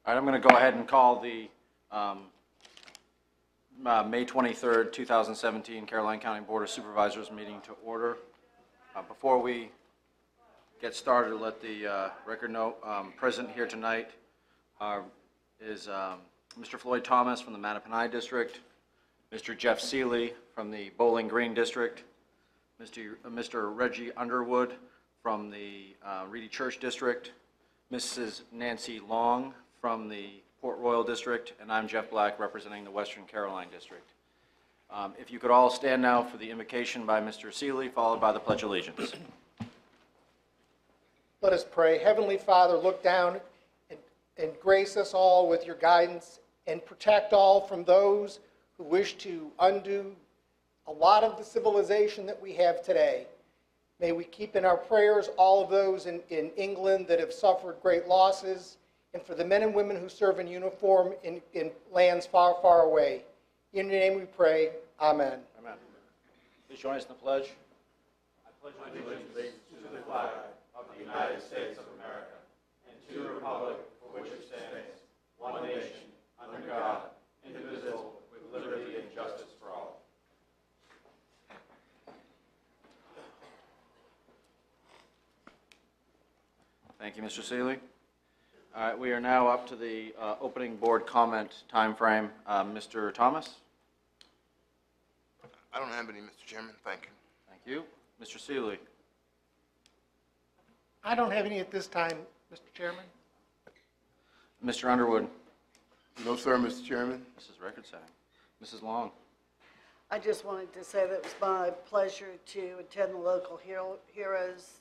All right, I'm going to go ahead and call the May 23rd, 2017 Caroline County Board of Supervisors meeting to order. Before we get started, let the record note present here tonight is Mr. Floyd Thomas from the Mattaponi District, Mr. Jeff Seeley from the Bowling Green District, Mr. Reggie Underwood from the Reedy Church District, Mrs. Nancy Long from the Port Royal District, and I'm Jeff Black representing the Western Caroline District. If you could all stand now for the invocation by Mr. Seeley, followed by the Pledge of Allegiance. Let us pray. Heavenly Father, look down and grace us all with your guidance and protect all from those who wish to undo a lot of the civilization that we have today. May we keep in our prayers all of those in England that have suffered great losses, and for the men and women who serve in uniform in lands far, far away. In your name we pray. Amen. Amen. Please join us in the pledge. I pledge allegiance to the flag of the United States of America and to the republic for which it stands, one nation, under God, indivisible, with liberty and justice for all. Thank you, Mr. Seeley. All right, we are now up to the opening board comment time frame. Mr. Thomas? I don't have any, Mr. Chairman. Thank you. Thank you. Mr. Seeley? I don't have any at this time, Mr. Chairman. Mr. Underwood? No, sir, Mr. Chairman. Mrs. Record-setting. Mrs. Long? I just wanted to say that it was my pleasure to attend the local heroes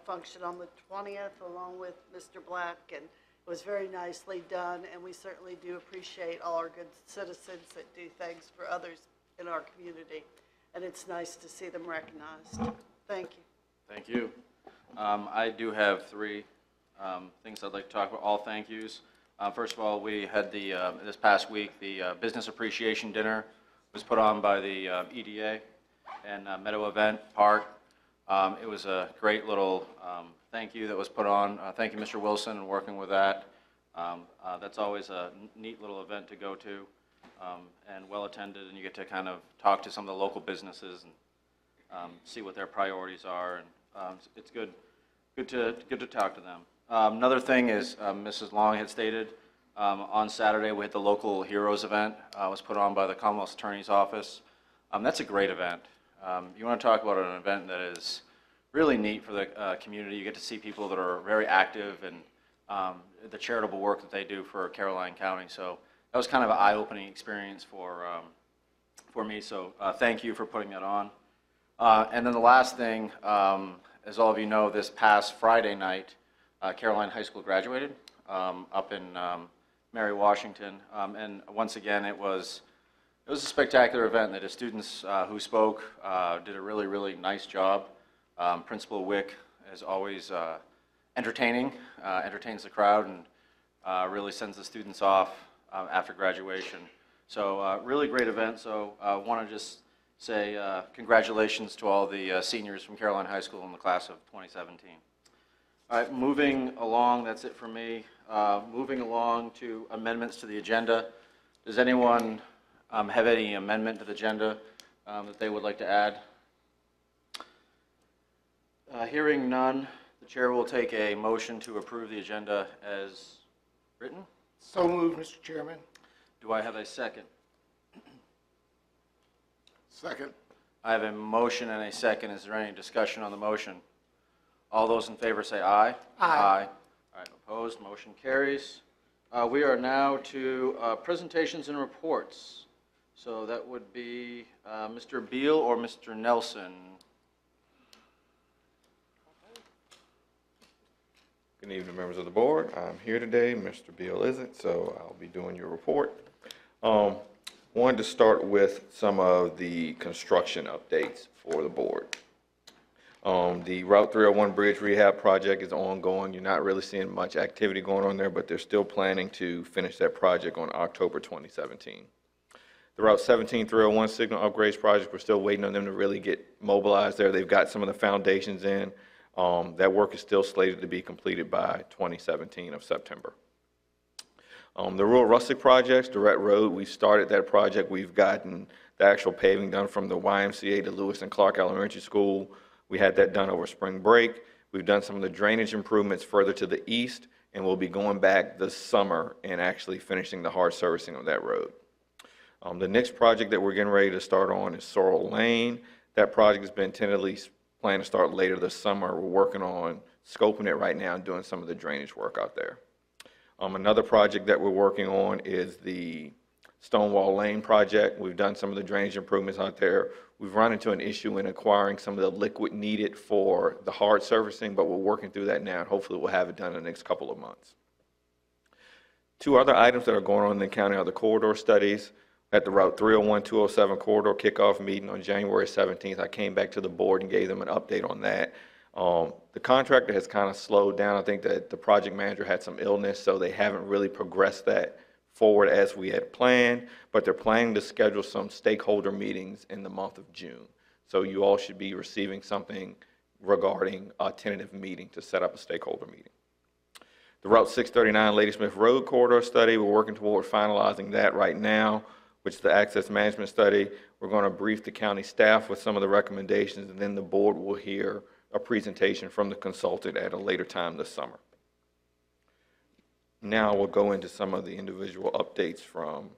function on the 20th along with Mr. Black, and it was very nicely done, and we certainly do appreciate all our good citizens that do things for others in our community, and it's nice to see them recognized. Thank you. Thank you. I do have three things I'd like to talk about, all thank yous. First of all, we had this past week, the Business Appreciation Dinner was put on by the EDA and Meadow Event Park. It was a great little thank you that was put on. Thank you, Mr. Wilson, and working with that. That's always a neat little event to go to and well attended, and you get to kind of talk to some of the local businesses and see what their priorities are, and it's good to talk to them. Another thing is Mrs. Long had stated on Saturday we had the local heroes event. Was put on by the Commonwealth Attorney's Office. That's a great event. You want to talk about an event that is really neat for the community. You get to see people that are very active and the charitable work that they do for Caroline County. So that was kind of an eye-opening experience for me. So thank you for putting that on. And then the last thing, as all of you know, this past Friday night, Caroline High School graduated up in Mary, Washington. And once again, it was a spectacular event. The students who spoke did a really, really nice job. Principal Wick is always entertaining, entertains the crowd, and really sends the students off after graduation. So really great event. So I want to just say congratulations to all the seniors from Caroline High School in the class of 2017. All right, moving along, that's it for me. Moving along to amendments to the agenda. Does anyone have any amendment to the agenda that they would like to add? Hearing none, the chair will take a motion to approve the agenda as written. So moved, Mr. Chairman. Do I have a second? Second. I have a motion and a second. Is there any discussion on the motion? All those in favor say aye. Aye. All right, opposed, motion carries. We are now to presentations and reports. So that would be Mr. Beal or Mr. Nelson. Good evening, members of the board. I'm here today. Mr. Beal isn't, so I'll be doing your report. Wanted to start with some of the construction updates for the board. The Route 301 Bridge Rehab project is ongoing. You're not really seeing much activity going on there, but they're still planning to finish that project on October 2017. The Route 17 301 signal upgrades project, we're still waiting on them to really get mobilized there. They've got some of the foundations in. That work is still slated to be completed by 2017 of September. The rural rustic projects, Durrett Road, we started that project. We've gotten the actual paving done from the YMCA to Lewis and Clark Elementary School. We had that done over spring break. We've done some of the drainage improvements further to the east, and we'll be going back this summer and actually finishing the hard servicing of that road. The next project that we're getting ready to start on is Sorrel Lane. That project has been tentatively planned to start later this summer. We're working on scoping it right now and doing some of the drainage work out there. Another project that we're working on is the Stonewall Lane project. We've done some of the drainage improvements out there. We've run into an issue in acquiring some of the liquid needed for the hard surfacing, but we're working through that now, and hopefully we'll have it done in the next couple of months. Two other items that are going on in the county are the corridor studies. At the Route 301-207 corridor kickoff meeting on January 17th, I came back to the board and gave them an update on that. The contractor has kind of slowed down. I think that the project manager had some illness, so they haven't really progressed that forward as we had planned, but they're planning to schedule some stakeholder meetings in the month of June. So you all should be receiving something regarding a tentative meeting to set up a stakeholder meeting. The Route 639 Ladysmith Road corridor study, we're working toward finalizing that right now, which is the access management study. We're going to brief the county staff with some of the recommendations, and then the board will hear a presentation from the consultant at a later time this summer. Now we'll go into some of the individual updates from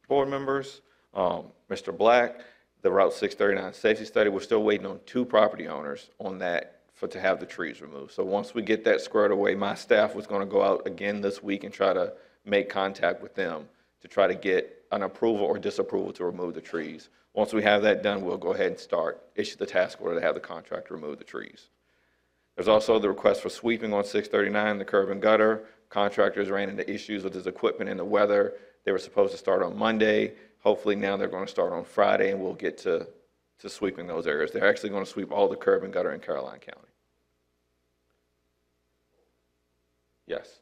board members. Mr. Black, the Route 639 safety study, we're still waiting on 2 property owners on that to have the trees removed. So once we get that squared away, my staff was going to go out again this week and try to make contact with them to try to get an approval or disapproval to remove the trees. Once we have that done, we'll go ahead and issue the task order to have the contractor remove the trees. There's also the request for sweeping on 639, the curb and gutter. Contractors ran into issues with his equipment and the weather. They were supposed to start on Monday. Hopefully now they're going to start on Friday, and we'll get to sweeping those areas. They're actually going to sweep all the curb and gutter in Caroline County. Yes.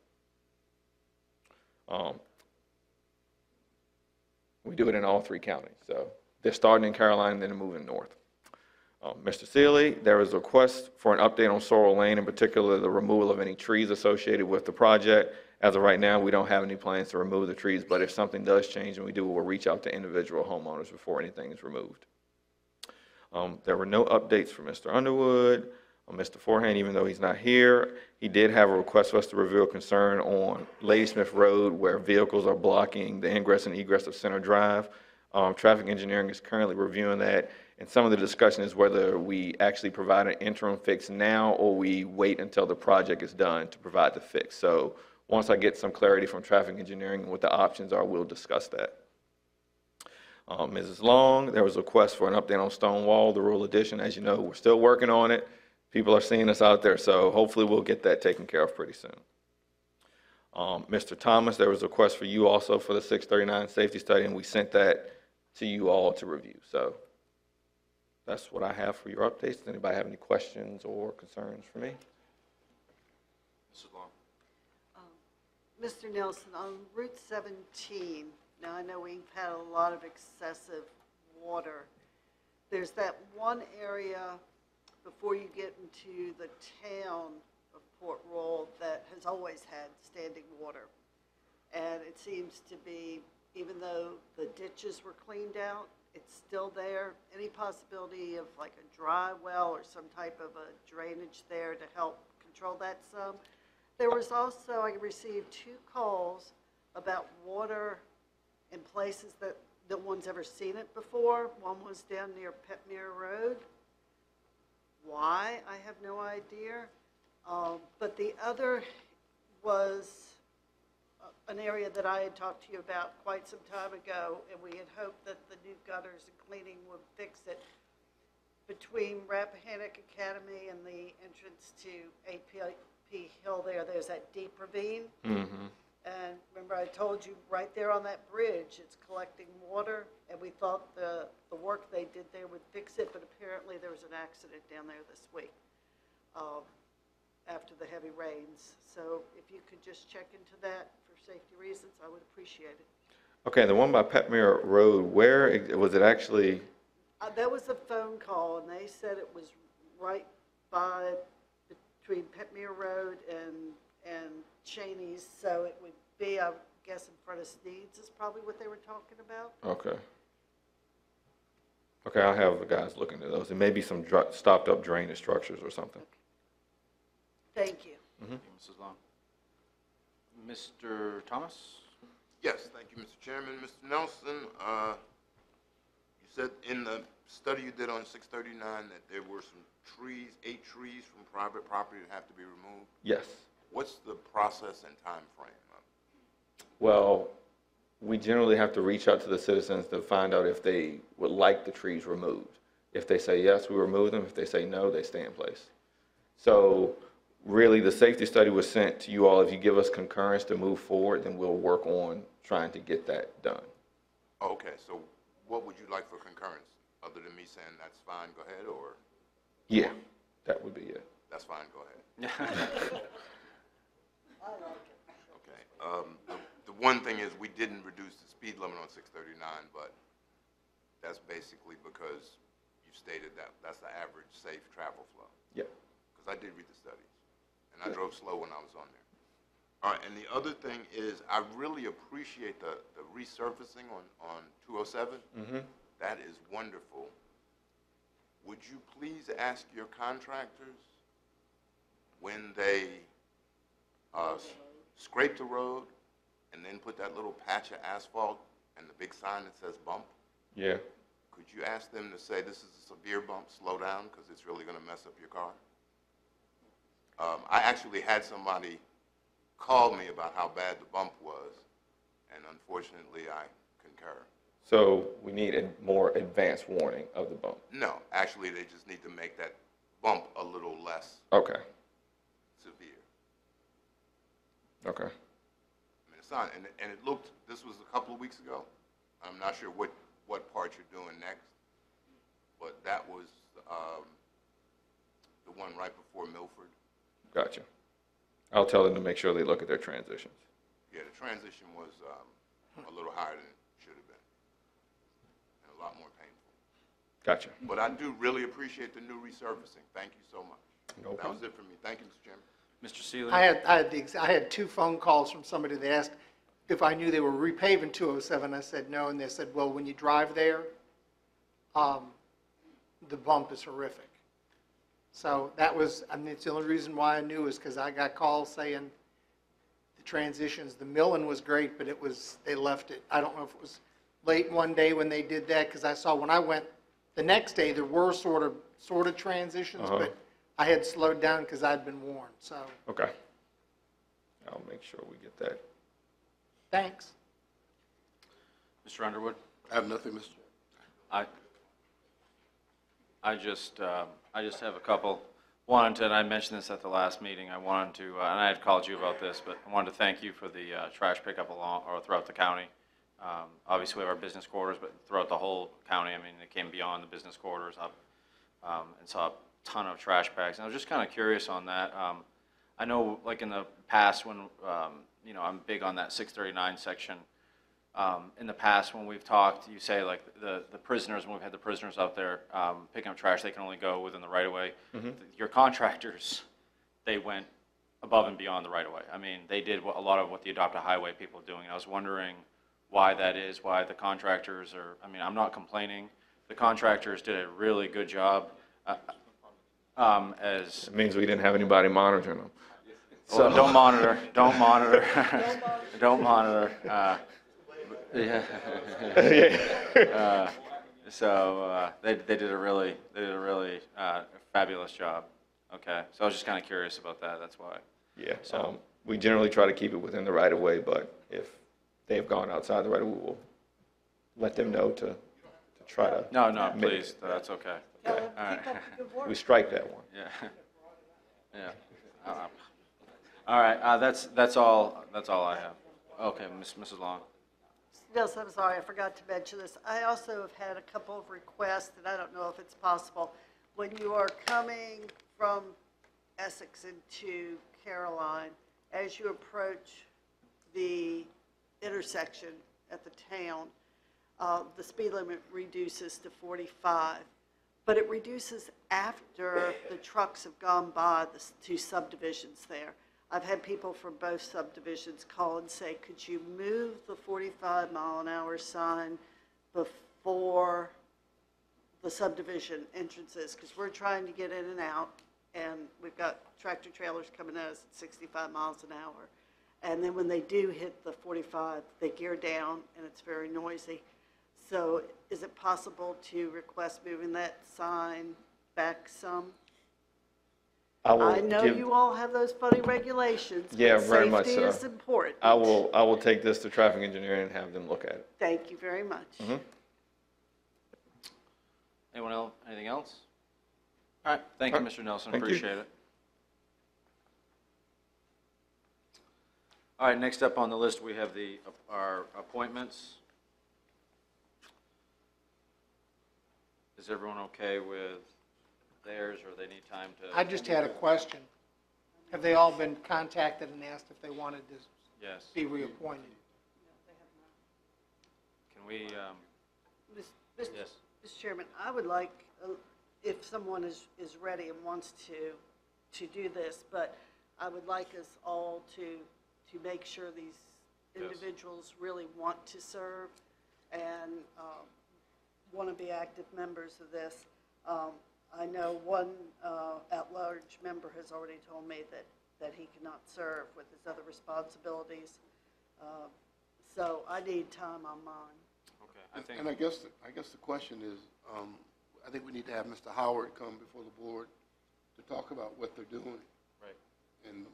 We do it in all 3 counties. So they're starting in Caroline, then they're moving north. Mr. Seeley, there is a request for an update on Sorrel Lane, in particular the removal of any trees associated with the project. As of right now, we don't have any plans to remove the trees, but if something does change and we do, we'll reach out to individual homeowners before anything is removed. There were no updates for Mr. Underwood. Mr. Forehand, even though he's not here, he did have a request for us to review a concern on Ladysmith Road where vehicles are blocking the ingress and egress of Center Drive. Traffic engineering is currently reviewing that, and some of the discussion is whether we actually provide an interim fix now or we wait until the project is done to provide the fix. So once I get some clarity from traffic engineering and what the options are, we'll discuss that. Mrs. Long, there was a request for an update on Stonewall, the rural addition. As you know, we're still working on it. People are seeing us out there, so hopefully we'll get that taken care of pretty soon. Mr. Thomas, there was a request for you also for the 639 safety study, and we sent that to you all to review. So that's what I have for your updates. Does anybody have any questions or concerns for me? Mrs. Long. Mr. Nelson, on Route 17, now I know we've had a lot of excessive water. There's that one area before you get into the town of Port Royal that has always had standing water. And it seems to be, even though the ditches were cleaned out, it's still there. Any possibility of like a dry well or some type of a drainage there to help control that some? There was also, I received 2 calls about water in places that no one's ever seen it before. One was down near Petmere Road. Why? I have no idea. But the other was an area that I had talked to you about quite some time ago, and we had hoped that the new gutters and cleaning would fix it. Between Rappahannock Academy and the entrance to AP Hill there's that deep ravine. Mm-hmm. And remember I told you right there on that bridge, it's collecting water, and we thought the work they did there would fix it, but apparently there was an accident down there this week after the heavy rains. So if you could just check into that for safety reasons, I would appreciate it. Okay, the one by Petmere Road, where was it actually? That was a phone call, and they said it was right between Petmere Road and Cheney's, so it would be, I guess in front of Sneed's is probably what they were talking about. Okay. Okay, I'll have the guys look into those. There may be some stopped up drainage structures or something. Thank you. Thank you, Mrs. Long. Mr. Thomas? Yes, thank you, Mr. Chairman. Mr. Nelson, you said in the study you did on 639 that there were some trees, 8 trees from private property that have to be removed. Yes. What's the process and time frame? Well, we generally have to reach out to the citizens to find out if they would like the trees removed. If they say yes, we remove them. If they say no, they stay in place. So really, the safety study was sent to you all. If you give us concurrence to move forward, then we'll work on trying to get that done. Oh, okay, so what would you like for concurrence? Other than me saying that's fine, go ahead, or Yeah, that would be it. that's fine, go ahead? Okay. The one thing is we didn't reduce the speed limit on 639, but that's basically because you stated that that's the average safe travel flow. Yeah. Because I did read the studies, and I drove slow when I was on there. All right, and the other thing is I really appreciate the resurfacing on 207. That is wonderful. Would you please ask your contractors when they scrape the road and then put that little patch of asphalt and the big sign that says bump? Yeah. Could you ask them to say this is a severe bump, slow down, because it's really going to mess up your car? I actually had somebody call me about how bad the bump was, and unfortunately I concur. So we need a more advanced warning of the bump. No, actually they just need to make that bump a little less Okay. severe. Okay. I mean, it's not, and it looked, this was a couple of weeks ago. I'm not sure what part you're doing next, but that was the one right before Milford. Gotcha. I'll tell them to make sure they look at their transitions. Yeah, the transition was a little higher than it should have been, and a lot more painful. Gotcha. But I do really appreciate the new resurfacing. Thank you so much. No That problem. was it for me. Thank you, Mr. Chairman. Mr. Seeley? I had 2 phone calls from somebody that asked if I knew they were repaving 207. I said no, and they said, well, when you drive there, the bump is horrific. So that was, I mean, it's the only reason why I knew is because I got calls saying the transitions, the milling was great, but it was, they left it. I don't know if it was late one day when they did that, because I saw when I went the next day, there were sort of transitions, but I had slowed down because I'd been warned, so, Okay. I'll make sure we get that. thanks. Mr. Underwood? I have nothing, Mr. Chairman. I just have a couple. Wanted to, and I mentioned this at the last meeting, I wanted to, and I had called you about this, but I wanted to thank you for the trash pickup throughout the county. Obviously, we have our business quarters, but throughout the whole county, I mean, it came beyond the business quarters up, and saw a ton of trash bags. And I was just kind of curious on that. I know, like in the past, when I'm big on that 639 section. In the past, when we've talked, you say like the prisoners, when we've had the prisoners out there picking up trash, they can only go within the right of way. Your contractors, they went above and beyond the right of way. I mean, they did a lot of what the Adopt a Highway people are doing. I was wondering why that is, why the contractors are, I mean, I'm not complaining. The contractors did a really good job. It means we didn't have anybody monitoring them. So don't monitor, don't monitor, don't monitor. Yeah. They did a really fabulous job. Okay, so I was just kind of curious about that. That's why. Yeah. So we generally try to keep it within the right of way, but if they've gone outside the right of way, we'll let them know to try to. no, please, that's okay. Tell them, All right. keep up the good work. We strike that one. Yeah. Yeah. All right. That's all I have. Okay, Mrs. Long. Yes, I'm sorry, I forgot to mention this. I also have had a couple of requests, and I don't know if it's possible. When you are coming from Essex into Caroline, as you approach the intersection at the town, the speed limit reduces to 45, but it reduces after the trucks have gone by the 2 subdivisions there. I've had people from both subdivisions call and say, could you move the 45-mile-an-hour sign before the subdivision entrances? Because we're trying to get in and out, and we've got tractor trailers coming at us at 65 miles an hour. And then when they do hit the 45, they gear down, and it's very noisy. So is it possible to request moving that sign back some? will I know give- you all have those funny regulations, Yeah, but very much safety so. is important. I will take this to traffic engineering and have them look at it. Thank you very much. Anyone else, anything else? All right, thank you, All right. Mr. Nelson, Thank you. appreciate it. All right, next up on the list, we have our appointments. Is everyone okay with theirs, or they need time to? I just had a question. Have they all been contacted and asked if they wanted to Yes. be reappointed? Can we, Mr. yes, Mr. Chairman, I would like, if someone is ready and wants to do this, but I would like us all to make sure these Yes. individuals really want to serve and want to be active members of this. I know one at-large member has already told me that he cannot serve with his other responsibilities. So I need time on mine. okay, I think, And I guess the question is, I think we need to have Mr. Howard come before the board to talk about what they're doing, right, and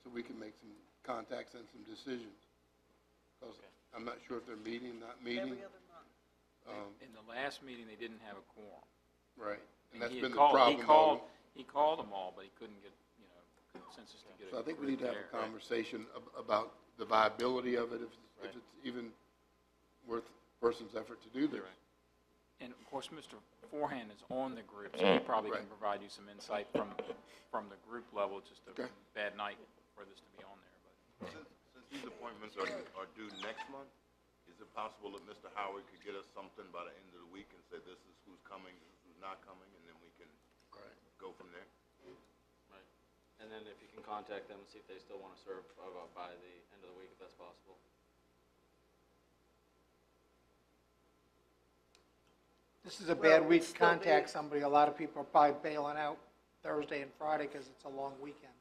so we can make some contacts and some decisions. Because I'm not sure if they're meeting, not meeting. Every other month. In the last meeting, they didn't have a quorum. Right, and And that's he been had the problem. He called them all, but he couldn't get, consensus to get it. So I think we need to have a conversation about the viability of it, if Right. it's even worth a person's effort to do this. right. And of course, Mr. Forehand is on the group, so he probably can Right. provide you some insight from the group level. It's just a Okay. bad night for this to be on there, but. Since these appointments are due next month, is it possible that Mr. Howard could get us something by the end of the week and say, this is who's coming, this is who's not coming, and then we can go from there? Right. And then if you can contact them and see if they still want to serve by the end of the week, if that's possible. This is a bad Well, week it's to still contact be- somebody. A lot of people are probably bailing out Thursday and Friday because it's a long weekend.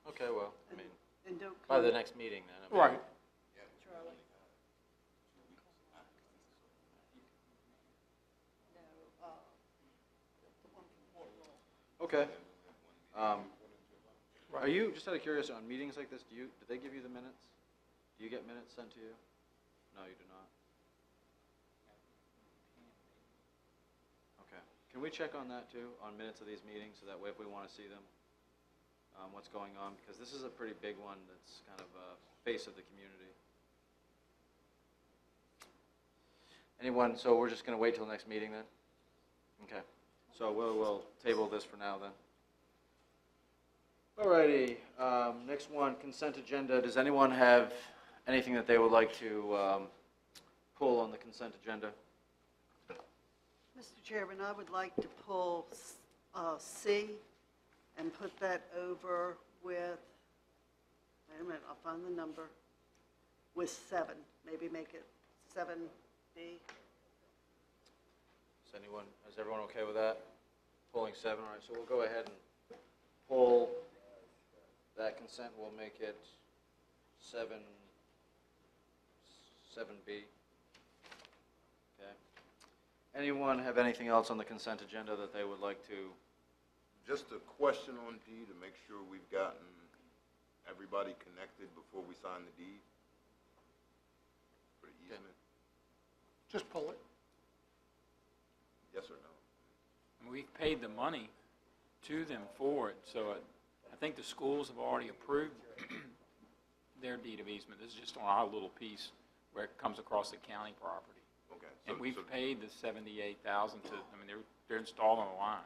Okay, well, I mean, And don't by the come, next meeting then. I mean, Right. Charlie. No, the one from Fort Roll. Okay. Are you, just out of curiosity, on meetings like this, do they give you the minutes? Do you get minutes sent to you? No, you do not. Okay. Can we check on that too, on minutes of these meetings, so that way if we want to see them, what's going on? Because this is a pretty big one that's kind of a face of the community. Anyone, so we're just going to wait till next meeting then? Okay. So we'll table this for now then. Alrighty, next one, consent agenda. Does anyone have anything that they would like to pull on the consent agenda? Mr. Chairman, I would like to pull C and put that over with, wait a minute, I'll find the number, with 7, maybe make it 7B. Is everyone okay with that? Pulling 7, all right, so we'll go ahead and pull that consent. We'll make it 7B. Okay. Anyone have anything else on the consent agenda that they would like to? Just a question on D to make sure we've gotten everybody connected before we sign the deed for the easement. Just pull it. Yes or no? And we've paid the money to them for it, so I think the schools have already approved their deed of easement. This is just on our little piece where it comes across the county property. Okay. And we've so paid the $78,000 to, they're installing a line.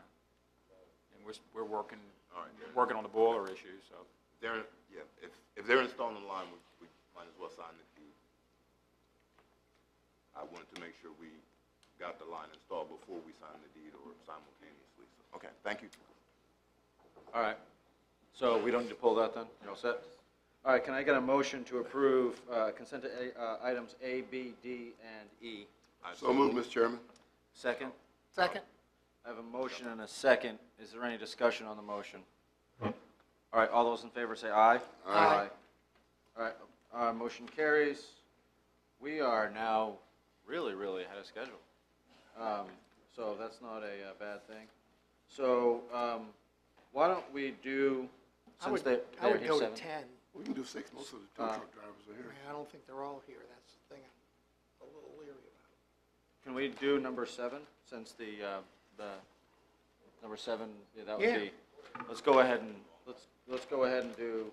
And we're working, All right, then. working on the boiler issue, so. If they're installing the line, we might as well sign the deed. I wanted to make sure we got the line installed before we sign the deed or simultaneously. So, okay, thank you. All right. So we don't need to pull that then? You're all set? All right, can I get a motion to approve consent items A, B, D, and E? So moved, Mr. Chairman. Second? Second? I have a motion and a second. Is there any discussion on the motion? All right, all those in favor say aye. Aye. All right, motion carries. We are now really, really ahead of schedule. So that's not a bad thing. So why don't we do, I would they're go here to 7? 10. We can do 6. Most of the tow truck drivers are here. I don't think they're all here. That's the thing I'm a little leery about. Can we do number 7, since the number 7, yeah, that would Yeah. be, let's go ahead and do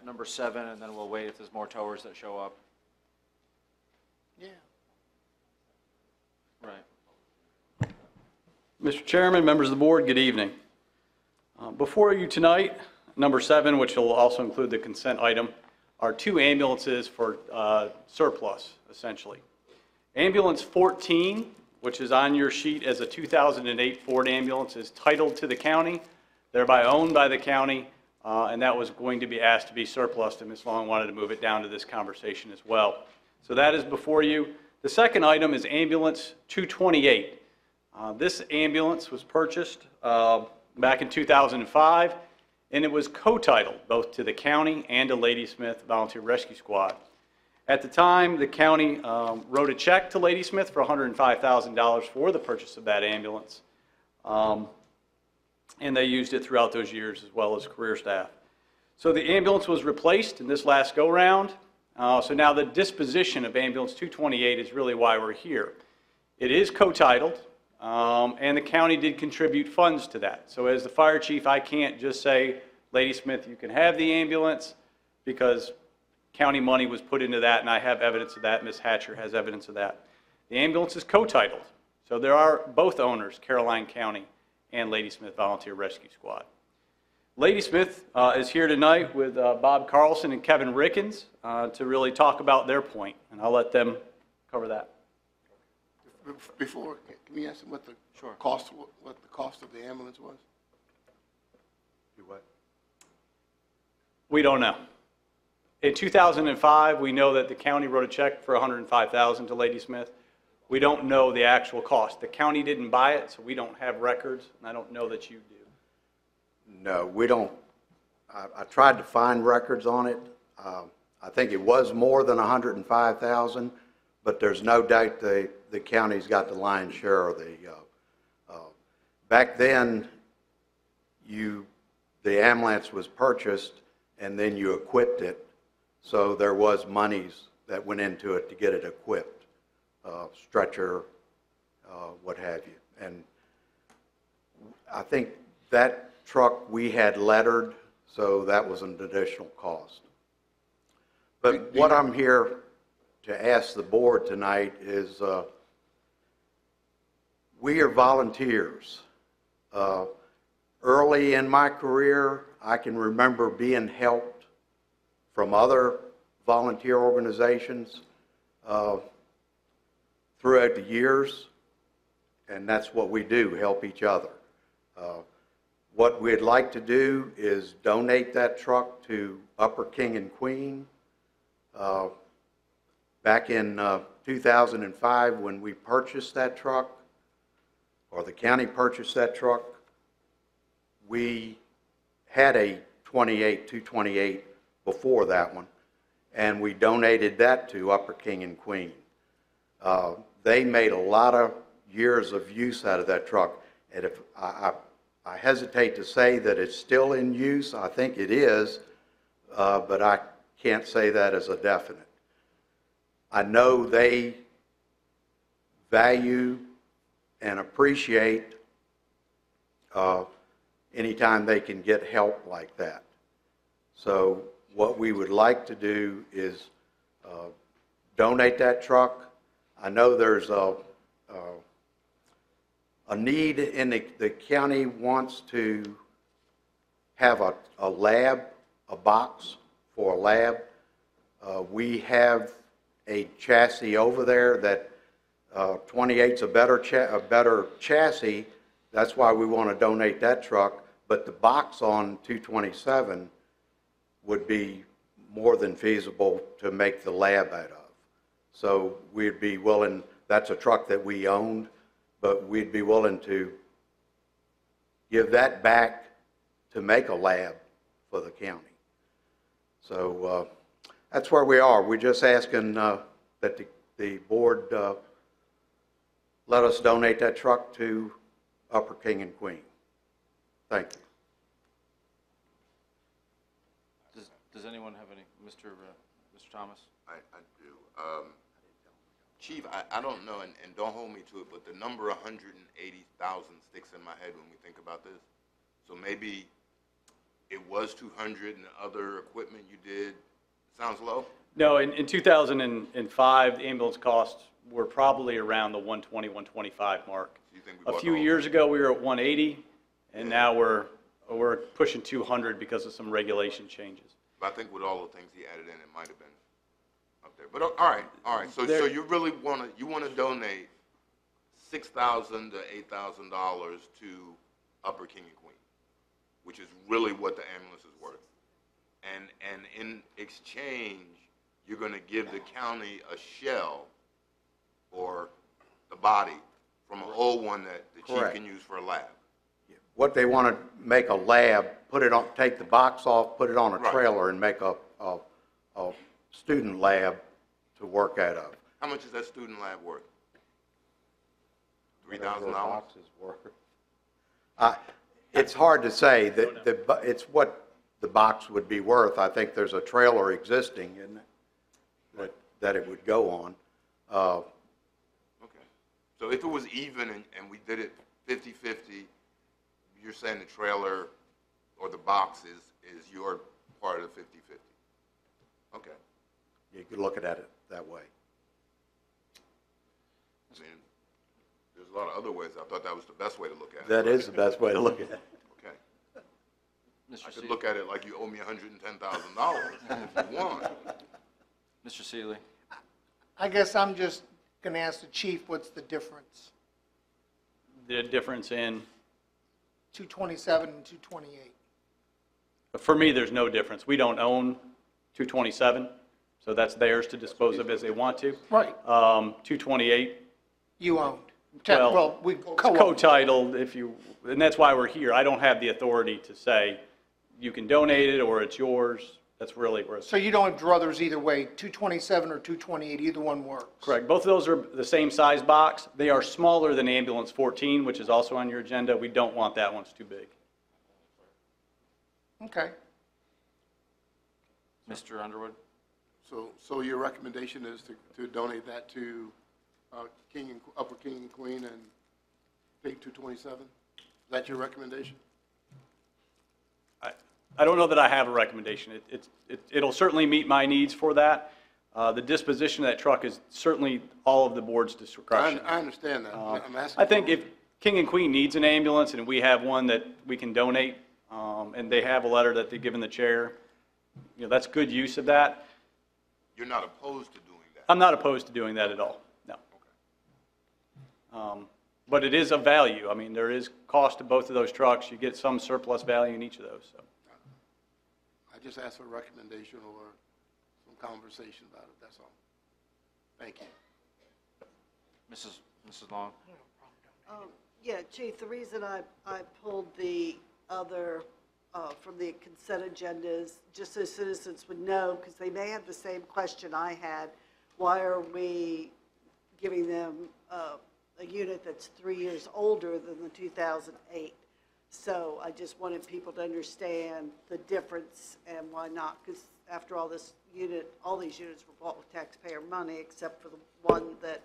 number 7, and then we'll wait if there's more towers that show up. Yeah. Right. Mr. Chairman, members of the board, good evening. Before you tonight, number 7, which will also include the consent item, are 2 ambulances for surplus, essentially. Ambulance 14, which is on your sheet as a 2008 Ford ambulance, is titled to the county, thereby owned by the county, and that was going to be asked to be surplus, and Ms. Long wanted to move it down to this conversation as well. So that is before you. The second item is ambulance 228. This ambulance was purchased back in 2005, and it was co-titled both to the county and to Ladysmith Volunteer Rescue Squad. At the time, the county wrote a check to Ladysmith for $105,000 for the purchase of that ambulance, and they used it throughout those years as well as career staff. So the ambulance was replaced in this last go-round. So now the disposition of ambulance 228 is really why we're here. It is co-titled, and the county did contribute funds to that. So as the fire chief, I can't just say, Ladysmith, you can have the ambulance, because county money was put into that, and I have evidence of that. Ms. Hatcher has evidence of that. The ambulance is co-titled. So there are both owners, Caroline County and Ladysmith Volunteer Rescue Squad. Ladysmith is here tonight with Bob Carlson and Kevin Rickens to really talk about their point, and I'll let them cover that. Before, can we ask them what the Sure. cost of the ambulance was? Do what? We don't know. In 2005, we know that the county wrote a check for $105,000 to Ladysmith. We don't know the actual cost. The county didn't buy it, so we don't have records, and I don't know that you do. No, we don't. I tried to find records on it. I think it was more than $105,000, but there's no doubt the county's got the lion's share of the. Back then, the ambulance was purchased, and then you equipped it, so there was monies that went into it to get it equipped, stretcher, what have you. And I think that truck we had lettered, so that was an additional cost. But what I'm here to ask the board tonight is, we are volunteers. Early in my career, I can remember being helped from other volunteer organizations throughout the years, and that's what we do, help each other. What we'd like to do is donate that truck to Upper King and Queen. Back in 2005, when we purchased that truck, or the county purchased that truck, we had a 228 before that one, and we donated that to Upper King and Queen. They made a lot of years of use out of that truck, and if I hesitate to say that it's still in use. I think it is, but I can't say that as a definite. I know they value and appreciate anytime they can get help like that. So what we would like to do is donate that truck. I know there's a need in the county wants to have a lab, a box for a lab. We have a chassis over there that 28's a better chassis. That's why we want to donate that truck. but the box on 227 would be more than feasible to make the lab out of. So we'd be willing, that's a truck that we owned, but we'd be willing to give that back to make a lab for the county. So that's where we are. We're just asking that the board let us donate that truck to Upper King and Queen. Thank you. Does anyone have any, Mr. Thomas? I do. Chief, I don't know, and don't hold me to it, but the number 180,000 sticks in my head when we think about this. So maybe it was 200 and other equipment you did. Sounds low? No, in 2005, the ambulance costs were probably around the 120, 125 mark. So you think we A bought few the whole years thing? ago, we were at 180, and now we're pushing 200 because of some regulation changes. But I think with all the things he added in, it might have been up there. But all right. So you really want to donate $6,000 to $8,000 to Upper King and Queen, which is really what the ambulance is worth. And in exchange, you're going to give the county a shell or the body from an old one that the chief Correct. can use for a lab. What they want to make a lab, put it on, take the box off, put it on a Right. trailer and make a student lab to work out of. How much is that student lab worth? Whatever the $3,000? box is worth. It's hard to say. It's what the box would be worth. I think there's a trailer existing in it that it would go on. Okay. So if it was even and we did it 50-50, you're saying the trailer or the box is your part of the 50-50? Okay. You could look at it that way. I mean, there's a lot of other ways. I thought that was the best way to look at it. That is the best way to look at it. Okay. Mr. I could Se- look at it like you owe me $110,000 if you want. Mr. Seeley? I guess I'm just going to ask the chief, what's the difference? The difference in, 227 and 228. for me, there's no difference. We don't own 227, so that's theirs to dispose of as they want to. Right. 228, You owned. Well, We it's co-owned. co-titled, and that's why we're here. I don't have the authority to say you can donate it or it's yours. That's really where it's. So you don't have druthers either way, 227 or 228, either one works? Correct. Both of those are the same size box. They are smaller than ambulance 14, which is also on your agenda. We don't want that one. It's too big. Okay. Mr. Underwood? So your recommendation is to donate that to Upper King and Queen and pay 227? Is that your recommendation? I don't know that I have a recommendation. It'll certainly meet my needs for that. The disposition of that truck is certainly all of the board's discretion. I understand that. I'm asking. I think if King and Queen needs an ambulance and we have one that we can donate, and they have a letter that they've given the chair, that's good use of that. You're not opposed to doing that? I'm not opposed to doing that at all, no. But it is of value. I mean, there is cost to both of those trucks. You get some surplus value in each of those, so. I just asked for a recommendation or some conversation about it, that's all. Thank you. Mrs. Long? Yeah, Chief, the reason I pulled the other from the consent agenda is just so citizens would know, because they may have the same question I had, why are we giving them a unit that's 3 years older than the 2008? So I just wanted people to understand the difference and why not, because after all, all these units were bought with taxpayer money, except for the one that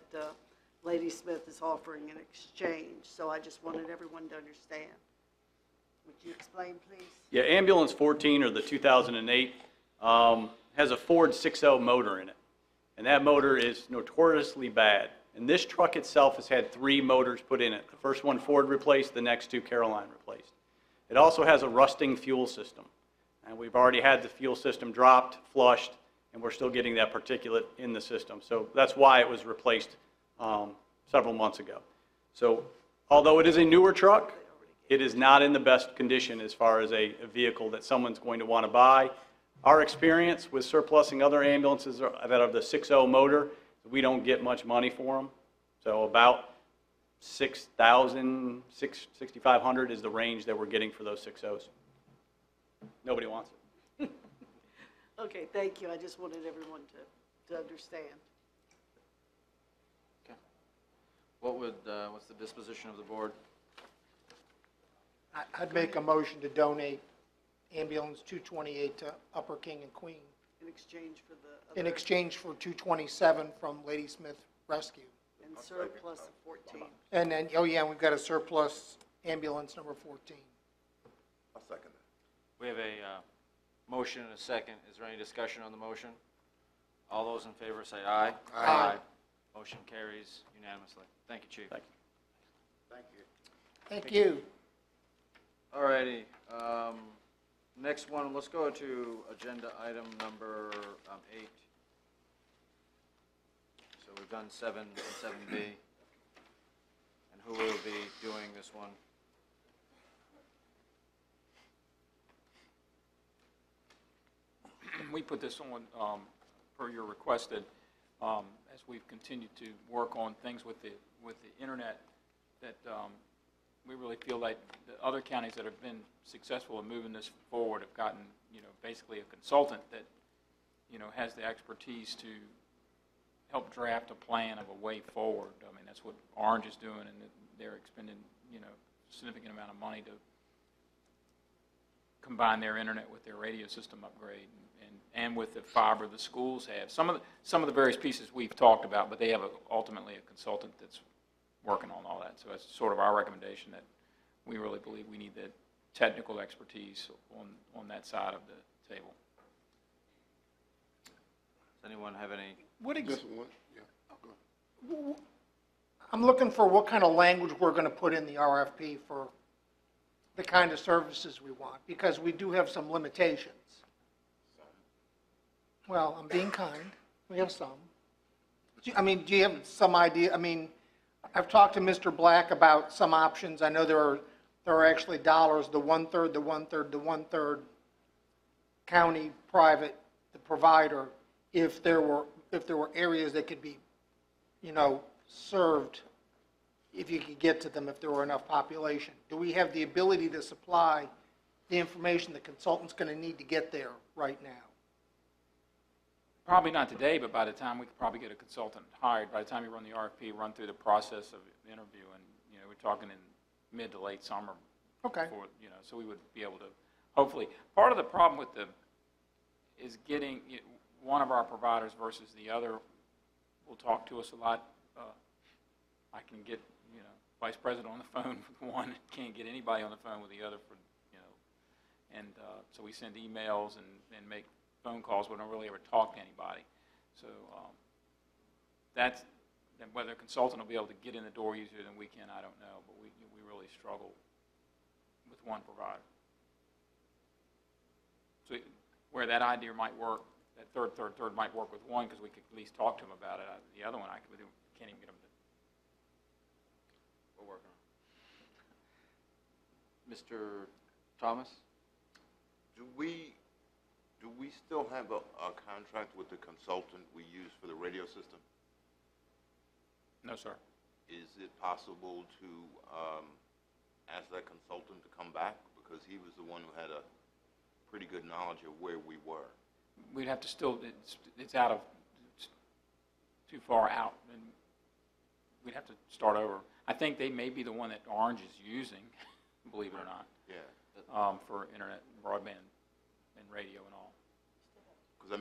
Lady Smith is offering in exchange. So I just wanted everyone to understand. Would you explain, please? Yeah, ambulance 14, or the 2008, has a Ford 6.0 motor in it. And that motor is notoriously bad. And this truck itself has had 3 motors put in it. The first one Ford replaced, the next 2 Caroline replaced. It also has a rusting fuel system. And we've already had the fuel system dropped, flushed, and we're still getting that particulate in the system. So that's why it was replaced several months ago. So although it is a newer truck, It is not in the best condition as far as a vehicle that someone's going to want to buy. Our experience with surplusing other ambulances that are the 6.0 motor, we don't get much money for them. So about 6,000, 6,500 is the range that we're getting for those 6.0s. Nobody wants it. Okay, thank you. I just wanted everyone to understand. Okay. What's the disposition of the board? I'd make a motion to donate ambulance 228 to Upper King and Queen In exchange for the in other, exchange for 227 from Ladysmith Rescue. and surplus of 14. And then, oh yeah, we've got a surplus ambulance number 14. I'll second that. We have a motion and a second. Is there any discussion on the motion? All those in favor say aye. Aye. Motion carries unanimously. Thank you, Chief. Thank you. Thank you. All righty. Next one, let's go to agenda item number 8. So we've done 7 and 7B. And who will be doing this one? We put this on, per your requested, as we've continued to work on things with the internet, that we really feel like the other counties that have been successful in moving this forward have gotten, basically a consultant that, has the expertise to help draft a plan of a way forward. I mean, that's what Orange is doing, and they're expending, significant amount of money to combine their internet with their radio system upgrade and with the fiber the schools have. Some of the various pieces we've talked about, but they have ultimately a consultant that's working on all that. So that's sort of our recommendation, that we really believe we need the technical expertise on that side of the table. Does anyone have any? Just one, yeah. Go ahead. I'm looking for what kind of language we're going to put in the RFP for the kind of services we want, because we do have some limitations. Well, I'm being kind. We have some. Do you have some idea? I've talked to Mr. Black about some options. I know there are actually dollars, the 1/3, the 1/3, the 1/3 county, private, the provider, if there were areas that could be, served, if you could get to them, if there were enough population. Do we have the ability to supply the information the consultant's going to need to get there right now? Probably not today, but by the time we could probably get a consultant hired, by the time you run the RFP, run through the process of interview, and, we're talking in mid to late summer. Okay. Before, so we would be able to, hopefully, part of the problem with is getting one of our providers versus the other will talk to us a lot. I can get, vice president on the phone with one, can't get anybody on the phone with the other for, and so we send emails and make phone calls. We don't really ever talk to anybody. So that's, whether a consultant will be able to get in the door easier than we can, I don't know, but we really struggle with one provider. So where that idea might work, that third might work with one, because we could at least talk to them about it. The other one, can't even get them to. We're working on it. Mr. Thomas? Do we still have a contract with the consultant we use for the radio system? No, sir. Is it possible to ask that consultant to come back? Because he was the one who had a pretty good knowledge of where we were. We'd have to still, it's out of, it's too far out, and we'd have to start over. I think they may be the one that Orange is using, believe it or not. Yeah. For internet, broadband, and radio and all. Because,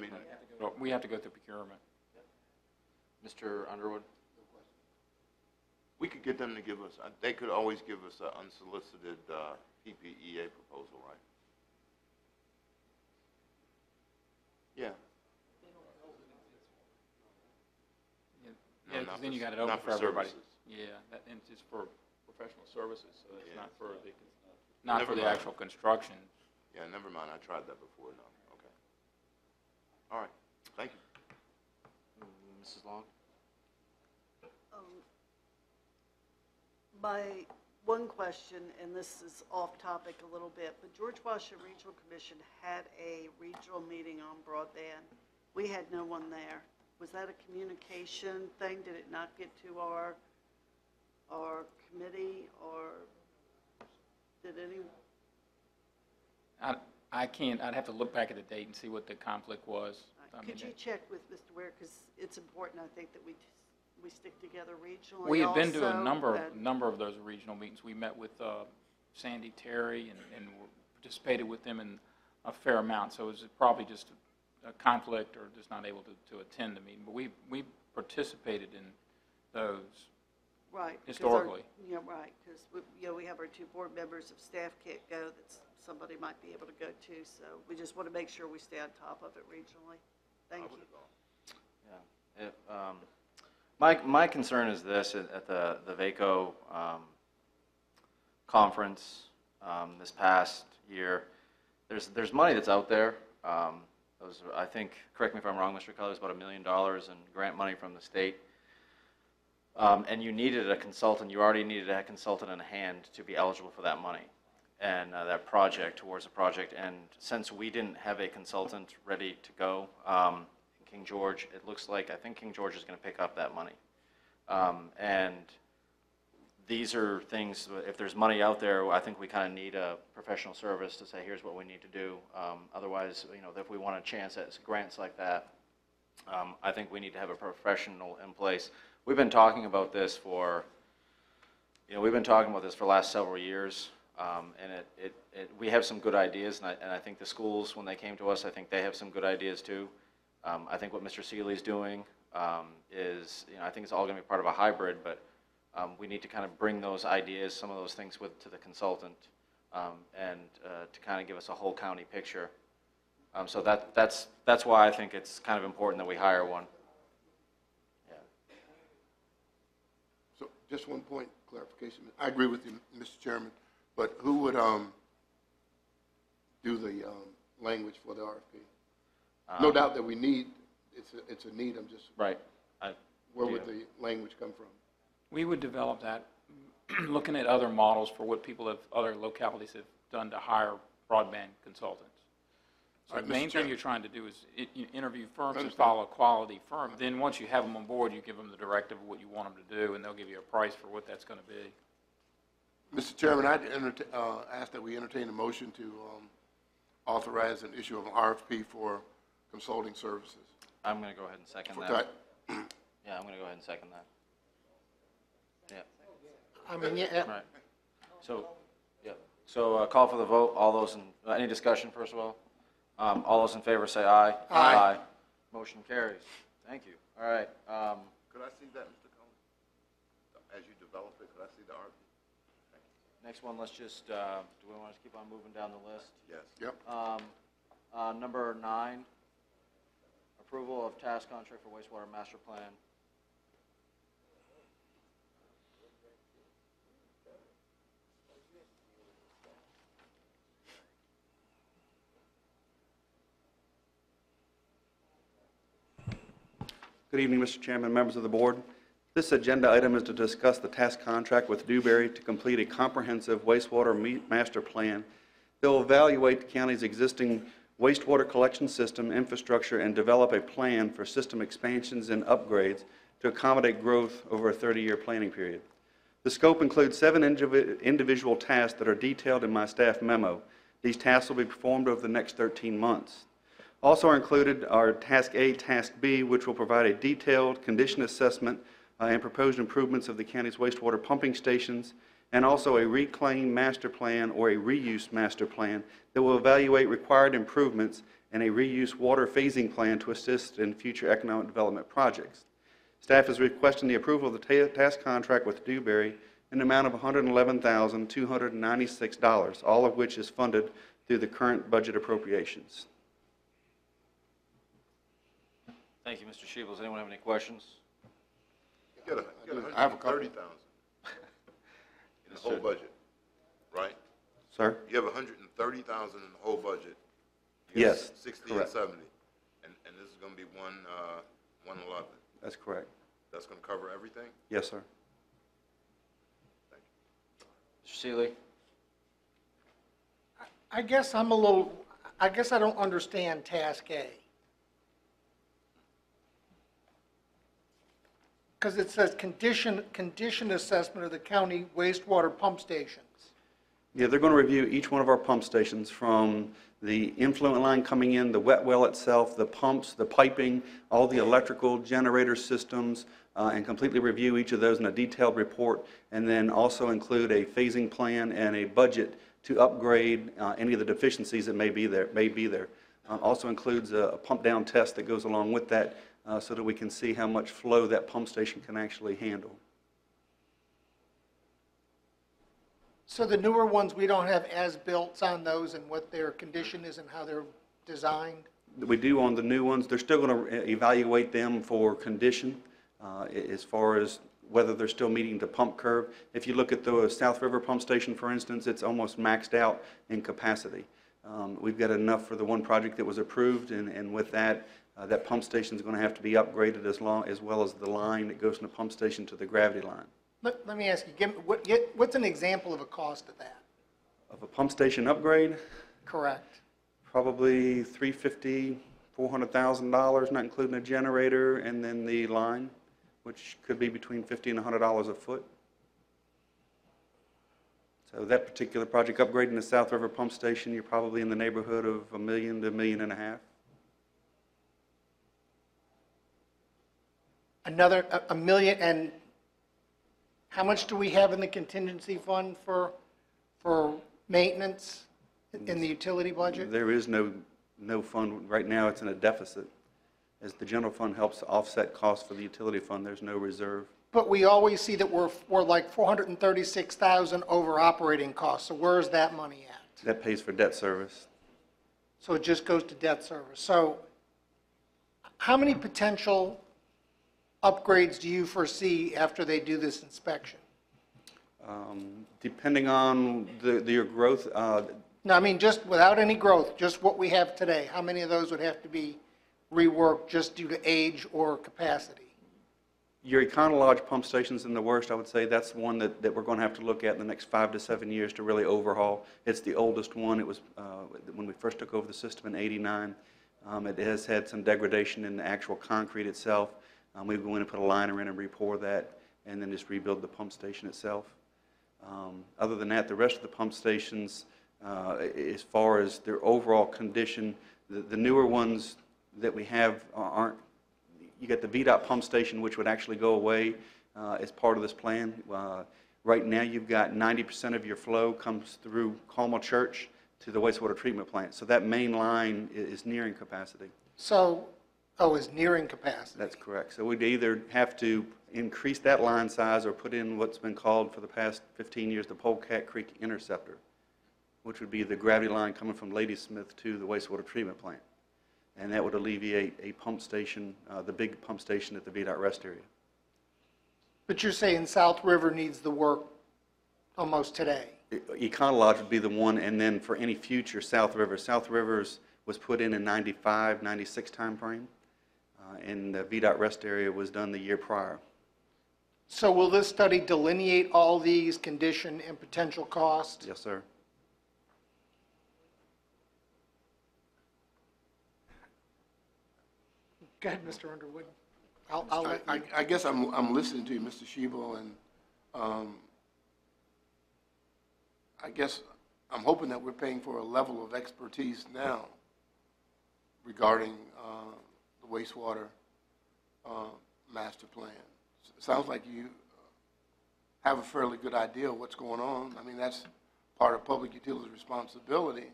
We have to go through procurement. Mr. Underwood? we could get them to give us, they could always give us an unsolicited PPEA proposal, right? Yeah. Yeah, not because then you for- got it open not for for everybody. services. Yeah, and it's for professional services, so it's Yeah. not for not Never for the mind. actual construction. Yeah, never mind, I tried that before, no, okay. All right, thank you. Mrs. Long? My one question, and this is off topic a little bit, but George Washington Regional Commission had a regional meeting on broadband. We had no one there. Was that a communication thing? Did it not get to our committee, or did any? I can't, I'd have to look back at the date and see what the conflict was. I Could mean, you check with Mr. Ware, because it's important, I think, that we stick together regionally We had been to a also, number of those regional meetings. We met with Sandy Terry and participated with them in a fair amount, so it was probably just a conflict or just not able to attend the meeting. But we participated in those. Right. 'Cause historically. Yeah, right, because, we have our 2 board members. If staff can't go, that somebody might be able to go too, so we just want to make sure we stay on top of it regionally. Thank you. Yeah. My concern is this, at the VACO conference this past year, there's money that's out there. I think, correct me if I'm wrong, Mr. Keller, it was about $1 million in grant money from the state. And you needed a consultant, you already needed a consultant in hand to be eligible for that money and that project, towards the project. And since we didn't have a consultant ready to go, King George, it looks like, I think King George is going to pick up that money. And these are things, if there's money out there, I think we kind of need a professional service to say, here's what we need to do. Otherwise, if we want a chance at grants like that, I think we need to have a professional in place. We've been talking about this for the last several years, and we have some good ideas, and I think the schools, when they came to us, I think they have some good ideas too. I think what Mr. Seeley's doing is, I think it's all going to be part of a hybrid, but we need to kind of bring those ideas, some of those things to the consultant, and to kind of give us a whole county picture. So that's why I think it's kind of important that we hire one. So just one point clarification. I agree with you, Mr. Chairman, but who would do the language for the RFP? No doubt that we need, it's a need, I'm just, Right. where would the language come from? We would develop that, looking at other models for what other localities have done to hire broadband consultants. So All right, the main Mr. thing Chairman. you're trying to do is you interview firms and Understand. follow a quality firm. Then once you have them on board, you give them the directive of what you want them to do, and they'll give you a price for what that's going to be. Mr. Chairman, I'd ask that we entertain a motion to authorize an issue of an RFP for consulting services. I'm going to go ahead and second For that. Yeah, I'm going to go ahead and second that. Yeah. I mean, yeah, Right. So call for the vote. All those any discussion, first of all? All those in favor say aye. Aye. Motion carries. Thank you. All right. Could I see that, Mr. Combs? As you develop it, could I see the RFP? Next one, let's just, do we want to keep on moving down the list? Yes. Yep. Number 9, approval of task contract for wastewater master plan. Good evening, Mr. Chairman, members of the board. This agenda item is to discuss the task contract with Dewberry to complete a comprehensive wastewater master plan that will evaluate the county's existing wastewater collection system infrastructure and develop a plan for system expansions and upgrades to accommodate growth over a 30-year planning period. The scope includes 7 individual tasks that are detailed in my staff memo. These tasks will be performed over the next 13 months. Also are included are Task A, Task B, which will provide a detailed condition assessment and proposed improvements of the county's wastewater pumping stations, and also a reclaim master plan or a reuse master plan that will evaluate required improvements and a reuse water phasing plan to assist in future economic development projects. Staff is requesting the approval of the task contract with Dewberry in the amount of $111,296, all of which is funded through the current budget appropriations. Thank you, Mr. Shebel. Does anyone have any questions? You got I have a couple. 130,000 in the whole budget, right? Sir? You have 130,000 in the whole budget. Yes, 60 correct. and 70, and this is going to be 111. That's correct. That's going to cover everything? Yes, sir. Thank you. Mr. Seeley? I guess I don't understand task A. Because it says condition assessment of the county wastewater pump stations. Yeah, they're going to review each one of our pump stations, from the influent line coming in, the wet well itself, the pumps, the piping, all the electrical generator systems, and completely review each of those in a detailed report, and then also include a phasing plan and a budget to upgrade any of the deficiencies that may be there. Also includes a pump down test that goes along with that, so that we can see how much flow that pump station can actually handle. So the newer ones, we don't have as-built on those and what their condition is and how they're designed? We do on the new ones. They're still going to evaluate them for condition, as far as whether they're still meeting the pump curve. If you look at the South River pump station, for instance, it's almost maxed out in capacity. We've got enough for the one project that was approved, and with that, that pump station is going to have to be upgraded as well as the line that goes from the pump station to the gravity line. Let me ask you, what's an example of a cost of that? Of a pump station upgrade, Correct. probably $350,000, $400,000, not including a generator and then the line, which could be between $50 and $100 a foot. So that particular project, upgrading the South River pump station, you're probably in the neighborhood of $1 million to $1.5 million. Another, a million, and how much do we have in the contingency fund for maintenance in the utility budget? There is no fund. Right now, it's in a deficit. As the general fund helps offset costs for the utility fund, there's no reserve. But we always see that we're like 436,000 over operating costs, so where is that money at? That pays for debt service. So it just goes to debt service. So how many potential upgrades do you foresee after they do this inspection? Depending on your growth, No, I mean, just without any growth, just what we have today, how many of those would have to be reworked just due to age or capacity? your Econolodge pump station's in the worst. I would say that's one that we're going to have to look at in the next 5 to 7 years to really overhaul. It's the oldest one. It was when we first took over the system in '89. It has had some degradation in the actual concrete itself. We go in and put a liner in and re-pour that, and then just rebuild the pump station itself. Other than that, the rest of the pump stations, as far as their overall condition, the newer ones that we have aren't. You got the VDOT pump station, which would actually go away as part of this plan. Right now, you've got 90% of your flow comes through Carmel Church to the wastewater treatment plant. So that main line is nearing capacity. So, is nearing capacity. That's correct. So we'd either have to increase that line size or put in what's been called for the past 15 years the Polecat Creek Interceptor, which would be the gravity line coming from Ladysmith to the wastewater treatment plant. And that would alleviate a pump station, the big pump station at the VDOT rest area. But you're saying South River needs the work almost today? Econolodge would be the one, and then for any future South River. South Rivers was put in 95, 96 timeframe, and the VDOT rest area was done the year prior. So will this study delineate all these condition and potential costs? Yes, sir. Go ahead, Mr. Underwood. I'll let you. I guess I'm listening to you, Mr. Shebo, and I guess I'm hoping that we're paying for a level of expertise now regarding the wastewater master plan. It sounds like you have a fairly good idea of what's going on. I mean, that's part of public utilities responsibility.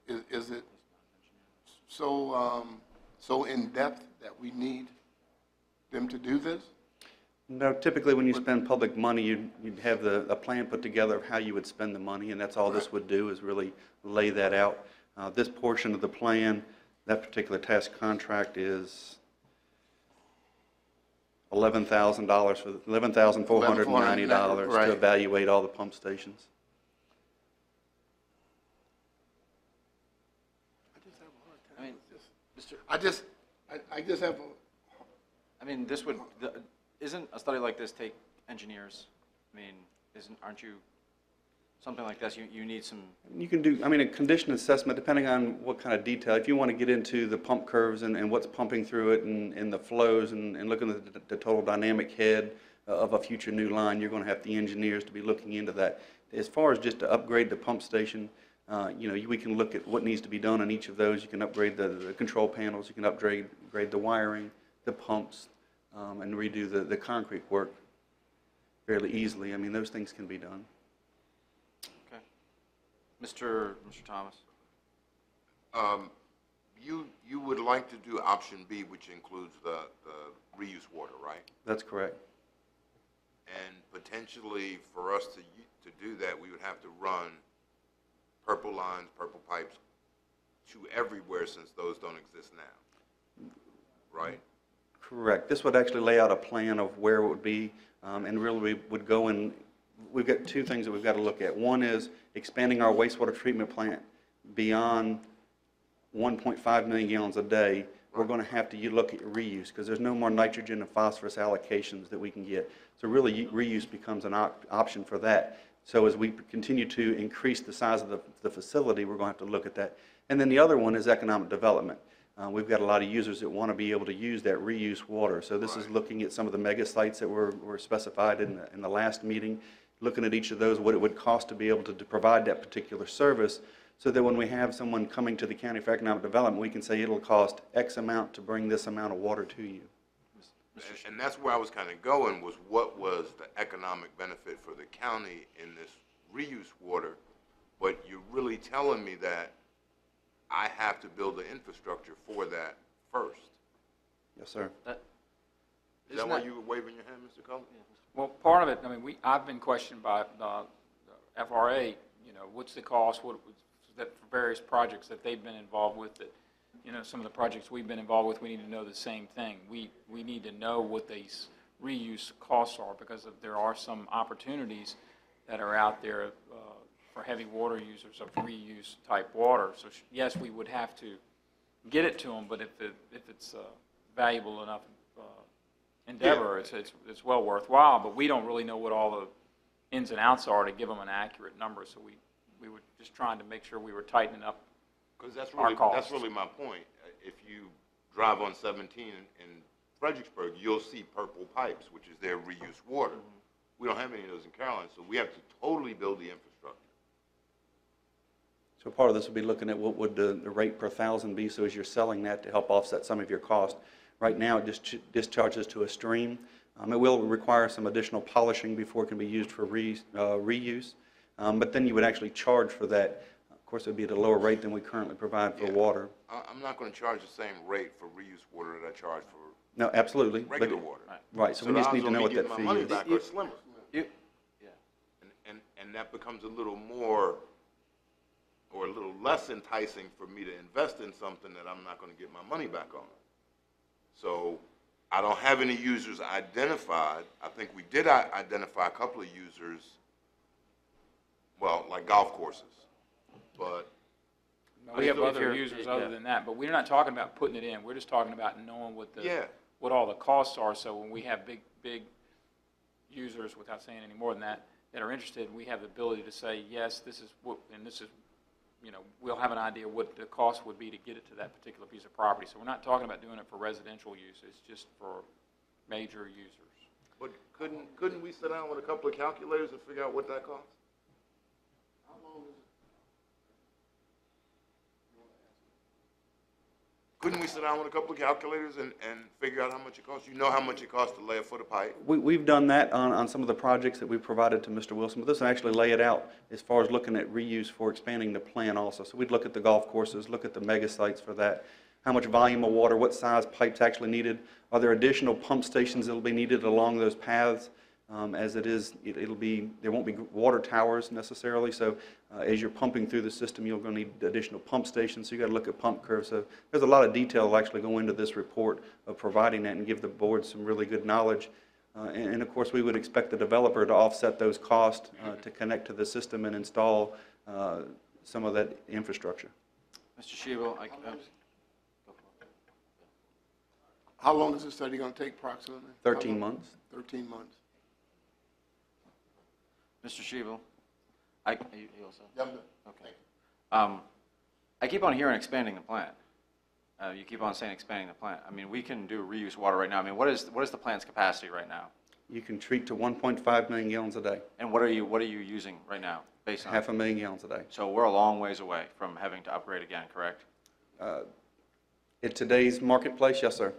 Is it so in-depth that we need them to do this? No, typically when you spend public money, you'd have a plan put together of how you would spend the money, and that's all this would do, is really lay that out. This portion of the plan, that particular task contract is $11,000 for $11,490 right. to evaluate all the pump stations. I mean, I just have I mean, this would, isn't a study like this take engineers? I mean, aren't you something like this, you need some, You can do, I mean, a condition assessment, depending on what kind of detail. If you want to get into the pump curves and what's pumping through it and the flows and looking at the total dynamic head of a future new line, you're going to have the engineers to be looking into that. As far as just to upgrade the pump station, we can look at what needs to be done on each of those. You can upgrade the control panels, you can upgrade the wiring, the pumps, and redo the concrete work fairly easily. I mean, those things can be done. okay. Mr. Thomas? You would like to do option B, which includes the reuse water, right? That's correct. And potentially for us to do that, we would have to run purple lines, purple pipes to everywhere since those don't exist now, right? Correct. This would actually lay out a plan of where it would be, and really we would go in, we've got two things that we've got to look at. One is expanding our wastewater treatment plant beyond 1.5 million gallons a day. We're going to have to look at reuse because there's no more nitrogen and phosphorus allocations that we can get. So really reuse becomes an option for that. So as we continue to increase the size of the facility, we're going to have to look at that. And then the other one is economic development. We've got a lot of users that want to be able to use that reuse water. So this is looking at some of the mega sites that were specified in the last meeting, looking at each of those, what it would cost to be able to provide that particular service, so that when we have someone coming to the county for economic development, we can say it'll cost X amount to bring this amount of water to you. And that's where I was kind of going, was what was the economic benefit for the county in this reuse water? But you're really telling me that I have to build the infrastructure for that first. Yes, sir. Is that why you were waving your hand, Mr. Cullen? Well, part of it, I mean, I've been questioned by the FRA, what's the cost, that for various projects that they've been involved with, that, some of the projects we've been involved with, we need to know the same thing. We need to know what these reuse costs are, because there are some opportunities that are out there for heavy water users of reuse type water. So yes, we would have to get it to them, but if it's valuable enough endeavor, it's well worthwhile. But we don't really know what all the ins and outs are to give them an accurate number. So we were just trying to make sure we were tightening up. Because that's costs. really my point. If you drive on 17 in Fredericksburg, you'll see purple pipes, which is their reuse water. We don't have any of those in Carolina, so we have to totally build the infrastructure. So part of this will be looking at what would the rate per thousand be, so as you're selling that to help offset some of your cost. Right now, it just discharges to a stream. It will require some additional polishing before it can be used for reuse, but then you would actually charge for that. Of course, it would be at a lower rate than we currently provide for water. I'm not going to charge the same rate for reuse water that I charge for No, absolutely. regular water. Right, so we just need to know what that my fee money is. back or slimmer. Yeah. And that becomes a little more or a little less enticing for me to invest in something that I'm not going to get my money back on. So I don't have any users identified. I think we did identify a couple of users, well, like golf courses, but We have other you're- users yeah. other than that, but we're not talking about putting it in. We're just talking about knowing what all the costs are. So when we have big users, without saying any more than that are interested, we have the ability to say, yes, this is what, and this is, we'll have an idea what the cost would be to get it to that particular piece of property. So we're not talking about doing it for residential use. It's just for major users. But couldn't we sit down with a couple of calculators and figure out what that costs? Couldn't we sit down with a couple of calculators and figure out how much it costs? You know how much it costs to lay a foot of pipe? We've done that on some of the projects that we've provided to Mr. Wilson, but this will actually lay it out as far as looking at reuse for expanding the plan also. So we'd look at the golf courses, look at the mega sites for that, how much volume of water, what size pipes actually needed, are there additional pump stations that will be needed along those paths? As it is, there won't be water towers necessarily, so as you're pumping through the system, you're going to need additional pump stations, so you've got to look at pump curves. So there's a lot of detail that actually go into this report of providing that and give the board some really good knowledge. And of course, we would expect the developer to offset those costs to connect to the system and install some of that infrastructure. Mr. Shebo, How long is this study going to take approximately? 13 months. 13 months. Mr. Shebo, You all set? Yeah, I'm good. Okay. I keep on hearing expanding the plant. You keep on saying expanding the plant. I mean, we can do reuse water right now. I mean, what is the plant's capacity right now? You can treat to 1.5 million gallons a day, And what are you using right now, based on? 500,000 gallons a day. So we're a long ways away from having to upgrade again, correct? In today's marketplace, yes, sir.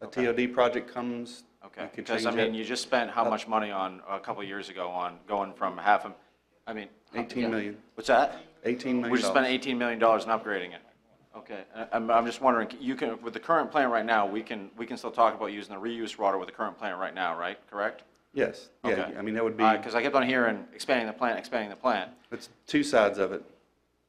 A Okay. TOD project comes, Okay, you could because, change I mean, it. you just spent how much money on, a couple of years ago on going from half a, I mean. 18 million. What's that? $18 million. We just spent $18 million in upgrading it. Okay, I'm just wondering, you can, with the current plant right now, we can still talk about using the reuse water with the current plant right now, right? Correct? Yes, yeah, Okay. I mean, that would be, Because I kept on hearing expanding the plant. it's two sides of it.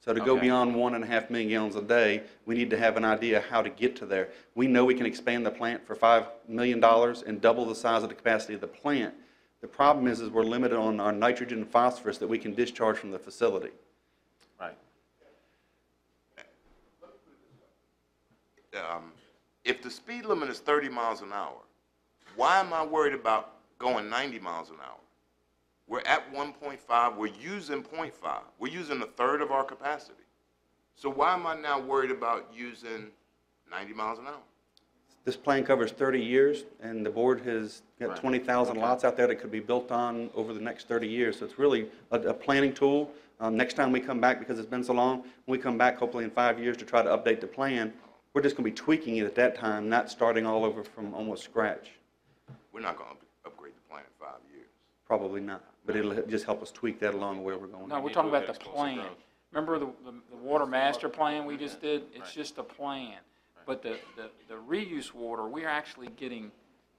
So to go Okay. beyond 1.5 million gallons a day, we need to have an idea how to get to there. We know we can expand the plant for $5 million and double the size of the capacity of the plant. The problem is we're limited on our nitrogen and phosphorus that we can discharge from the facility. Right. If the speed limit is 30 miles an hour, why am I worried about going 90 miles an hour? We're at 1.5, we're using 0.5. We're using a third of our capacity. So why am I now worried about using 90 miles an hour? This plan covers 30 years, and the board has got Right. 20,000 Okay. lots out there that could be built on over the next 30 years. So it's really a planning tool. Next time we come back, because it's been so long, when we come back hopefully in 5 years to try to update the plan, we're just going to be tweaking it at that time, not starting all over from almost scratch. We're not going to upgrade the plant in 5 years. Probably not, but it'll just help us tweak that along where we're going. No, we're need talking to about the look at explosive plan. growth. Remember the water master plan we just did? It's Right. just a plan. But the reuse water, we're actually getting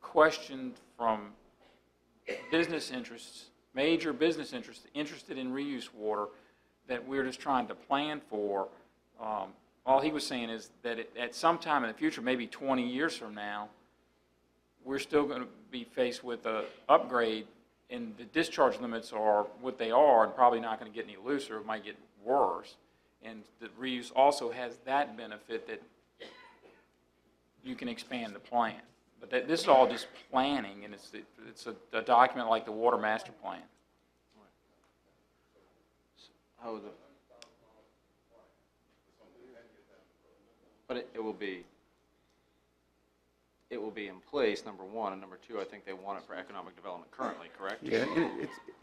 questioned from business interests, major business interests, interested in reuse water that we're just trying to plan for. All he was saying is that at some time in the future, maybe 20 years from now, we're still going to be faced with a upgrade, and the discharge limits are what they are, and probably not going to get any looser. It might get worse. And the reuse also has that benefit that you can expand the plan. But this is all just planning, and it's a document like the water master plan. How the, but it will be in place, number one, and number two, I think they want it for economic development currently, correct? Yeah,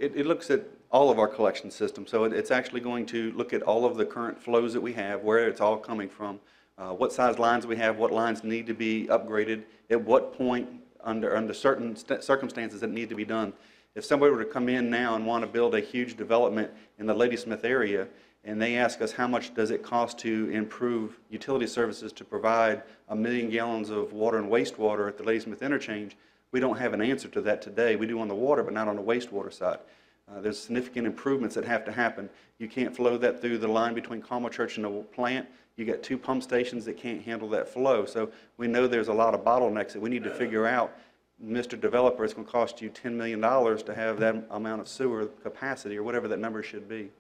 it looks at all of our collection systems, so it's actually going to look at all of the current flows that we have, where it's all coming from, what size lines we have, what lines need to be upgraded, at what point, under certain circumstances that need to be done. If somebody were to come in now and want to build a huge development in the Ladysmith area, and they ask us how much does it cost to improve utility services to provide 1 million gallons of water and wastewater at the Ladysmith interchange, we don't have an answer to that today. We do on the water, but not on the wastewater side. There's significant improvements that have to happen. You can't flow that through the line between Carmel Church and the plant. You got 2 pump stations that can't handle that flow. So we know there's a lot of bottlenecks that we need to figure out. Mr. Developer, it's going to cost you $10 million to have that amount of sewer capacity, or whatever that number should be.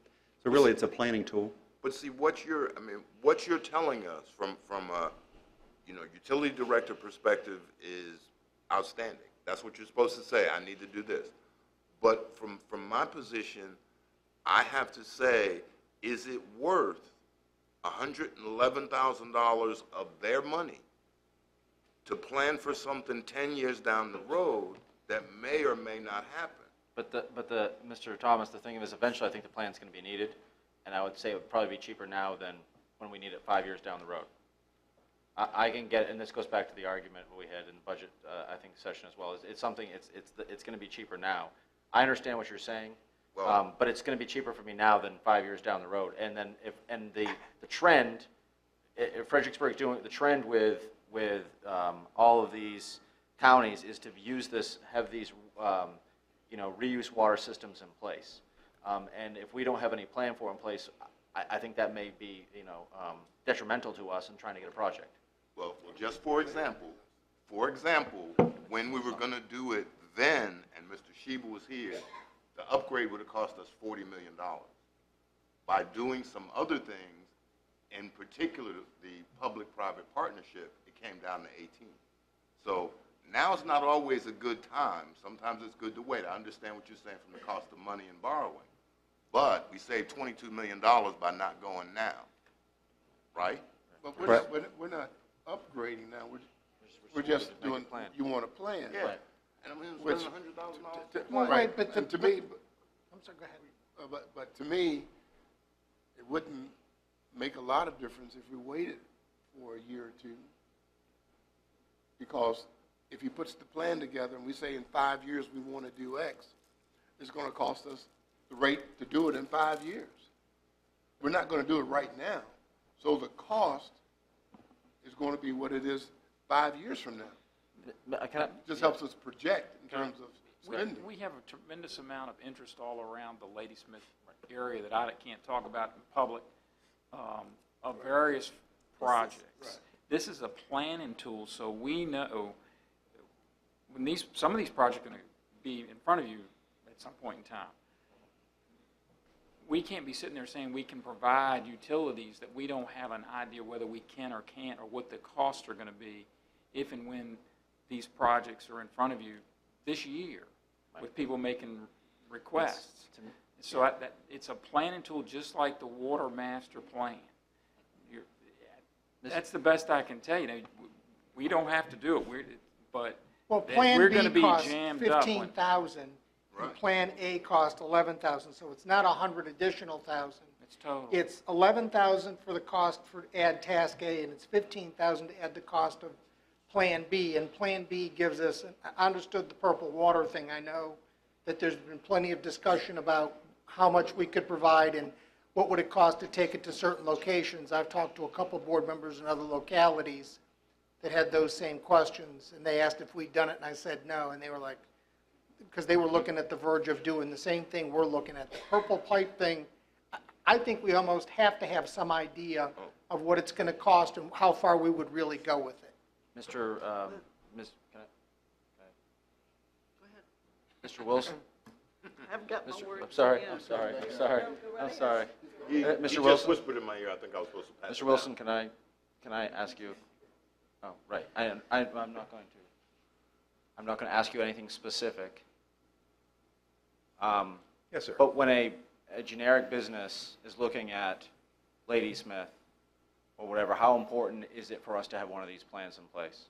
So really, it's a planning tool. But see, what you're telling us from a, utility director perspective is outstanding. That's what you're supposed to say. I need to do this. But from my position, I have to say, is it worth $111,000 of their money to plan for something 10 years down the road that may or may not happen? But Mr. Thomas, the thing is, eventually, I think the plan's going to be needed, and I would say it would probably be cheaper now than when we need it 5 years down the road. I can get, and this goes back to the argument we had in the budget, I think, session as well. It's something. It's going to be cheaper now. I understand what you're saying, Well, but it's going to be cheaper for me now than 5 years down the road. And then the trend, if Fredericksburg is doing the trend with all of these counties is to use this, have these reuse water systems in place. And if we don't have any plan for in place, I think that may be detrimental to us in trying to get a project. Well, just for example, when we were going to do it then, and Mr. Sheba was here, the upgrade would have cost us $40 million. By doing some other things, in particular the public-private partnership, it came down to 18. So now it's not always a good time. Sometimes it's good to wait. I understand what you're saying from the cost of money and borrowing. but we saved $22 million by not going now, right? But we're not upgrading now, we're just Make a doing, plan. you want a plan. Yeah. And I mean, Which- it's $100,000. Well, Right, right, but and to me, I'm sorry, go ahead. but to me, it wouldn't make a lot of difference if we waited for a year or two. Because if he puts the plan together and we say in 5 years we want to do X, it's going to cost us the rate to do it in 5 years. We're not going to do it right now. So the cost is going to be what it is 5 years from now. Just helps us project in terms of spending. We have a tremendous amount of interest all around the Ladysmith area that I can't talk about in public, of various projects. This is a planning tool, so we know when some of these projects are going to be in front of you at some point in time. We can't be sitting there saying we can provide utilities that we don't have an idea whether we can or can't, or what the costs are going to be if and when these projects are in front of you this year, with people making requests. So it's a planning tool just like the water master plan. That's the best I can tell you. Now, we don't have to do it, Well, we're Plan gonna B be costs jammed up when- 15,000, and Right. Plan A cost 11,000, so it's not 100 additional thousand. it's total. It's 11,000 for the cost for add task A, and it's 15,000 to add the cost of Plan B. And Plan B gives us, I understood the purple water thing. I know that there's been plenty of discussion about how much we could provide and what would it cost to take it to certain locations. I've talked to a couple of board members in other localities that had those same questions, and they asked if we'd done it, and I said no, and they were like, because they were looking at the verge of doing the same thing we're looking at. The purple pipe thing, I think we almost have to have some idea of what it's going to cost and how far we would really go with it. Mr. Ms. Can I? Go ahead. Mr. Wilson? I haven't got my words. I'm sorry, yet. I'm sorry, I'm sorry, I'm sorry. He Mr. just Wilson? whispered in my ear, I think I was supposed to pass it Mr. down. Wilson, can I ask you, oh, right, I'm not going to ask you anything specific. Yes, sir. But when a generic business is looking at Ladysmith or whatever, how important is it for us to have one of these plans in place?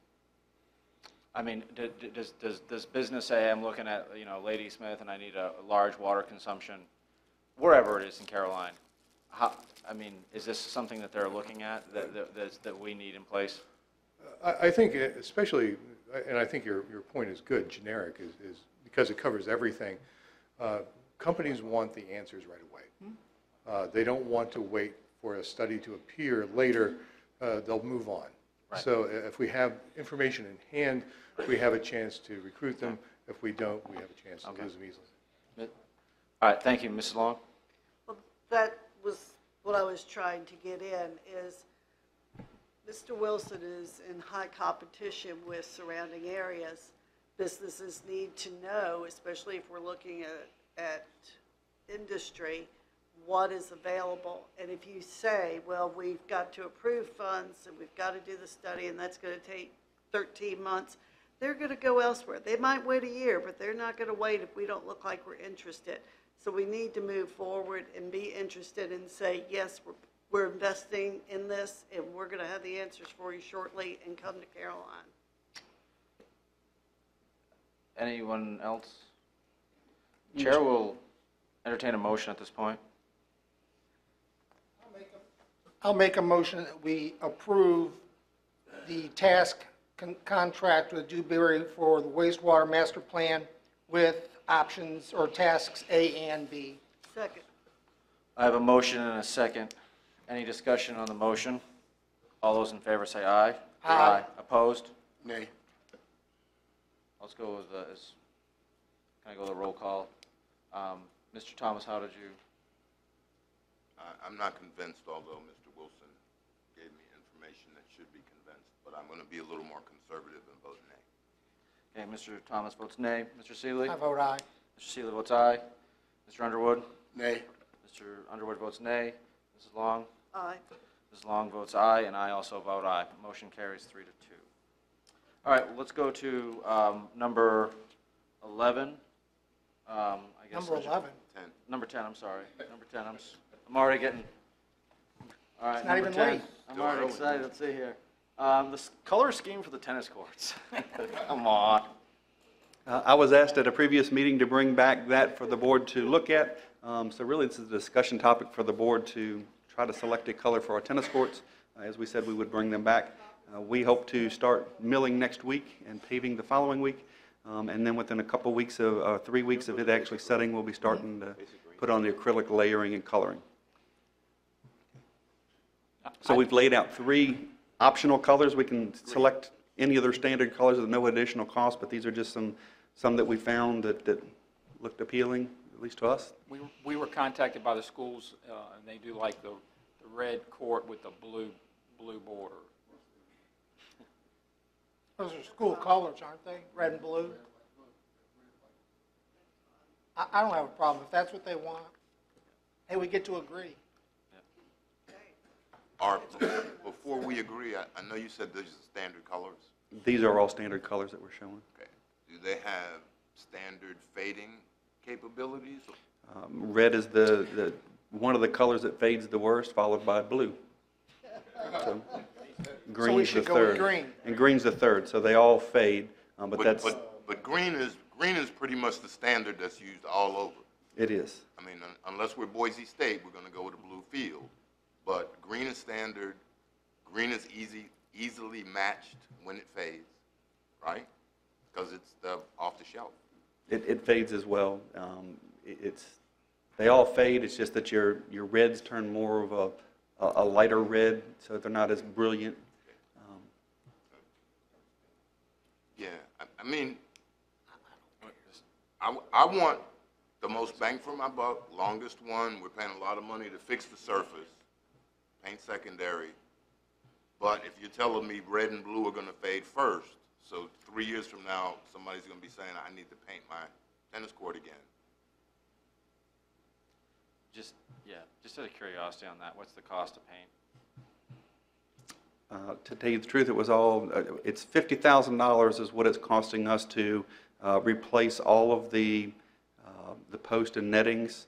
I mean, does business say, I'm looking at, Ladysmith and I need a large water consumption, wherever it is in Caroline? Is this something that they're looking at that we need in place? I think especially, and I think your point is good, generic, is because it covers everything. Companies want the answers right away. They don't want to wait for a study to appear later. They'll move on. Right. So if we have information in hand, we have a chance to recruit them. If we don't, we have a chance to lose them easily. All right, thank you. Mrs. Long? Well, that was what I was trying to get in, is Mr. Wilson is in high competition with surrounding areas. Businesses need to know, especially if we're looking at industry, what is available. And if you say, well, we've got to approve funds and we've got to do the study and that's going to take 13 months, they're going to go elsewhere. They might wait a year, but they're not going to wait if we don't look like we're interested. So we need to move forward and be interested and say, yes, we're investing in this and we're going to have the answers for you shortly, and come to Caroline. Anyone else? Chair will entertain a motion at this point. I'll make a motion that we approve the task contract with Dewberry for the wastewater master plan with options or tasks A and B. Second. I have a motion and a second. Any discussion on the motion? All those in favor say aye. Aye. Opposed? Nay. Let's go with can I go with a roll call? Mr. Thomas, how did you? I'm not convinced, although Mr. Wilson gave me information that should be convinced, but I'm going to be a little more conservative and vote nay. Okay, Mr. Thomas votes nay. Mr. Seeley? I vote aye. Mr. Seeley votes aye. Mr. Underwood? Nay. Mr. Underwood votes nay. Mrs. Long? Aye. Mrs. Long votes aye, and I also vote aye. Motion carries 3-2. All right, let's go to number 11. I guess. Number 11. Number 10, I'm sorry. Number 10, I'm already getting, all right. It's not number even 10. late. I'm already excited. Let's see here. Color scheme for the tennis courts. Come on. I was asked at a previous meeting to bring back that for the board to look at. So really, this is a discussion topic for the board to try to select a color for our tennis courts. As we said, we would bring them back. We hope to start milling next week and paving the following week. And then within a couple weeks of, 3 weeks of it actually setting, we'll be starting to put on the acrylic layering and coloring. So we've laid out 3 optional colors. We can select any of their standard colors at no additional cost, but these are just some that we found that looked appealing, at least to us. We were contacted by the schools, and they do like the red court with the blue border. Those are school colors, aren't they? Red and blue? I don't have a problem. If that's what they want, hey, we get to agree. Art, before we agree, I know you said these are standard colors. These are all standard colors that we're showing. Okay. Do they have standard fading capabilities? Red is the one of the colors that fades the worst, followed by blue. So green's should the go with third. green. And green's the third, so they all fade, but that's, But green is pretty much the standard that's used all over. it is. I mean, unless we're Boise State, we're going to go with a blue field. But green is standard. Green is easily matched when it fades, right? Because it's off the shelf. It fades as well. They all fade, it's just that your reds turn more of a lighter red, so they're not as brilliant. Yeah, I mean, I want the most bang for my buck, longest one. We're paying a lot of money to fix the surface, paint secondary. But if you're telling me red and blue are going to fade first, so 3 years from now, somebody's going to be saying, I need to paint my tennis court again. Just out of curiosity on that, what's the cost of paint? To tell you the truth, it was all, it's $50,000 is what it's costing us to replace all of the post and nettings.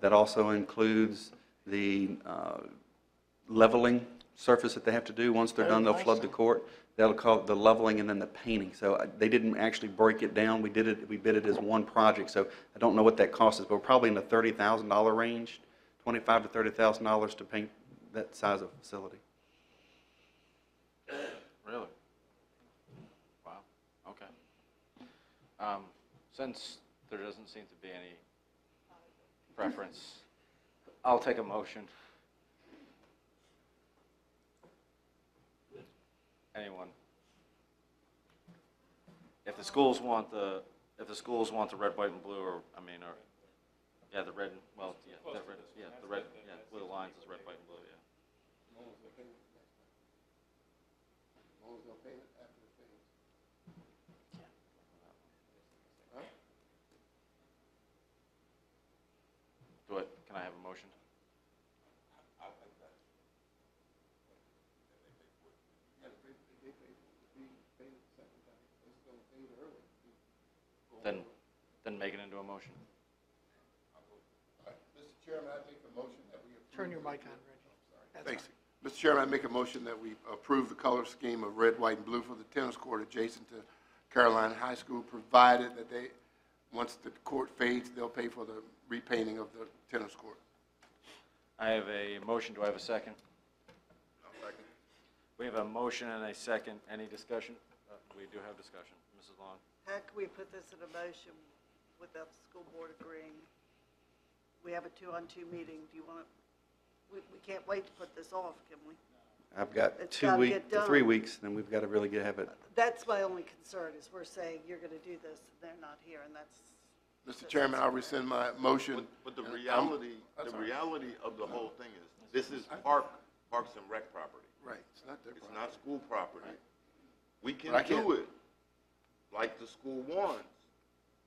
That also includes the leveling surface that they have to do. Once they're done, they'll flood the court. That'll call it the leveling and then the painting. So they didn't actually break it down. We bid it as one project. So I don't know what that cost is, but we're probably in the $30,000 range, $25,000 to $30,000 to paint that size of facility. Really? Wow, okay. Since there doesn't seem to be any preference, I'll take a motion. Anyone? If the schools want the red, white, and blue, or the red, well, yeah, the red, yeah, the red, yeah, with the lines is red, white, and blue, yeah. Can I have a motion? Then make it into a motion. Mr. Chairman, I make a motion that we approve. Turn your mic on, Reggie. Thanks. Mr. Chairman, I make a motion that we approve the color scheme of red, white, and blue for the tennis court adjacent to Carolina High School, provided that once the court fades, they'll pay for the repainting of the tennis court. I have a motion. Do I have a second? Second. We have a motion and a second. Any discussion? We do have discussion. Mrs. Long? How can we put this in a motion without the school board agreeing? We have a 2-on-2 meeting. Do you want to, we can't wait to put this off, can we? I've got It's 2 gotta weeks get to done. 3 weeks, then we've got to really have it. That's my only concern, is we're saying you're going to do this, and they're not here, and that's. Mr. Chairman, I'll rescind my motion. But the reality of the whole thing is, this is Parks and Rec property. Right, it's not their It's problem. not school property. We can But I can't- do it like the school wants,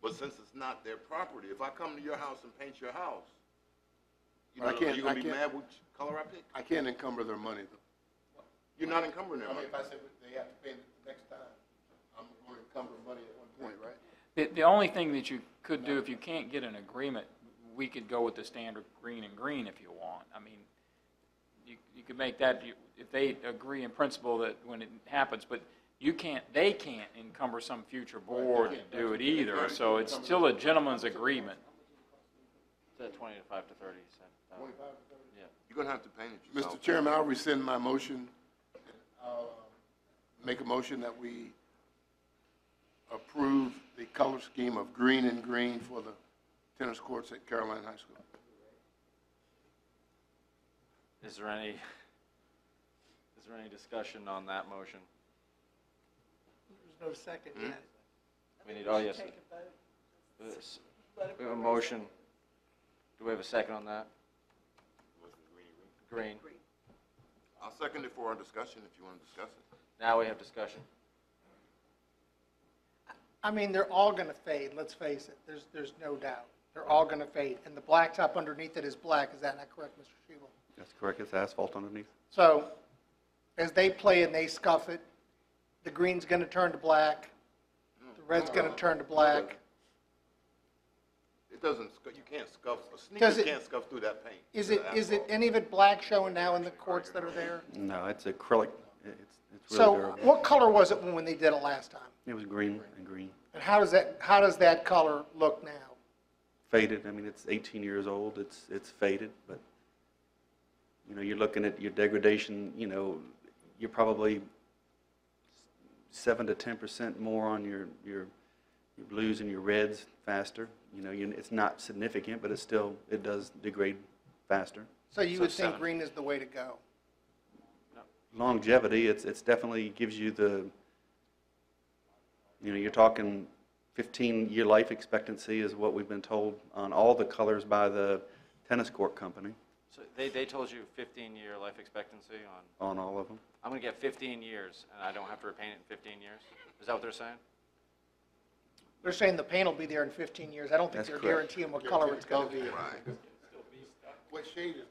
but since it's not their property, if I come to your house and paint your house, But I are can't- you going I to be can't- mad which color I pick? I can't encumber their money, though. You're not encumbering their money. if I said they have to pay it next time, I'm going to encumber money at one point, right? The only thing that you could do, if you can't get an agreement, we could go with the standard green and green if you want. I mean, you could make that, if they agree in principle that when it happens, but they can't encumber some future board to do it either, so it's still a gentleman's agreement. It's at 25 to 30, you said. Yeah. You're gonna have to paint it yourself. Mr. Chairman, I'll rescind my motion. Make a motion that we approve the color scheme of green and green for the tennis courts at Caroline High School. Is there any discussion on that motion? There's no second yet. We need, oh, yes. We have a motion. Do we have a second on that? Green. I'll second it for our discussion if you want to discuss it. Now we have discussion. I mean, they're all going to fade, let's face it. There's no doubt. They're all going to fade. And the blacktop underneath it is black. Is that not correct, Mr. Shebel? That's correct, it's asphalt underneath. So as they play and they scuff it, the green's going to turn to black, the red's going to turn to black. It doesn't, you can't scuff, a Does sneaker it- can't scuff through that paint. Is it any of it black showing now in the courts that are there? No, it's acrylic, it's really So durable. what color was it when they did it last time? It was green and green. And how does that color look now? Faded, I mean, it's 18 years old, it's faded, but, you know, you're looking at your degradation, you know, you're probably 7 to 10% more on your blues and your reds faster. You know, it's not significant, but it does degrade faster. So you So would think 7. green is the way to go? Longevity, it's definitely gives you you're talking 15-year life expectancy is what we've been told on all the colors by the tennis court company, So they told you 15-year life expectancy on, on all of them. I'm going to get 15 years, and I don't have to repaint it in 15 years? Is that what they're saying? They're saying the paint will be there in 15 years. I don't think That's they're correct. guaranteeing what color it's going to be. Right. What shade is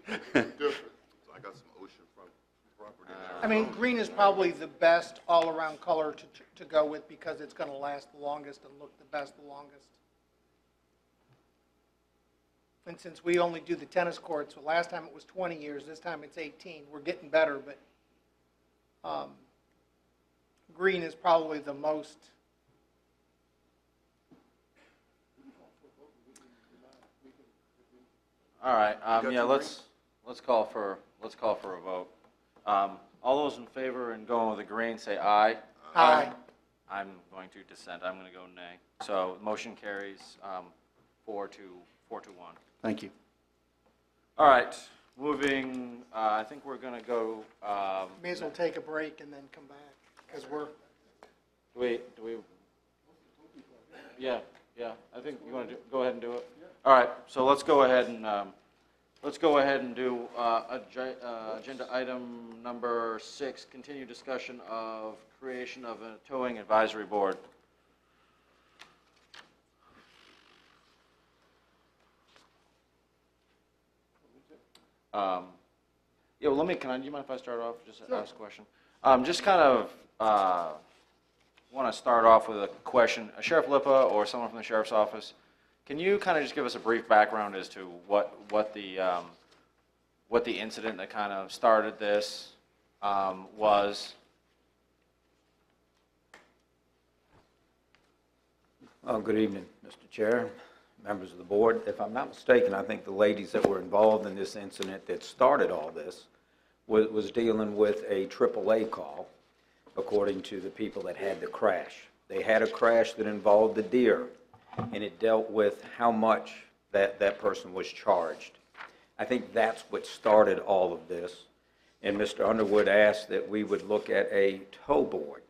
going to be different? So I got some oceanfront property in I mean, green is probably the best all-around color to go with because it's going to last the longest and look the best the longest. And since we only do the tennis courts, well, last time it was 20 years, this time it's 18. We're getting better, but green is probably the most. All right, got yeah, two let's call for a vote. All those in favor and going with the green, say aye. Aye. I'm going to dissent. I'm going to go nay. So motion carries 4 to 1. Thank you. All right, moving. I think we're going to go. May as well take a break and then come back because we're. Do we? Yeah. I think you want to go ahead and do it. All right. So let's go ahead and do agenda item number 6. Continue discussion of creation of a towing advisory board. Yeah. Well, do you mind if I start off? Just ask a question. Just kind of. Want to start off with a question. Sheriff Lipa or someone from the Sheriff's Office, can you kind of just give us a brief background as to what the incident that kind of started this was? Well, good evening, Mr. Chair, members of the board. If I'm not mistaken, I think the ladies that were involved in this incident that started all this was dealing with a AAA call, according to the people that had the crash. They had a crash that involved the deer, and it dealt with how much that person was charged. I think that's what started all of this. And Mr. Underwood asked that we would look at a tow board.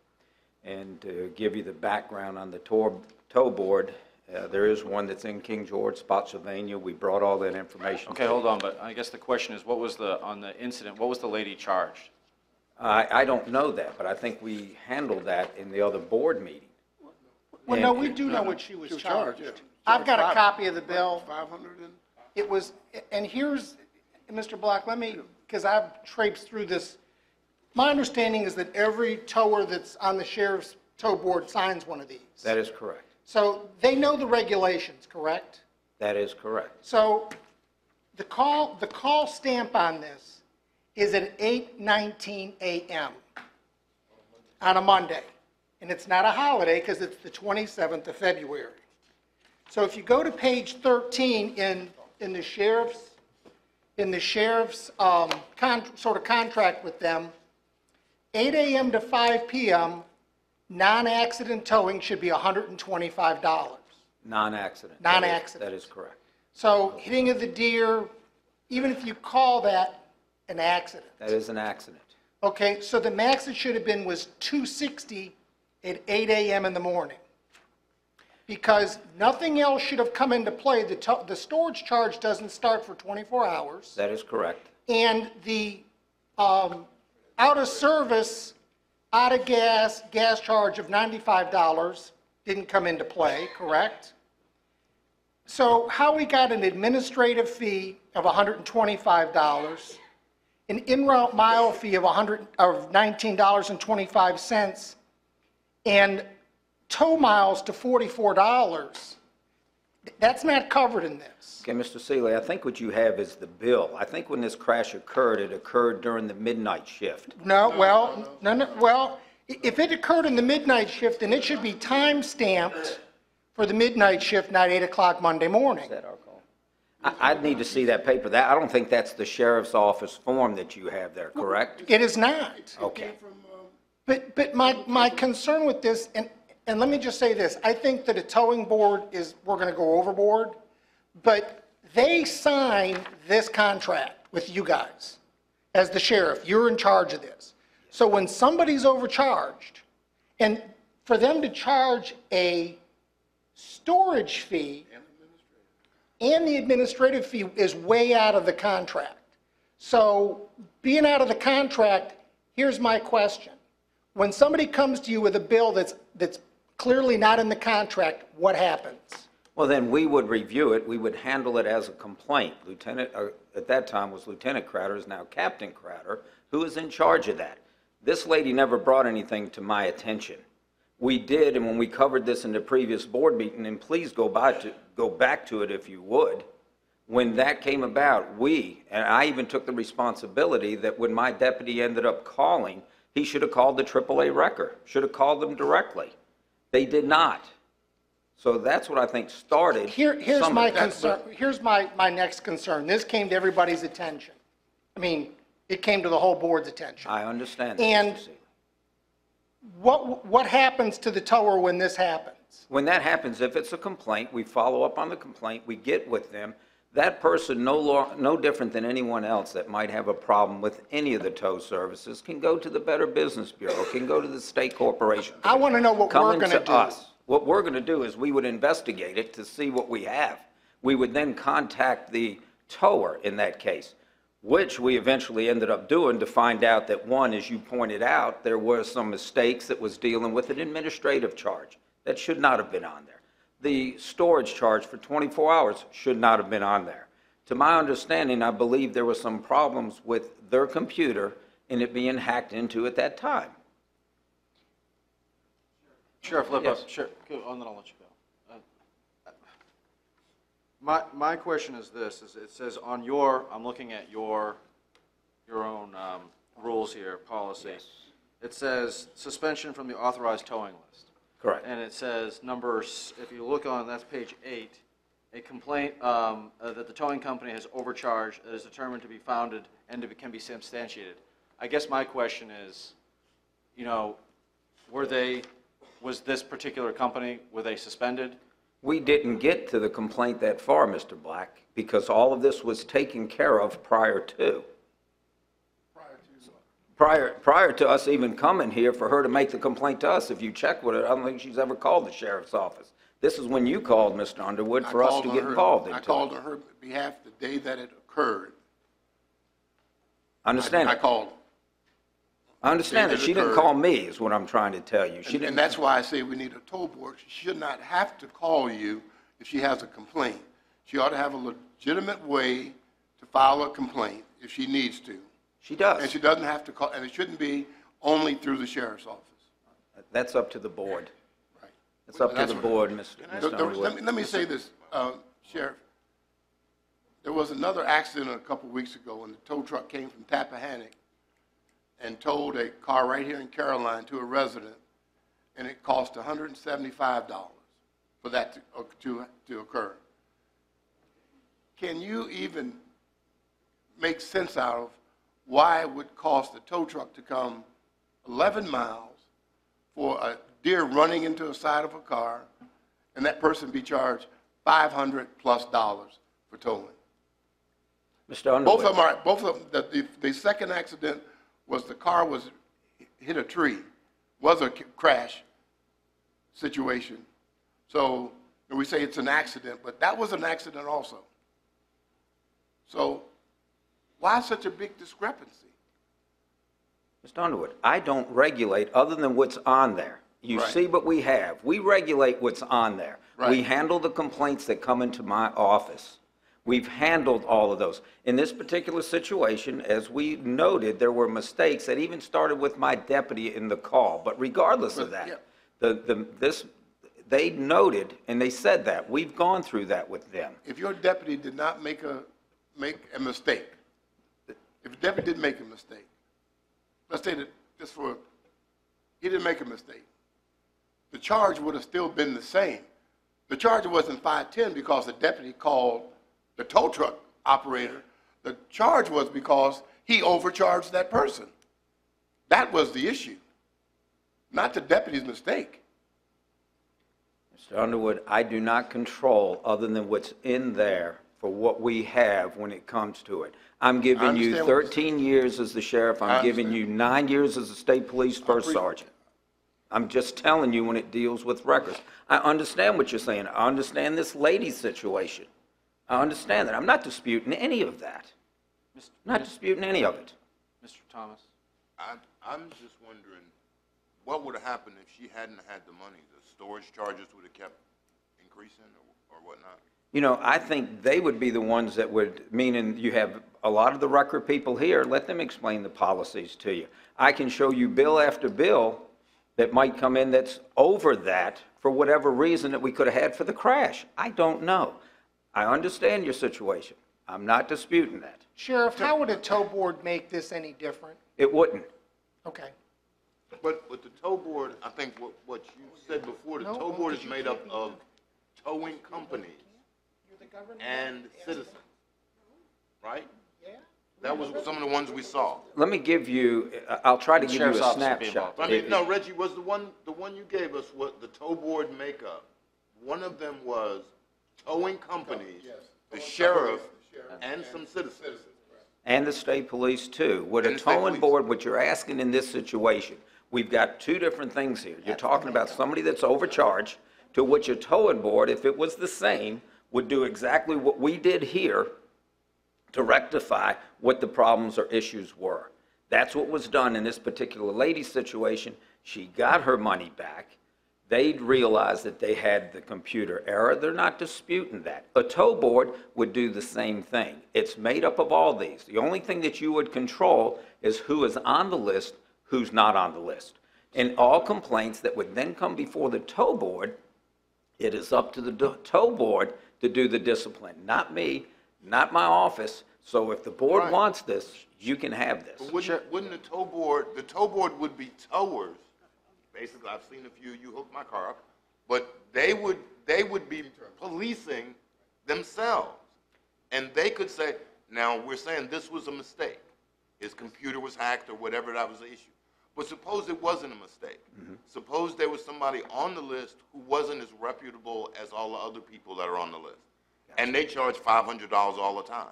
And to give you the background on the tow board, there is one that's in King George, Spotsylvania. We brought all that information. Okay, hold on, but I guess the question is, on the incident, what was the lady charged? I don't know that, but I think we handled that in the other board meeting. Well, no, we do know what she was charged. yeah. I've got a copy of the bill. 500 and? It was, and here's, Mr. Black, because I've traipsed through this. My understanding is that every tower that's on the sheriff's tow board signs one of these. That is correct. So they know the regulations, correct? That is correct. So the call stamp on this is at 8:19 a.m. on a Monday. And it's not a holiday because it's the 27th of February. So if you go to page 13 in the sheriff's sort of contract with them, 8 a.m. to 5 p.m., non-accident towing should be $125. Non-accident. Non-accident. That is correct. So hitting of the deer, even if you call that an accident. That is an accident. Okay, so the max it should have been was $260 at 8 a.m. in the morning. Because nothing else should have come into play. The storage charge doesn't start for 24 hours. That is correct. And the out of service, out of gas charge of $95 didn't come into play, correct? So how we got an administrative fee of $125, an en-route mile fee of $19.25, and tow miles to $44, that's not covered in this. Okay, Mr. Seeley, I think what you have is the bill. I think when this crash occurred, it occurred during the midnight shift. No, well, if it occurred in the midnight shift, then it should be time-stamped for the midnight shift, not 8 o'clock Monday morning. Is that our call? I'd need to see that paper. I don't think that's the sheriff's office form that you have there, correct? It is not. Okay. But my concern with this, and let me just say this, I think that a towing board we're going to go overboard, but they signed this contract with you guys as the sheriff. You're in charge of this. So when somebody's overcharged, and for them to charge a storage fee and the administrative fee is way out of the contract. So being out of the contract, here's my question. When somebody comes to you with a bill that's clearly not in the contract, what happens? Well, then we would review it. We would handle it as a complaint. At that time was Lieutenant Crowder, is now Captain Crowder, who is in charge of that. This lady never brought anything to my attention. We did, and when we covered this in the previous board meeting, and please go back to it if you would, when that came about, and I even took the responsibility that when my deputy ended up calling, he should have called the AAA wrecker, should have called them directly. They did not. So that's what I think started. Here's my concern. Here's my next concern. This came to everybody's attention. I mean, it came to the whole board's attention. I understand that, And Mr. Seeley. what happens to the tower when this happens? When that happens, if it's a complaint, we follow up on the complaint, we get with them. That person, no different than anyone else that might have a problem with any of the tow services, can go to the Better Business Bureau, can go to the state corporation. I want to know what we're Coming going to to do. us. What we're going to do is we would investigate it to see what we have. We would then contact the tower in that case, which we eventually ended up doing to find out that, one, as you pointed out, there were some mistakes that was dealing with an administrative charge that should not have been on there. The storage charge for 24 hours should not have been on there. To my understanding, I believe there were some problems with their computer and it being hacked into at that time. Sheriff Lippos, Yes. sure, go on, then I'll let you go. My question is this, is it says on I'm looking at your own rules here, policy. Yes. It says suspension from the authorized towing list. Correct. And it says if you look on, that's page 8, a complaint that the towing company has overcharged that is determined to be founded and can be substantiated. I guess my question is, was this particular company, were they suspended? We didn't get to the complaint that far, Mr. Black, because all of this was taken care of prior to. Prior to us even coming here for her to make the complaint to us. If you check with her, I don't think she's ever called the sheriff's office. This is when you called, Mr. Underwood, for us to get involved into it. I called on her behalf the day that it occurred. Understand I it. called. I understand that. She didn't call me, is what I'm trying to tell you. And that's why I say we need a tow board. She should not have to call you if she has a complaint. She ought to have a legitimate way to file a complaint if she needs to. She does. And she doesn't have to call, and it shouldn't be only through the sheriff's office. That's up to the board. Right. It's up to That's the what- board, Mr. Let me say this, Sheriff. There was another accident a couple weeks ago when the tow truck came from Tappahannock and towed a car right here in Caroline to a resident, and it cost $175 for that to occur. Can you even make sense out of why it would cost the tow truck to come 11 miles for a deer running into the side of a car, and that person be charged $500+ for towing? Mr. Underwood. Both of them, the second accident was the car hit a tree, was a crash situation. So we say it's an accident, but that was an accident also. So why such a big discrepancy? Mr. Underwood, I don't regulate other than what's on there. You Right. see what we have. We regulate what's on there. Right. We handle the complaints that come into my office. We've handled all of those. In this particular situation, as we noted, there were mistakes that even started with my deputy in the call. But regardless of But, that, they noted, and they said that. We've gone through that with them. If your deputy did not make a mistake, if the deputy did make a mistake, let's say that he didn't make a mistake, the charge would have still been the same. The charge wasn't 510 because the deputy called the tow truck operator. The charge was because he overcharged that person. That was the issue, not the deputy's mistake. Mr. Underwood, I do not control other than what's in there for what we have when it comes to it. I'm giving you understand what you're 13 years as the sheriff. I'm giving you 9 years as a state police first sergeant. I'm just telling you when it deals with records. I understand what you're saying. I understand this lady's situation. I understand that. I'm not disputing any of that. Not disputing any of it. Mr. Thomas? I'm just wondering, what would have happened if she hadn't had the money? The storage charges would have kept increasing or whatnot? You know, I think they would be the ones that would, meaning you have a lot of the record people here, let them explain the policies to you. I can show you bill after bill that might come in that's over that for whatever reason that we could have had for the crash. I don't know. I understand your situation. I'm not disputing that. Sheriff, how would a tow board make this any different? It wouldn't. Okay. But with the tow board, I think what you said before, the tow board is made up of towing companies and citizens, right? Yeah. That was some of the ones we saw. Let me give you, I'll try to give you Sheriff's a office would be snapshot. involved. I mean, no, Reggie, was the one you gave us, what the tow board makeup, one of them was towing companies, the sheriff, and some citizens. And the state police too. With a And the state towing police. board, what you're asking in this situation, we've got two different things here. You're talking about somebody that's overcharged, to which a towing board, if it was the same, would do exactly what we did here to rectify what the problems or issues were. That's what was done in this particular lady's situation. She got her money back. They'd realized that they had the computer error. They're not disputing that. A tow board would do the same thing. It's made up of all these. The only thing that you would control is who is on the list, who's not on the list. And all complaints that would then come before the tow board, it is up to the tow board to do the discipline, not me, not my office. So if the board Right. wants this, you can have this. But wouldn't the tow board would be towers. Basically, I've seen a few, you hooked my car up, but they would be policing themselves. And they could say, now, we're saying this was a mistake. His computer was hacked or whatever, that was the issue. But suppose it wasn't a mistake. Suppose there was somebody on the list who wasn't as reputable as all the other people that are on the list. And they charge $500 all the time.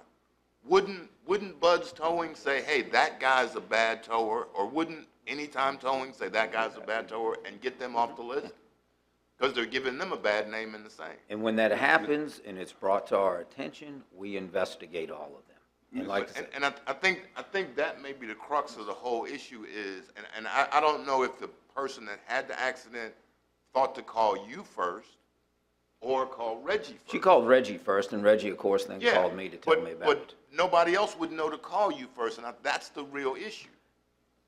Wouldn't Bud's Towing say, hey, that guy's a bad tower, or wouldn't Anytime Towing say that guy's a bad tower and get them off the list? Because they're giving them a bad name in the same. And when that happens and it's brought to our attention, we investigate all of them. And like I said, And I think that may be the crux of the whole issue is, and I don't know if the person that had the accident thought to call you first or call Reggie first. she called Reggie first, and Reggie, of course, then Yeah, called me to tell me about But it. nobody else would know to call you first, and that's the real issue.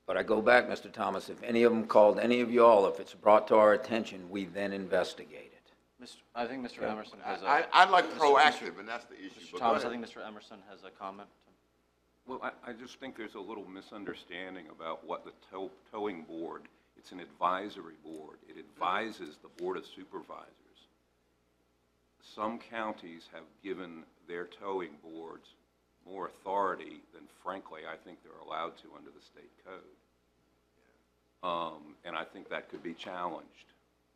But I go back, Mr. Thomas, if any of them called any of y'all, if it's brought to our attention, we then investigate it. I think Mr. Emerson has I like proactive, and that's the issue. Mr. But go Thomas, I ahead. think Mr. Emerson has a comment. Well, I just think there's a little misunderstanding about what the towing board, it's an advisory board. It advises the Board of Supervisors. Some counties have given their towing boards more authority than, frankly, I think they're allowed to under the state code. And I think that could be challenged.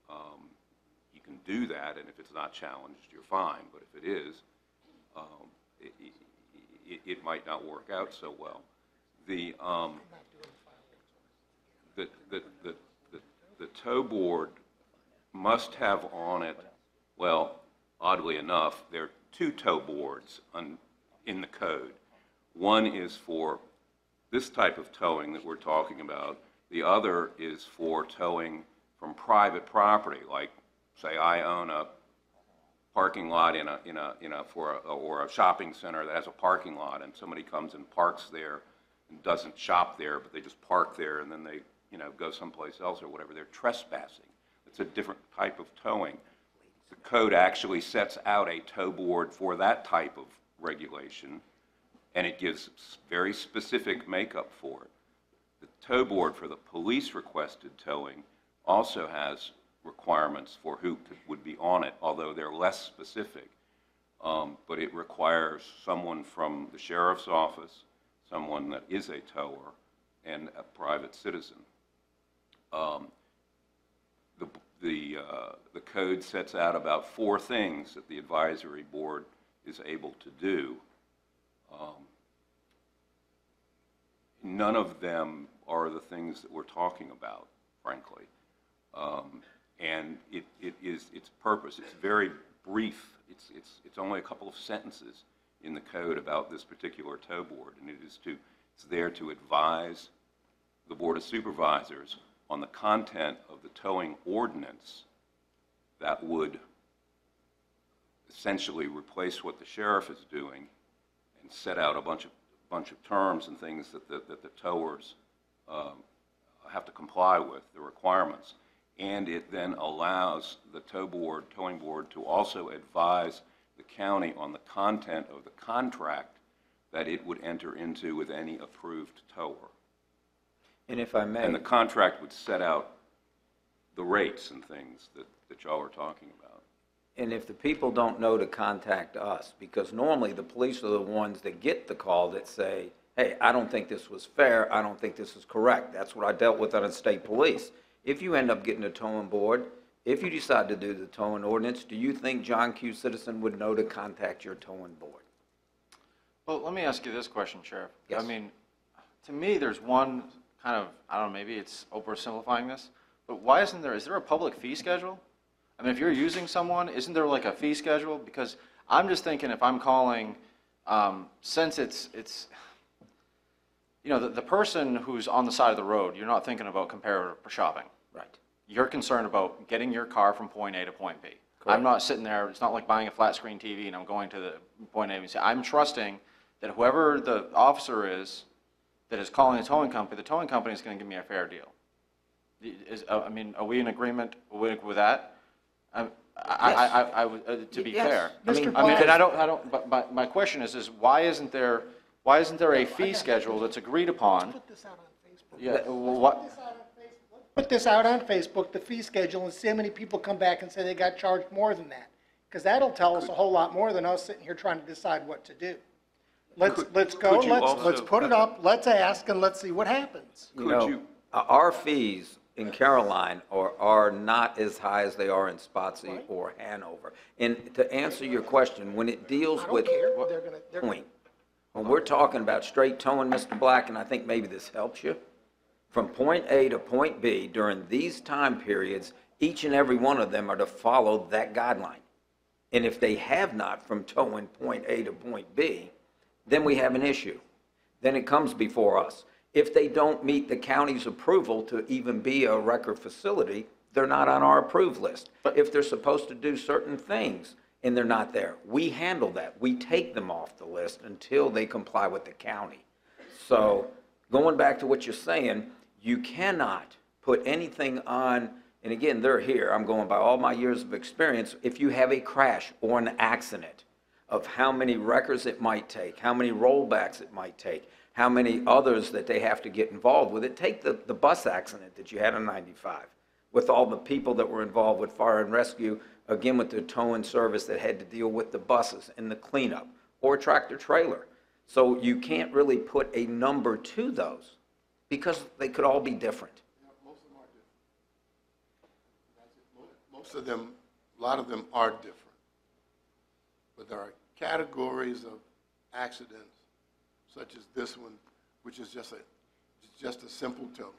You can do that, and if it's not challenged, you're fine. But if it is, it might not work out so well. The tow board must have on it, well, oddly enough, there are two tow boards in the code. One is for this type of towing that we're talking about. The other is for towing from private property, like, say, I own a parking lot or a shopping center that has a parking lot, and somebody comes and parks there and doesn't shop there, but they just park there and then they, go someplace else or whatever. They're trespassing. It's a different type of towing. The code actually sets out a tow board for that type of regulation, and it gives very specific makeup for it. The tow board for the police requested towing also has requirements for who would be on it, although they're less specific. But it requires someone from the sheriff's office, someone that is a tower, and a private citizen. The code sets out about 4 things that the advisory board is able to do. None of them are the things that we're talking about, frankly. And its purpose, it's very brief. It's only a couple of sentences in the code about this particular tow board, and it's there to advise the Board of Supervisors on the content of the towing ordinance that would essentially replace what the sheriff is doing and set out a bunch of terms and things that the towers have to comply with, the requirements. And it then allows the towing board to also advise the county on the content of the contract that it would enter into with any approved tower. And if I may. And the contract would set out the rates and things that y'all are talking about. And if the people don't know to contact us, because normally the police are the ones that get the call that say, hey, I don't think this was fair, I don't think this is correct. That's what I dealt with on the state police. If you end up getting a towing board, if you decide to do the towing ordinance, do you think John Q. Citizen would know to contact your towing board? Well, let me ask you this question, Sheriff. Yes. I mean, to me, there's one kind of, I don't know, maybe it's oversimplifying this, but why is there a public fee schedule? I mean, if you're using someone, isn't there like a fee schedule? Because I'm just thinking if I'm calling, since it's the person who's on the side of the road, you're not thinking about comparative shopping. Right. You're concerned about getting your car from point A to point B. Correct. I'm not sitting there, it's not like buying a flat screen TV and I'm going to the point A and say, I'm trusting that whoever the officer is that is calling the towing company is going to give me a fair deal. I mean, are we in agreement with that? To be Yes. fair. Mr. I mean, and Black. but my question is why isn't there a fee schedule that's agreed upon? Put this out on Facebook. Yeah, well, what? Put this out on Facebook, the fee schedule, and see how many people come back and say they got charged more than that. Because that'll tell us a whole lot more than us sitting here trying to decide what to do. Let's go, could you let's also- put it up, let's ask, and let's see what happens. Our fees in Caroline are not as high as they are in Spotsy or Hanover. And to answer your question, when it deals I don't with care, they're gonna, towing, when we're talking about straight towing, Mr. Black, and I think maybe this helps you, from point A to point B during these time periods, each and every one of them are to follow that guideline. And if they have not from towing point A to point B, then we have an issue. Then it comes before us. If they don't meet the county's approval to even be a record facility, they're not on our approved list. But if they're supposed to do certain things and they're not there, we handle that. We take them off the list until they comply with the county. So going back to what you're saying, You cannot put anything on, and again, they're here, I'm going by all my years of experience, if you have a crash or an accident, of how many records it might take, how many rollbacks it might take, how many others that they have to get involved with it. Take the bus accident that you had on 95, with all the people that were involved with fire and rescue, again with the towing service that had to deal with the buses and the cleanup, or tractor trailer. So you can't really put a number to those, because they could all be different. Most of them are different. Most of them, a lot of them are different. But there are categories of accidents, such as this one, which is just a simple tow.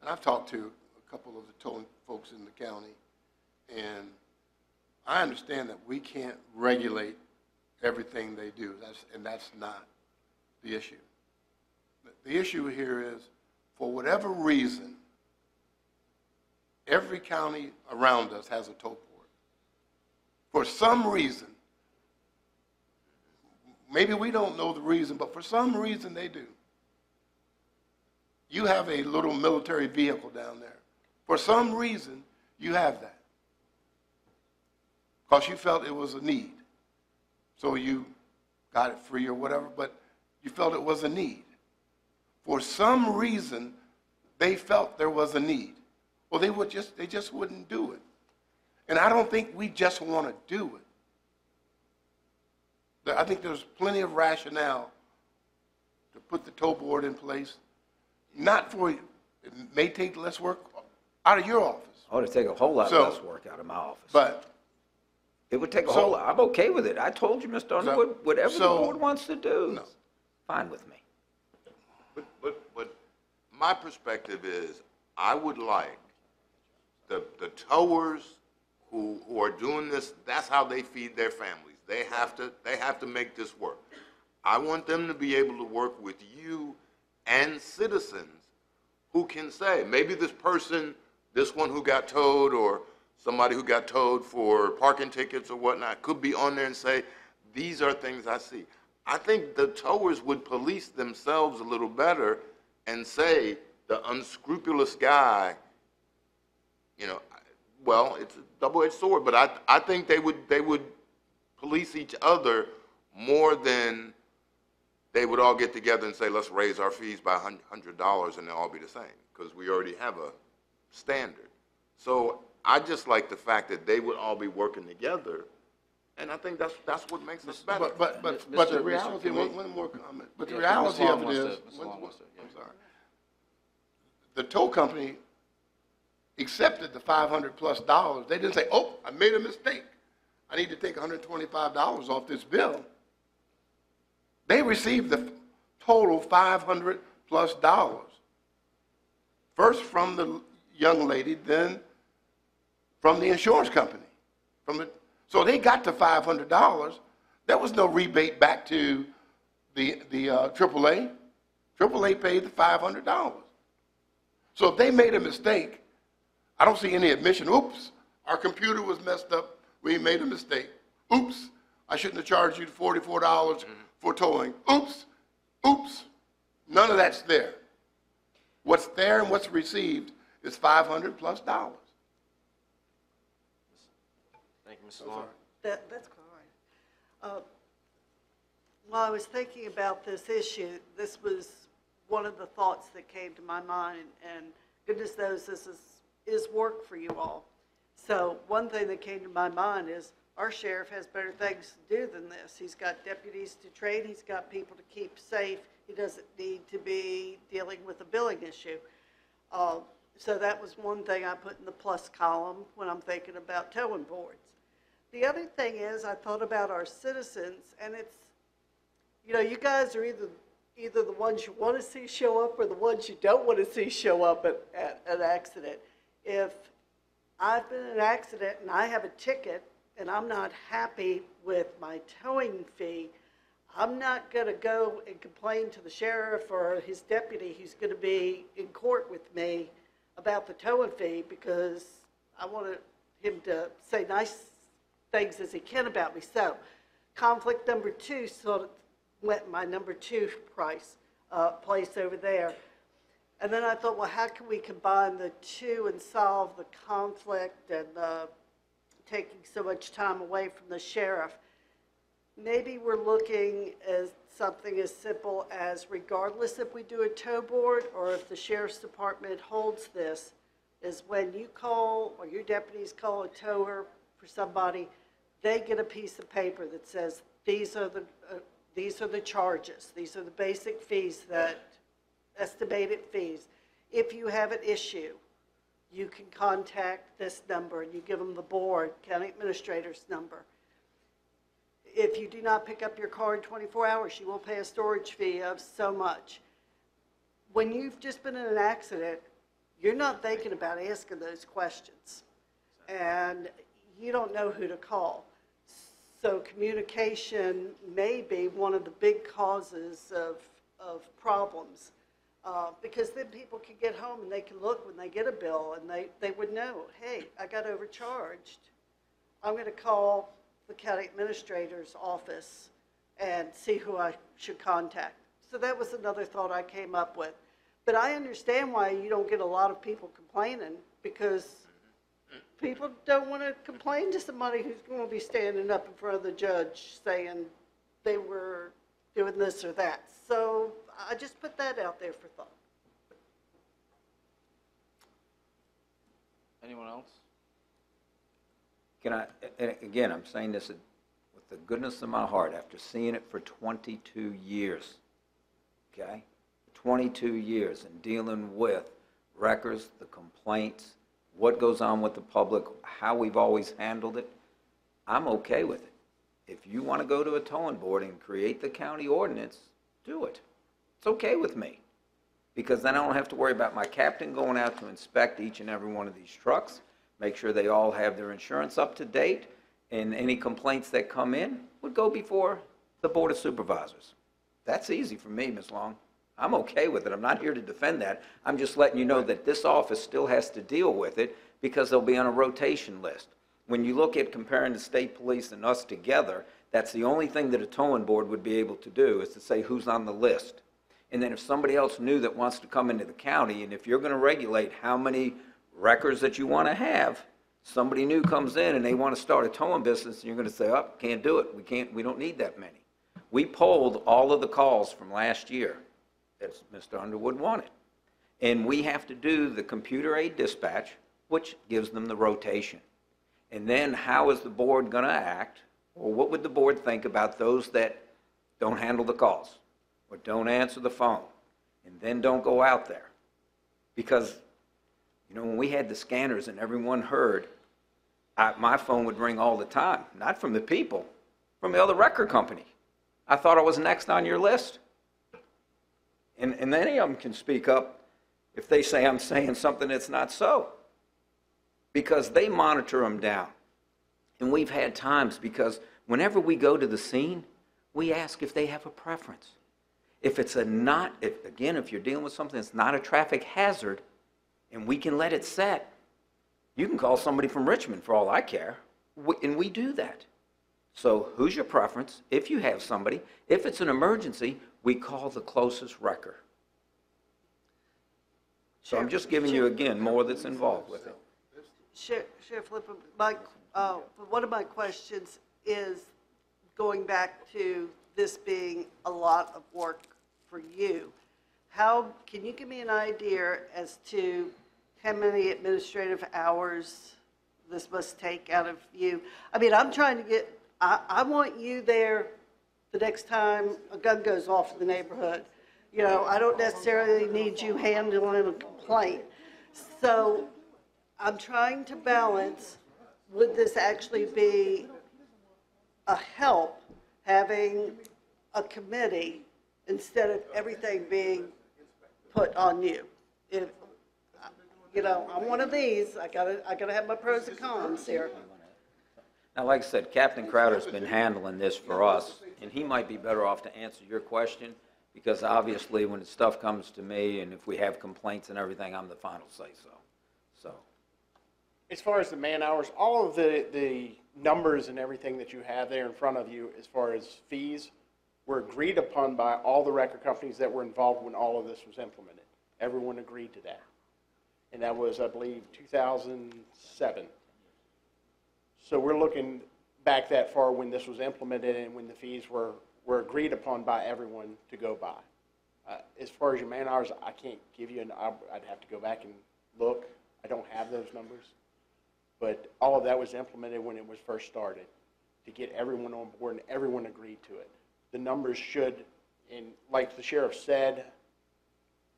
And I've talked to a couple of the towing folks in the county, and I understand that we can't regulate everything they do, and that's not the issue. The issue here is, for whatever reason, every county around us has a tow board. For some reason, maybe we don't know the reason, but for some reason they do. You have a little military vehicle down there. For some reason, you have that. Because you felt it was a need. So you got it free or whatever, but you felt it was a need. For some reason, they felt there was a need. Well, they just wouldn't do it. And I don't think we just want to do it. I think there's plenty of rationale to put the tow board in place. Not for, it may take less work out of your office. Oh, it'd take a whole lot less work out of my office. But it would take a whole lot. I'm okay with it. I told you, Mr. Underwood, whatever the board wants to do, fine with me. But my perspective is, I would like the towers who are doing this, that's how they feed their families. They have to make this work. I want them to be able to work with you and citizens who can say, maybe this person, this one who got towed, or somebody who got towed for parking tickets or whatnot, could be on there and say, these are things I see. I think the towers would police themselves a little better and say, the unscrupulous guy, you know, well, it's a double-edged sword, but I think they would police each other more than they would all get together and say, let's raise our fees by $100 and they'll all be the same, because we already have a standard. So I just like the fact that they would all be working together, and I think that's what makes us better. But the reality, one more comment. But the reality of it is, I'm sorry, the tow company accepted the $500+. They didn't say, oh, I made a mistake. I need to take $125 off this bill. They received the total $500+. First from the young lady, then from the insurance company. So they got the $500. There was no rebate back to the AAA. AAA paid the $500. So if they made a mistake, I don't see any admission. Oops, our computer was messed up. We made a mistake. Oops, I shouldn't have charged you $44 for towing. Oops, oops. None of that's there. What's there and what's received is $500+. Thank you, Mrs. Long. That's correct. While I was thinking about this issue, this was one of the thoughts that came to my mind, and goodness knows this is work for you all. So one thing that came to my mind is our sheriff has better things to do than this. He's got deputies to train. He's got people to keep safe. He doesn't need to be dealing with a billing issue. So that was one thing I put in the plus column when I'm thinking about towing boards. The other thing is I thought about our citizens, and it's, you know, you guys are either the ones you want to see show up or the ones you don't want to see show up at an accident. If I've been in an accident and I have a ticket and I'm not happy with my towing fee, I'm not going to go and complain to the sheriff or his deputy who's going to be in court with me about the towing fee, because I want him to say nice things as he can about me. So conflict number two sort of went my number two place over there. And then I thought, well, how can we combine the two and solve the conflict and taking so much time away from the sheriff? Maybe we're looking at something as simple as, regardless if we do a tow board or if the sheriff's department holds this, is when you call or your deputies call a tower for somebody, they get a piece of paper that says, these are the charges, these are the basic fees, that estimated fees. If you have an issue, you can contact this number, and you give them the board, county administrator's number. If you do not pick up your car in 24 hours, you will pay a storage fee of so much. When you've just been in an accident, you're not thinking about asking those questions, and you don't know who to call. So communication may be one of the big causes of problems, because then people can get home and they can look when they get a bill and they would know, hey, I got overcharged. I'm going to call the county administrator's office and see who I should contact. So that was another thought I came up with. But I understand why you don't get a lot of people complaining, because people don't want to complain to somebody who's going to be standing up in front of the judge saying they were doing this or that. So I just put that out there for thought. Anyone else? Can I, and again, I'm saying this with the goodness of my heart, after seeing it for 22 years, okay? 22 years and dealing with records, the complaints, what goes on with the public, how we've always handled it, I'm okay with it. If you want to go to a towing board and create the county ordinance, do it. It's okay with me, because then I don't have to worry about my captain going out to inspect each and every one of these trucks, make sure they all have their insurance up to date, and any complaints that come in would go before the Board of Supervisors. That's easy for me, Ms. Long. I'm okay with it. I'm not here to defend that. I'm just letting you know that this office still has to deal with it, because they'll be on a rotation list. When you look at comparing the state police and us together, that's the only thing that a towing board would be able to do, is to say who's on the list. And then if somebody else new that wants to come into the county, and if you're going to regulate how many records that you want to have, somebody new comes in and they want to start a towing business, and you're going to say, oh, can't do it. We don't need that many. We polled all of the calls from last year that Mr. Underwood wanted. And we have to do the computer aid dispatch, which gives them the rotation. And then how is the board going to act, or what would the board think about those that don't handle the calls, or don't answer the phone, and then don't go out there? Because, you know, when we had the scanners and everyone heard, my phone would ring all the time, not from the people, from the other record company. I thought I was next on your list. And any of them can speak up if they say I'm saying something that's not so, because they monitor them down. And we've had times, because whenever we go to the scene, we ask if they have a preference. If it's if you're dealing with something that's not a traffic hazard, and we can let it set, you can call somebody from Richmond for all I care, and we do that. So who's your preference? If you have somebody, if it's an emergency, we call the closest wrecker. So I'm just giving you, again, more that's involved with it. Sheriff Lippman, one of my questions is, going back to this being a lot of work for you, can you give me an idea as to how many administrative hours this must take out of you? I mean, I'm trying to I want you there the next time a gun goes off in the neighborhood. You know, I don't necessarily need you handling a complaint. So I'm trying to balance, would this actually be a help, having a committee instead of everything being put on you? You know, I'm one of these. I gotta have my pros and cons here. Now, like I said, Captain Crowder's been handling this for us, and he might be better off to answer your question, because obviously when the stuff comes to me, and if we have complaints and everything, I'm the final say-so. So, as far as the man hours, all of the numbers and everything that you have there in front of you as far as fees were agreed upon by all the record companies that were involved when all of this was implemented. Everyone agreed to that. And that was, I believe, 2007. So we're looking back that far when this was implemented and when the fees were agreed upon by everyone to go by. As far as your man hours, I can't give you, I'd have to go back and look. I don't have those numbers. But all of that was implemented when it was first started to get everyone on board, and everyone agreed to it. The numbers should, and like the sheriff said,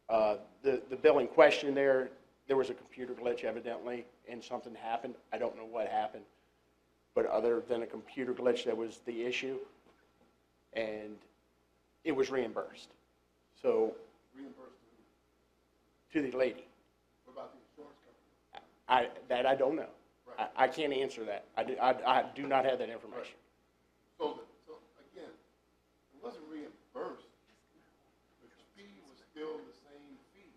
the bill in question there was a computer glitch evidently, and something happened. I don't know what happened. But other than a computer glitch, that was the issue, and it was reimbursed. So, Reimbursed to the lady. what about the insurance company? I don't know. Right. I can't answer that. I do not have that information. So again, it wasn't reimbursed. The fee was still the same fee,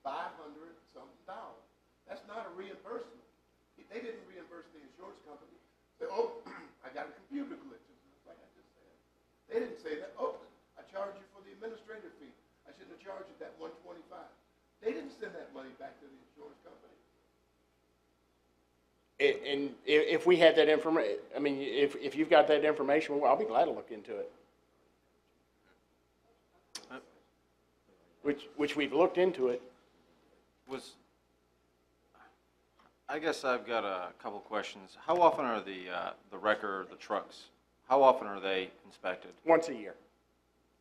$500-something. That's not a reimbursement. They didn't reimburse the insurance company. Say, oh, I got a computer glitch, like I just said. They didn't say that. Oh, I charged you for the administrative fee. I shouldn't have charged you that $125. They didn't send that money back to the insurance company. And if we had that information, I mean, if you've got that information, well, I'll be glad to look into it. Which we've looked into it. I guess I've got a couple questions. How often are the wrecker, the trucks, how often are they inspected? Once a year.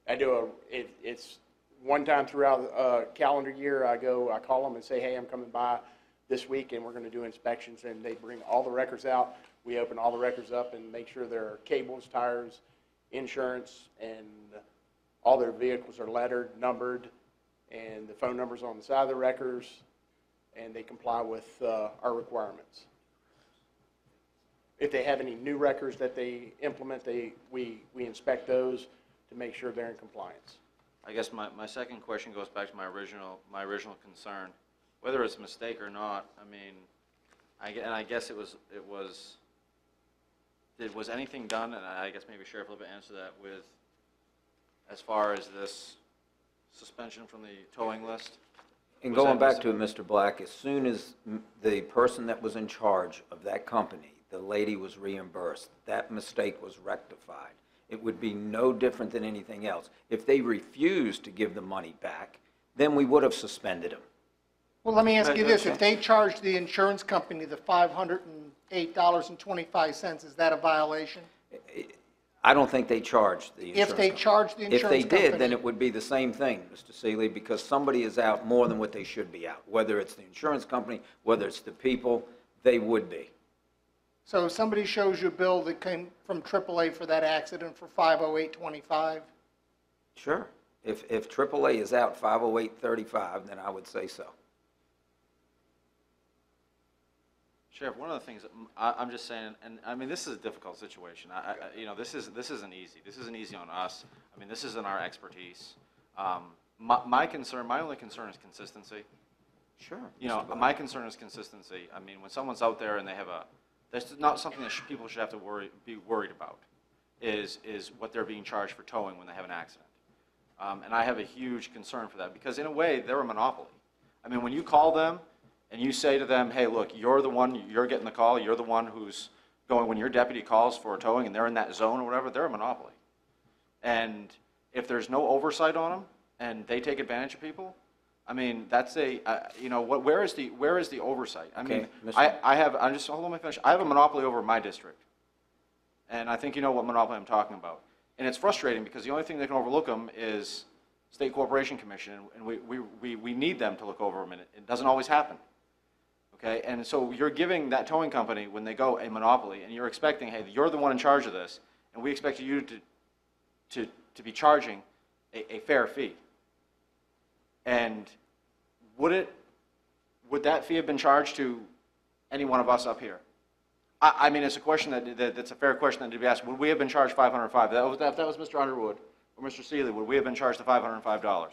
It's one time throughout a calendar year. I call them and say, hey, I'm coming by this week and we're going to do inspections, and they bring all the records out. We open all the records up and make sure there are cables, tires, insurance, and all their vehicles are lettered, numbered, and the phone numbers on the side of the records, and they comply with our requirements. If they have any new records that they implement, we inspect those to make sure they're in compliance. I guess my second question goes back to my original concern. Whether it's a mistake or not, I mean, I guess was anything done, and I guess maybe Sheriff Libet answer that, with, as far as this suspension from the towing list? And going back to it, Mr. Black, as soon as the person that was in charge of that company, the lady, was reimbursed, that mistake was rectified. It would be no different than anything else. If they refused to give the money back, then we would have suspended them. Well, let me ask you this. If they charged the insurance company the $508.25, is that a violation? I don't think they charged the insurance If they company. charged the insurance company? If they did, then it would be the same thing, Mr. Seeley, because somebody is out more than what they should be out. Whether it's the insurance company, whether it's the people, they would be. So if somebody shows you a bill that came from AAA for that accident for $508.25? Sure. If AAA is out 508.35, then I would say so. Sheriff, one of the things, I'm just saying, and I mean, this is a difficult situation. This isn't easy. This isn't easy on us. I mean, this isn't our expertise. My only concern is consistency. Sure. My concern is consistency. I mean, when someone's out there and they have that's not something that people should have to be worried about, is what they're being charged for towing when they have an accident. And I have a huge concern for that, because in a way, they're a monopoly. I mean, when you call them and you say to them, hey, look, you're the one, you're getting the call, you're the one who's going, when your deputy calls for a towing and they're in that zone or whatever, they're a monopoly. And if there's no oversight on them and they take advantage of people, I mean, that's where is the oversight? I mean, Okay, hold on, let me finish. I have a monopoly over my district. And I think you know what monopoly I'm talking about. And it's frustrating because the only thing that can overlook them is State Corporation Commission, and we need them to look over them, and it doesn't always happen. Okay, and so you're giving that towing company, when they go, a monopoly, and you're expecting, hey, you're the one in charge of this, and we expect you to be charging a fair fee. And would that fee have been charged to any one of us up here? I mean, it's a question that's a fair question that to be asked. Would we have been charged $505? If that was Mr. Underwood or Mr. Seeley, would we have been charged the $505?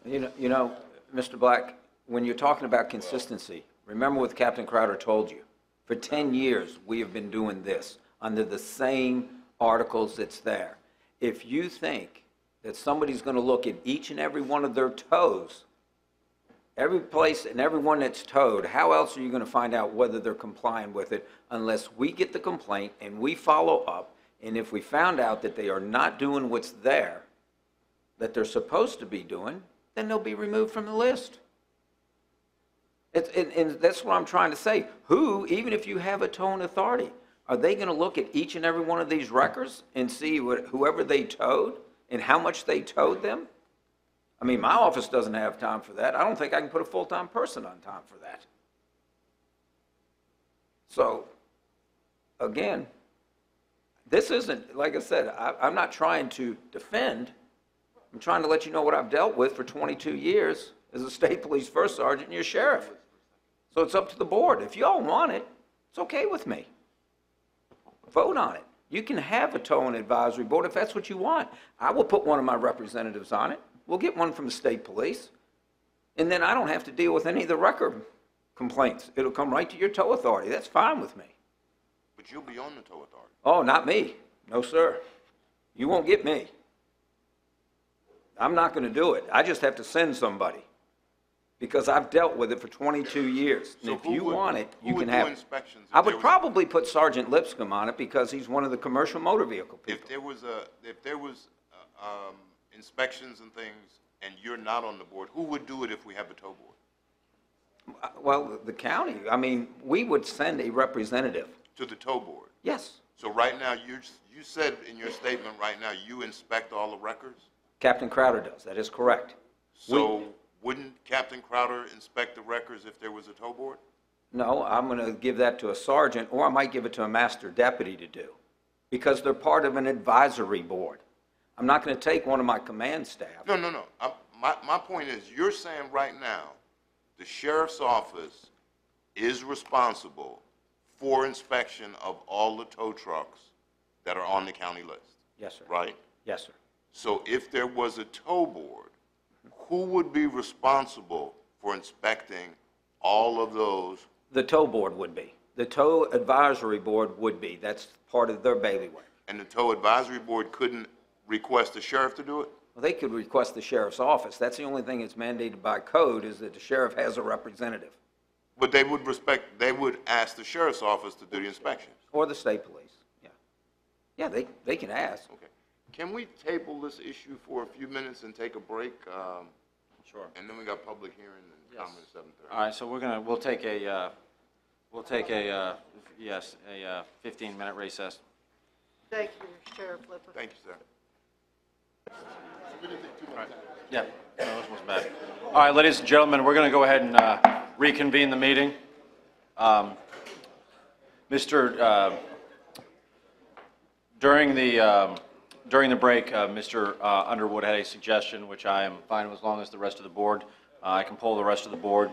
You know, Mr. Black, when you're talking about consistency, remember what Captain Crowder told you. For 10 years, we have been doing this under the same articles that's there. If you think that somebody's gonna look at each and every one of their toes, every place and every one that's towed, how else are you gonna find out whether they're complying with it unless we get the complaint and we follow up, and if we found out that they are not doing what's there, that they're supposed to be doing, then they'll be removed from the list. And that's what I'm trying to say. Who, even if you have a towing authority, are they gonna look at each and every one of these records and see whoever they towed and how much they towed them? I mean, my office doesn't have time for that. I don't think I can put a full-time person on time for that. So, again, this isn't, like I said, I'm not trying to defend. I'm trying to let you know what I've dealt with for 22 years as a state police first sergeant and your sheriff. So it's up to the board. If you all want it, it's okay with me. Vote on it. You can have a towing advisory board if that's what you want. I will put one of my representatives on it. We'll get one from the state police. And then I don't have to deal with any of the record complaints. It'll come right to your tow authority. That's fine with me. But you'll be on the tow authority. Oh, not me. No, sir. You won't get me. I'm not going to do it. I just have to send somebody. Because I've dealt with it for 22 years. And So if who you would- want it, who you would can do have it. inspections if I there would was- probably put Sergeant Lipscomb on it because he's one of the commercial motor vehicle people. If there was inspections and things, and you're not on the board, who would do it if we have a tow board? Well, the county, I mean, we would send a representative. To the tow board? Yes. So right now, you said in your statement right now, you inspect all the records? Captain Crowder does. That is correct. So wouldn't Captain Crowder inspect the records if there was a tow board? No, I'm going to give that to a sergeant, or I might give it to a master deputy to do, because they're part of an advisory board. I'm not going to take one of my command staff. No. My point is, you're saying right now, the sheriff's office is responsible for inspection of all the tow trucks that are on the county list, Yes, sir. right? Yes, sir. So if there was a tow board, who would be responsible for inspecting all of those? The tow board would be. The tow advisory board would be. That's part of their bailiwick. And the tow advisory board couldn't request the sheriff to do it? Well, they could request the sheriff's office. That's the only thing that's mandated by code is that the sheriff has a representative, But they would ask the sheriff's office to do the inspections. or the state police. Yeah. Yeah, they can ask. Okay. Can we table this issue for a few minutes and take a break? Sure. And then we got public hearing and comment at 7:30. All right, so we'll take a 15-minute recess. Thank you, Sheriff Lippert. Thank you, sir. Yeah, no, this wasn't bad. All right, ladies and gentlemen, we're going to go ahead and reconvene the meeting. During the break, Mr. Underwood had a suggestion, which I am fine with as long as the rest of the board. I can poll the rest of the board.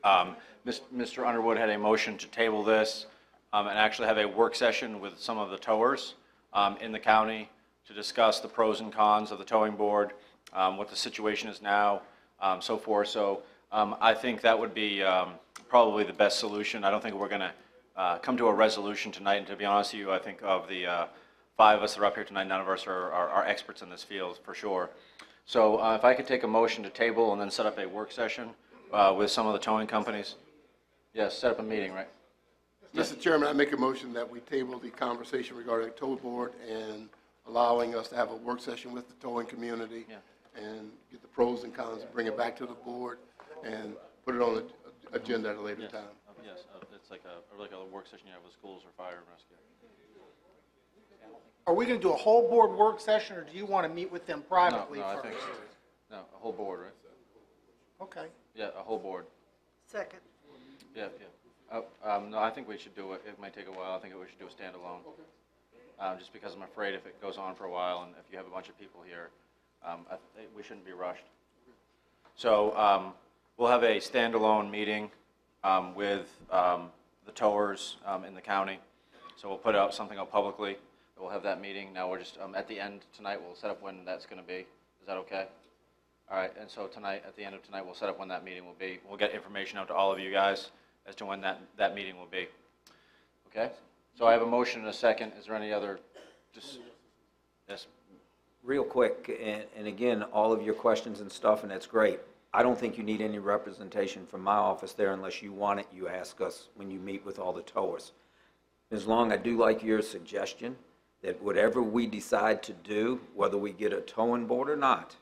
Mr. Underwood had a motion to table this and actually have a work session with some of the towers in the county to discuss the pros and cons of the towing board, what the situation is now, so forth. So I think that would be probably the best solution. I don't think we're going to come to a resolution tonight, and to be honest with you, I think of the 5 of us that are up here tonight, none of us are experts in this field, for sure. So if I could take a motion to table and then set up a work session with some of the towing companies. Yes, set up a meeting, right? Mr. Chairman, I make a motion that we table the conversation regarding the tow board and allowing us to have a work session with the towing community and get the pros and cons, and bring it back to the board and put it on the agenda at a later time. Yes, it's like a work session you have with schools or fire and rescue. Are we going to do a whole board work session, or do you want to meet with them privately No, I first? think, no, a whole board, right? Okay. Yeah, a whole board. Second. Yeah. No, I think we should do it. It might take a while. I think we should do a standalone. Just because I'm afraid if it goes on for a while and if you have a bunch of people here, we shouldn't be rushed. So we'll have a standalone meeting with the towers in the county. So we'll put out something out publicly. We'll have that meeting. Now we're just at the end tonight. We'll set up when that's going to be. Is that okay? All right. And so tonight, at the end of tonight, we'll set up when that meeting will be. We'll get information out to all of you guys as to when that meeting will be. Okay. So I have a motion and a second. Is there any other? Yes. Real quick, and again, all of your questions and stuff, and that's great. I don't think you need any representation from my office there unless you want it, you ask us when you meet with all the towers. Ms. Long, I do like your suggestion that whatever we decide to do, whether we get a towing board or not,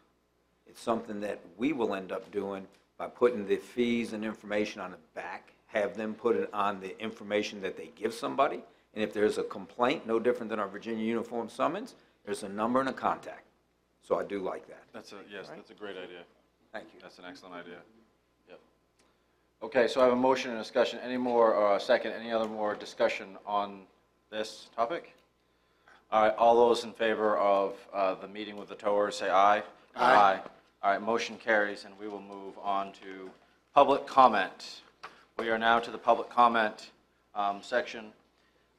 it's something that we will end up doing by putting the fees and information on the back, have them put it on the information that they give somebody, and if there's a complaint, no different than our Virginia Uniform Summons, there's a number and a contact. So I do like that. That's a great idea. Thank you. That's an excellent idea. Yep. Okay, so I have a motion and discussion. Any more, or a second, any other more discussion on this topic? All right, all those in favor of the meeting with the towers, say aye. Aye. All right, motion carries, and we will move on to public comment. We are now to the public comment section.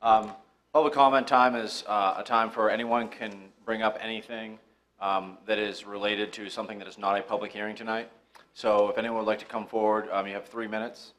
Public comment time is a time for anyone can bring up anything that is related to something that is not a public hearing tonight. So if anyone would like to come forward, you have 3 minutes.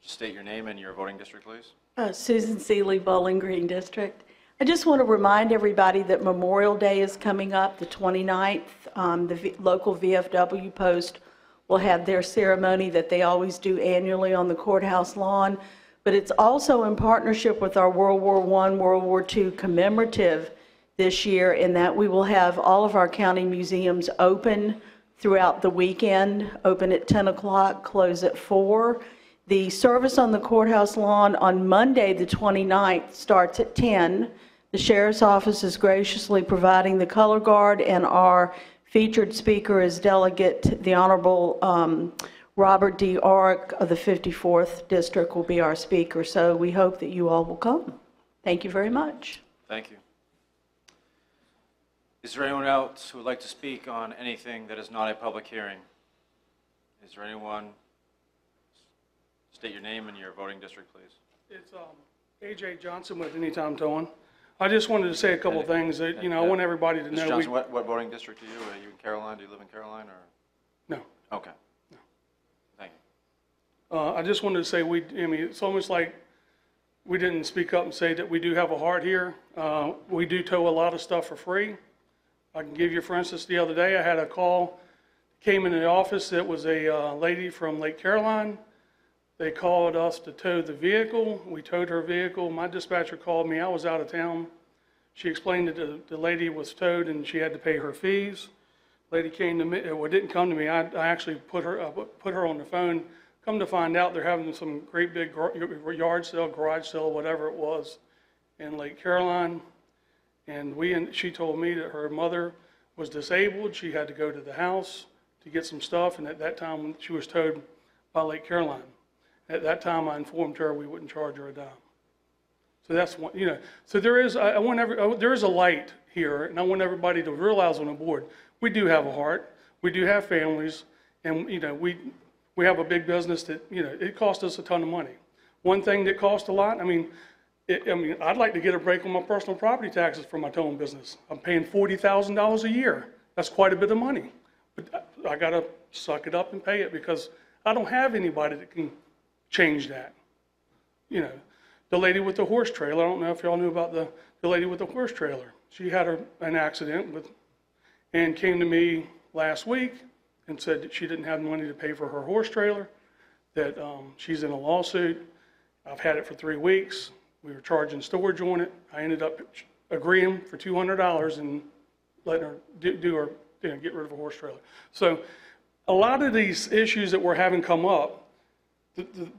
Just state your name and your voting district, please. Susan Seeley, Bowling Green District. I just want to remind everybody that Memorial Day is coming up, the 29th. The local VFW post will have their ceremony that they always do annually on the courthouse lawn. But it's also in partnership with our World War I, World War II commemorative this year, in that we will have all of our county museums open throughout the weekend, open at 10 o'clock, close at 4. The service on the courthouse lawn on Monday, the 29th, starts at 10. The Sheriff's Office is graciously providing the color guard, and our featured speaker is Delegate, the Honorable Robert D. Orrick of the 54th District will be our speaker, so we hope that you all will come. Thank you very much. Thank you. Is there anyone else who would like to speak on anything that is not a public hearing? Is there anyone? State your name and your voting district, please. It's A.J. Johnson with Anytime Towing. I just wanted to say a couple things that, I want everybody to know. Mr. Johnson, what voting district are you? Are you in Caroline? Do you live in Caroline, or? No. Okay. No. Thank you. I just wanted to say it's almost like we didn't speak up and say that we do have a heart here. We do tow a lot of stuff for free. I can give you, for instance, the other day I had a call, came into the office. It was a lady from Lake Caroline. They called us to tow the vehicle. We towed her vehicle. My dispatcher called me. I was out of town. She explained that the lady was towed and she had to pay her fees. Lady came to me, well, didn't come to me. I actually put her on the phone. Come to find out, they're having some great big yard sale, garage sale, whatever it was, in Lake Caroline. And she told me that her mother was disabled. She had to go to the house to get some stuff, and at that time she was towed by Lake Caroline. At that time, I informed her we wouldn't charge her a dime. So that's one, So there is, there is a light here, and I want everybody to realize on the board, we do have a heart, we do have families, and we have a big business that it costs us a ton of money. One thing that costs a lot, I'd like to get a break on my personal property taxes for my towing business. I'm paying $40,000 a year. That's quite a bit of money, but I got to suck it up and pay it because I don't have anybody that can change that. The lady with the horse trailer, I don't know if y'all knew about the lady with the horse trailer. She had an accident and came to me last week and said that she didn't have money to pay for her horse trailer, that she's in a lawsuit. I've had it for 3 weeks. We were charging storage on it. I ended up agreeing for $200 and letting her get rid of a horse trailer. So a lot of these issues that we're having come up,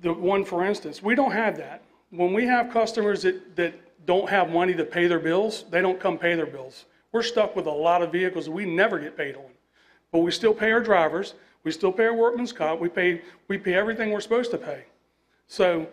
the one, for instance, we don't have that. When we have customers that don't have money to pay their bills, they don't come pay their bills. We're stuck with a lot of vehicles that we never get paid on. But we still pay our drivers. We still pay our workman's comp. We pay everything we're supposed to pay. So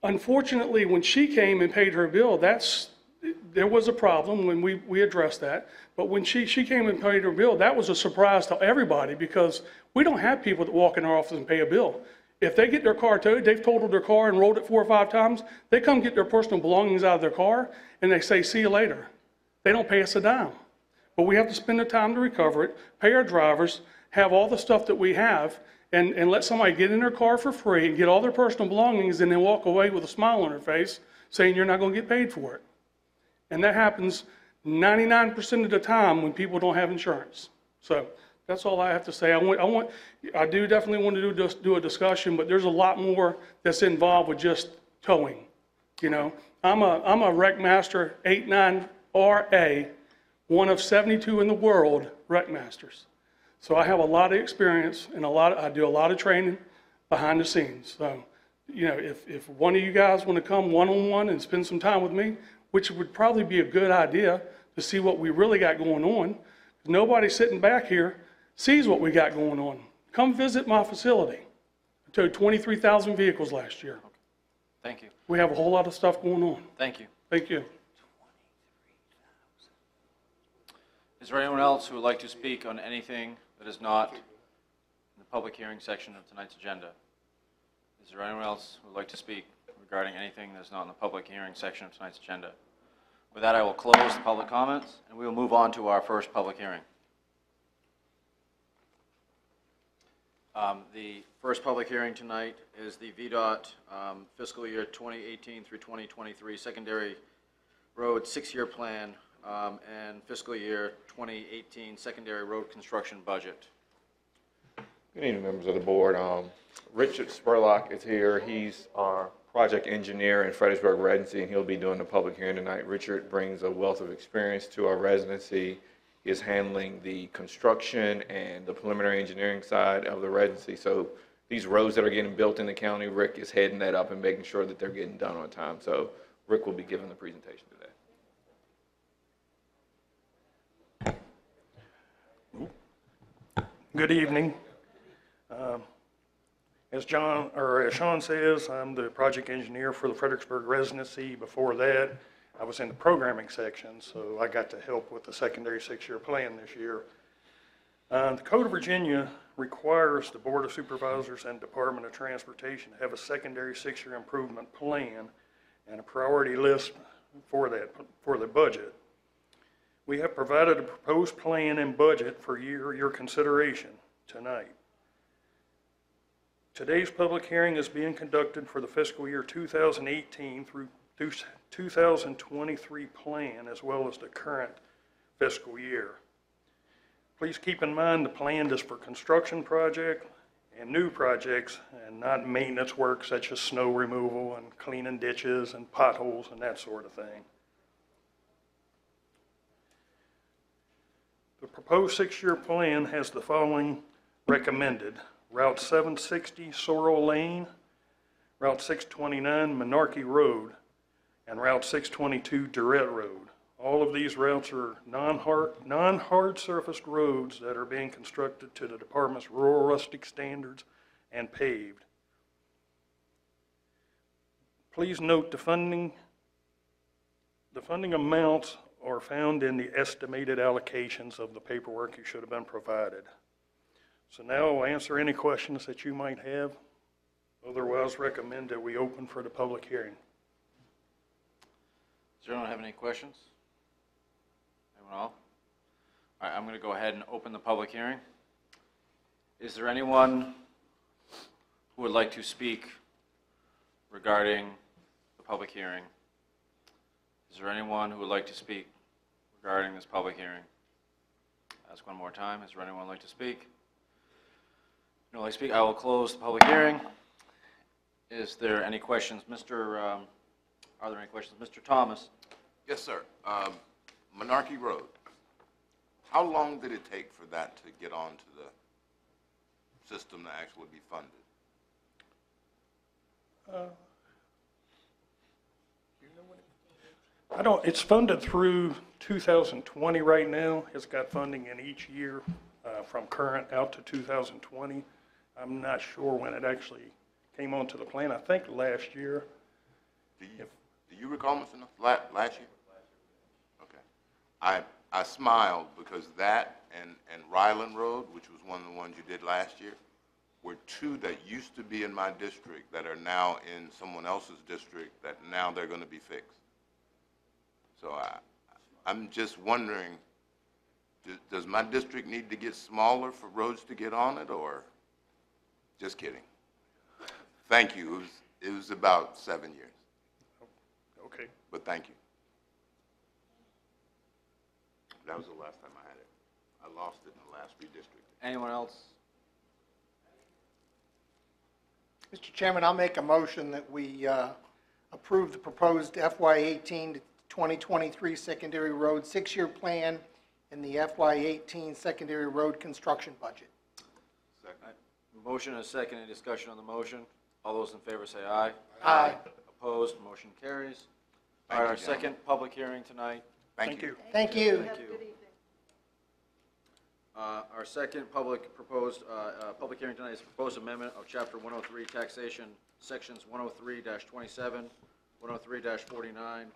unfortunately, when she came and paid her bill, there was a problem when we addressed that. But when she came and paid her bill, that was a surprise to everybody because we don't have people that walk in our office and pay a bill. If they get their car towed, they've totaled their car and rolled it 4 or 5 times, they come get their personal belongings out of their car and they say, see you later. They don't pay us a dime. But we have to spend the time to recover it, pay our drivers, have all the stuff that we have, and let somebody get in their car for free and get all their personal belongings and then walk away with a smile on their face saying you're not going to get paid for it. And that happens 99% of the time when people don't have insurance. So that's all I have to say. I do definitely want to do a discussion, but there's a lot more that's involved with just towing. You know, I'm a Wreck Master 89RA, one of 72 in the world Wreck Masters. So I have a lot of experience and I do a lot of training behind the scenes. So, you know, if one of you guys want to come one-on-one and spend some time with me, which would probably be a good idea to see what we really got going on. Nobody sitting back here sees what we got going on. Come visit my facility. I towed 23,000 vehicles last year. Thank you. We have a whole lot of stuff going on. Thank you. Thank you. Is there anyone else who would like to speak on anything that is not in the public hearing section of tonight's agenda? Is there anyone else who would like to speak regarding anything that's not in the public hearing section of tonight's agenda? With that, I will close the public comments, and we will move on to our first public hearing. The first public hearing tonight is the VDOT fiscal year 2018 through 2023 secondary road 6-year plan and fiscal year 2018 secondary road construction budget. Good evening, members of the board. Richard Spurlock is here. He's our project engineer in Fredericksburg residency, and he'll be doing the public hearing tonight. Richard brings a wealth of experience to our residency. He is handling the construction and the preliminary engineering side of the residency. So these roads that are getting built in the county, Rick is heading that up and making sure that they're getting done on time. So Rick will be giving the presentation today. Good evening. As Sean says, I'm the project engineer for the Fredericksburg residency. Before that, I was in the programming section, so I got to help with the secondary 6-year plan this year. The Code of Virginia requires the Board of Supervisors and Department of Transportation to have a secondary 6-year improvement plan and a priority list for the budget. We have provided a proposed plan and budget for your consideration tonight. Today's public hearing is being conducted for the fiscal year 2018 through 2023 plan, as well as the current fiscal year. Please keep in mind the plan is for construction projects and new projects and not maintenance work such as snow removal and cleaning ditches and potholes and that sort of thing. The proposed 6-year plan has the following recommended: Route 760 Sorrel Lane, Route 629 Monarchy Road, and Route 622 Durrett Road. All of these routes are non-hard surfaced roads that are being constructed to the department's rural rustic standards and paved. Please note the funding amounts are found in the estimated allocations of the paperwork you should have been provided. So now I'll answer any questions that you might have. Otherwise, recommend that we open for the public hearing. Does anyone have any questions? Anyone all? All right, I'm going to go ahead and open the public hearing. Is there anyone who would like to speak regarding the public hearing? Is there anyone who would like to speak regarding this public hearing? Ask one more time. Is there anyone who would like to speak? No, I speak. I will close the public hearing. Is there any questions? Are there any questions? Mr. Thomas? Yes, sir. Monarchy Road. How long did it take for that to get onto the system to actually be funded? It's funded through 2020 right now. It's got funding in each year from current out to 2020. I'm not sure when it actually came onto the plan. I think last year. Do you recall, Mr. Last year? Okay. I smiled because that and Ryland Road, which was one of the ones you did last year, were two that used to be in my district that are now in someone else's district that now they're going to be fixed. So I'm just wondering, does my district need to get smaller for roads to get on it, or just kidding? Thank you. It was about 7 years. Okay. But thank you. That was the last time I had it. I lost it in the last redistricting. Anyone else? Mr. Chairman, I'll make a motion that we approve the proposed FY18 to 2023 secondary road six-year plan and the FY18 secondary road construction budget. Second. Motion and a second. Any discussion on the motion? All those in favor say aye. Aye. Opposed? Motion carries. All Thank right, you, our gentlemen. second public hearing tonight. Thank you. Thank you. Thank you. Our second public hearing tonight is proposed amendment of Chapter 103 taxation, Sections 103-27, 103-49,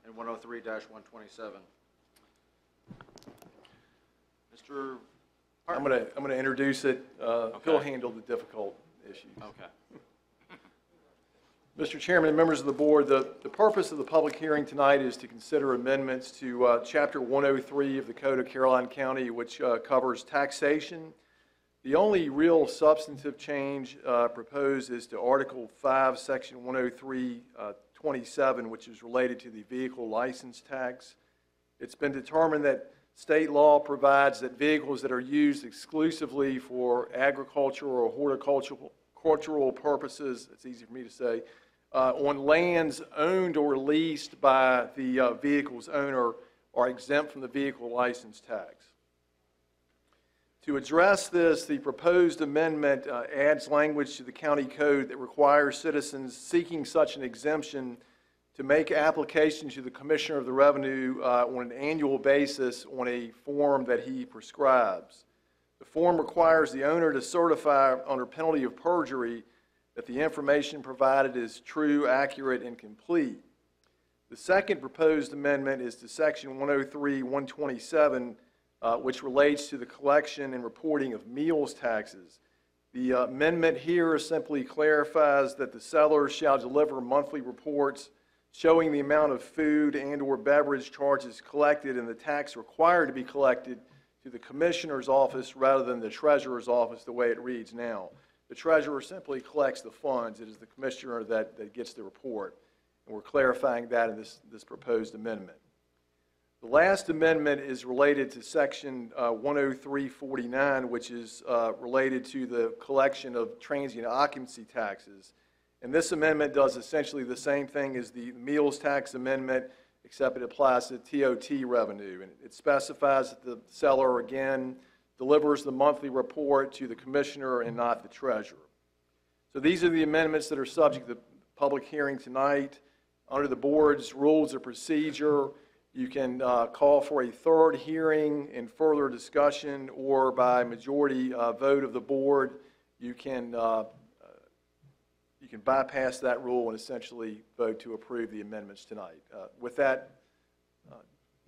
and 103-127. Mr. I'm going to introduce it. He'll handle the difficult issues. Okay. Mr. Chairman and members of the board, the purpose of the public hearing tonight is to consider amendments to Chapter 103 of the Code of Caroline County, which covers taxation. The only real substantive change proposed is to Article 5, Section 103-27, which is related to the vehicle license tax. It's been determined that state law provides that vehicles that are used exclusively for agricultural or horticultural purposes, it's easy for me to say, on lands owned or leased by the vehicle's owner are exempt from the vehicle license tax. To address this, the proposed amendment adds language to the county code that requires citizens seeking such an exemption to make application to the Commissioner of the Revenue on an annual basis on a form that he prescribes. The form requires the owner to certify under penalty of perjury that the information provided is true, accurate, and complete. The second proposed amendment is to Section 103-127, which relates to the collection and reporting of meals taxes. The amendment here simply clarifies that the seller shall deliver monthly reports showing the amount of food and/or beverage charges collected and the tax required to be collected to the Commissioner's office rather than the Treasurer's office the way it reads now. The Treasurer simply collects the funds. It is the Commissioner that gets the report. And we're clarifying that in this proposed amendment. The last amendment is related to Section 103-49, which is related to the collection of transient occupancy taxes. And this amendment does essentially the same thing as the meals tax amendment, except it applies to TOT revenue. And it specifies that the seller, again, delivers the monthly report to the Commissioner and not the Treasurer. So these are the amendments that are subject to the public hearing tonight. Under the board's rules of procedure, you can call for a third hearing and further discussion, or by majority vote of the board, you can bypass that rule and essentially vote to approve the amendments tonight. With that,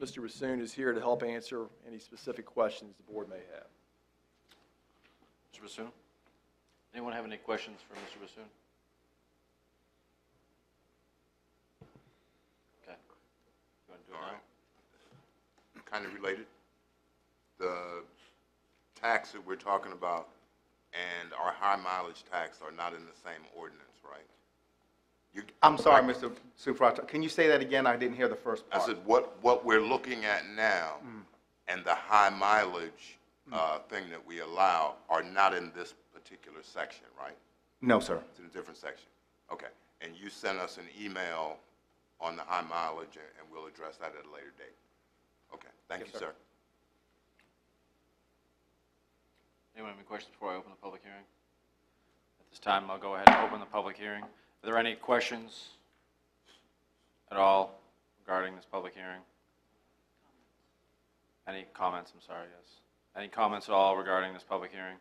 Mr. Bassoon is here to help answer any specific questions the board may have. Mr. Bassoon? Anyone have any questions for Mr. Bassoon? Okay. You want to do it All now? right. Kind of related. The tax that we're talking about and our high mileage tax are not in the same ordinance, right? I'm sorry, Mr. Supervisor. Can you say that again? I didn't hear the first I part. said, what we're looking at now and the high mileage thing that we allow are not in this particular section, right? No, sir. It's in a different section. Okay. And you sent us an email on the high mileage, and we'll address that at a later date. Okay. Thank you, sir. Anyone have any questions before I open the public hearing? At this time, I'll go ahead and open the public hearing. Are there any questions at all regarding this public hearing? Any comments? I'm sorry, yes. Any comments at all regarding this public hearing?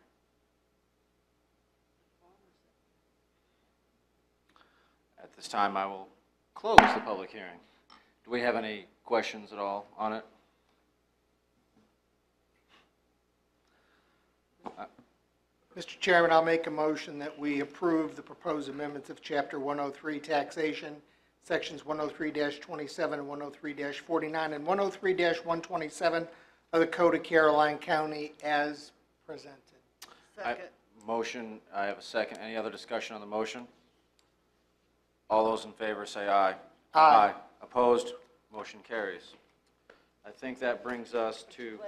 At this time, I will close the public hearing. Do we have any questions at all on it? Mr. Chairman, I'll make a motion that we approve the proposed amendments of Chapter 103 taxation, Sections 103-27 and 103-49 and 103-127 of the Code of Caroline County as presented. Second. Motion, I have a second. Any other discussion on the motion? All those in favor say aye. Aye. Opposed? Motion carries. I think that brings us to,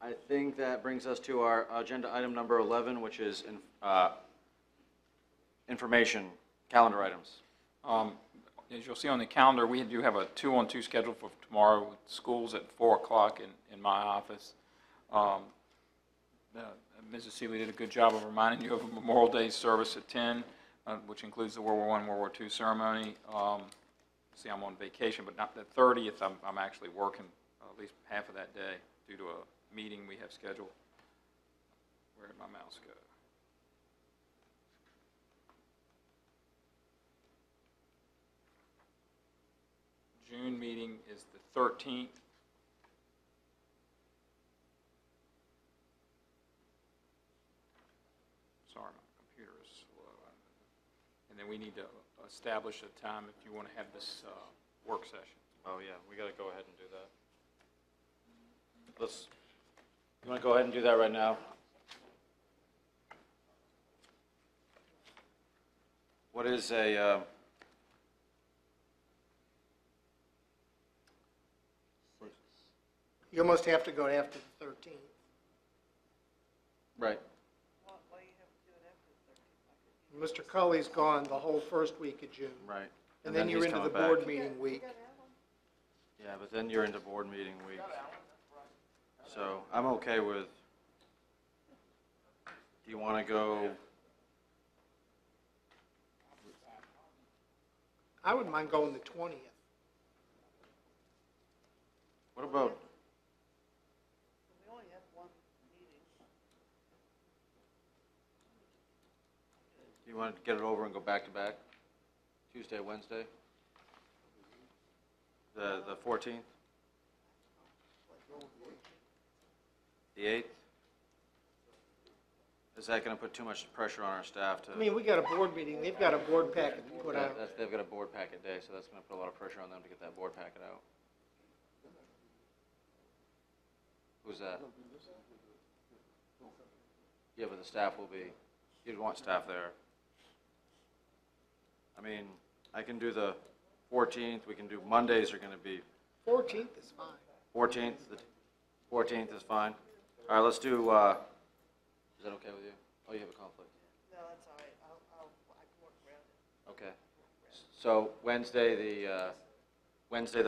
I think that brings us to our agenda item number 11, which is information, calendar items. As you'll see on the calendar, we do have a 2-on-2 scheduled for tomorrow with schools at 4 o'clock in my office. Mrs. Seeley did a good job of reminding you of a Memorial Day service at 10, which includes the World War I, World War II ceremony. See, I'm on vacation, but not the 30th. I'm actually working at least half of that day due to a meeting we have scheduled. Where did my mouse go? June meeting is the 13th. Sorry, my computer is slow. And then we need to establish a time if you want to have this work session. Oh, yeah, we got to go ahead and do that. You want to go ahead and do that right now? What is a, You almost have to go after the 13th. right, Mr. Cully's gone the whole first week of June. right. And then you're he's into the coming board back. meeting week. Yeah, but then you're into board meeting week. So I'm okay with, do you want to go, I wouldn't mind going the 20th. what about, We only have one meeting. do you want to get it over and go back to back? Tuesday, Wednesday? The 14th? The 8th? Is that going to put too much pressure on our staff to? I mean, we got a board meeting, they've got a board packet to put out. They've got a board packet day, so that's going to put a lot of pressure on them to get that board packet out. Who's that? Yeah, but the staff will be, you'd want staff there. I mean, I can do the 14th, we can do, Mondays are going to be, 14th is fine. 14th, the 14th is fine. All right, let's do, is that okay with you? Oh, you have a conflict? No, that's all right. I can work around it. Okay. So Wednesday, the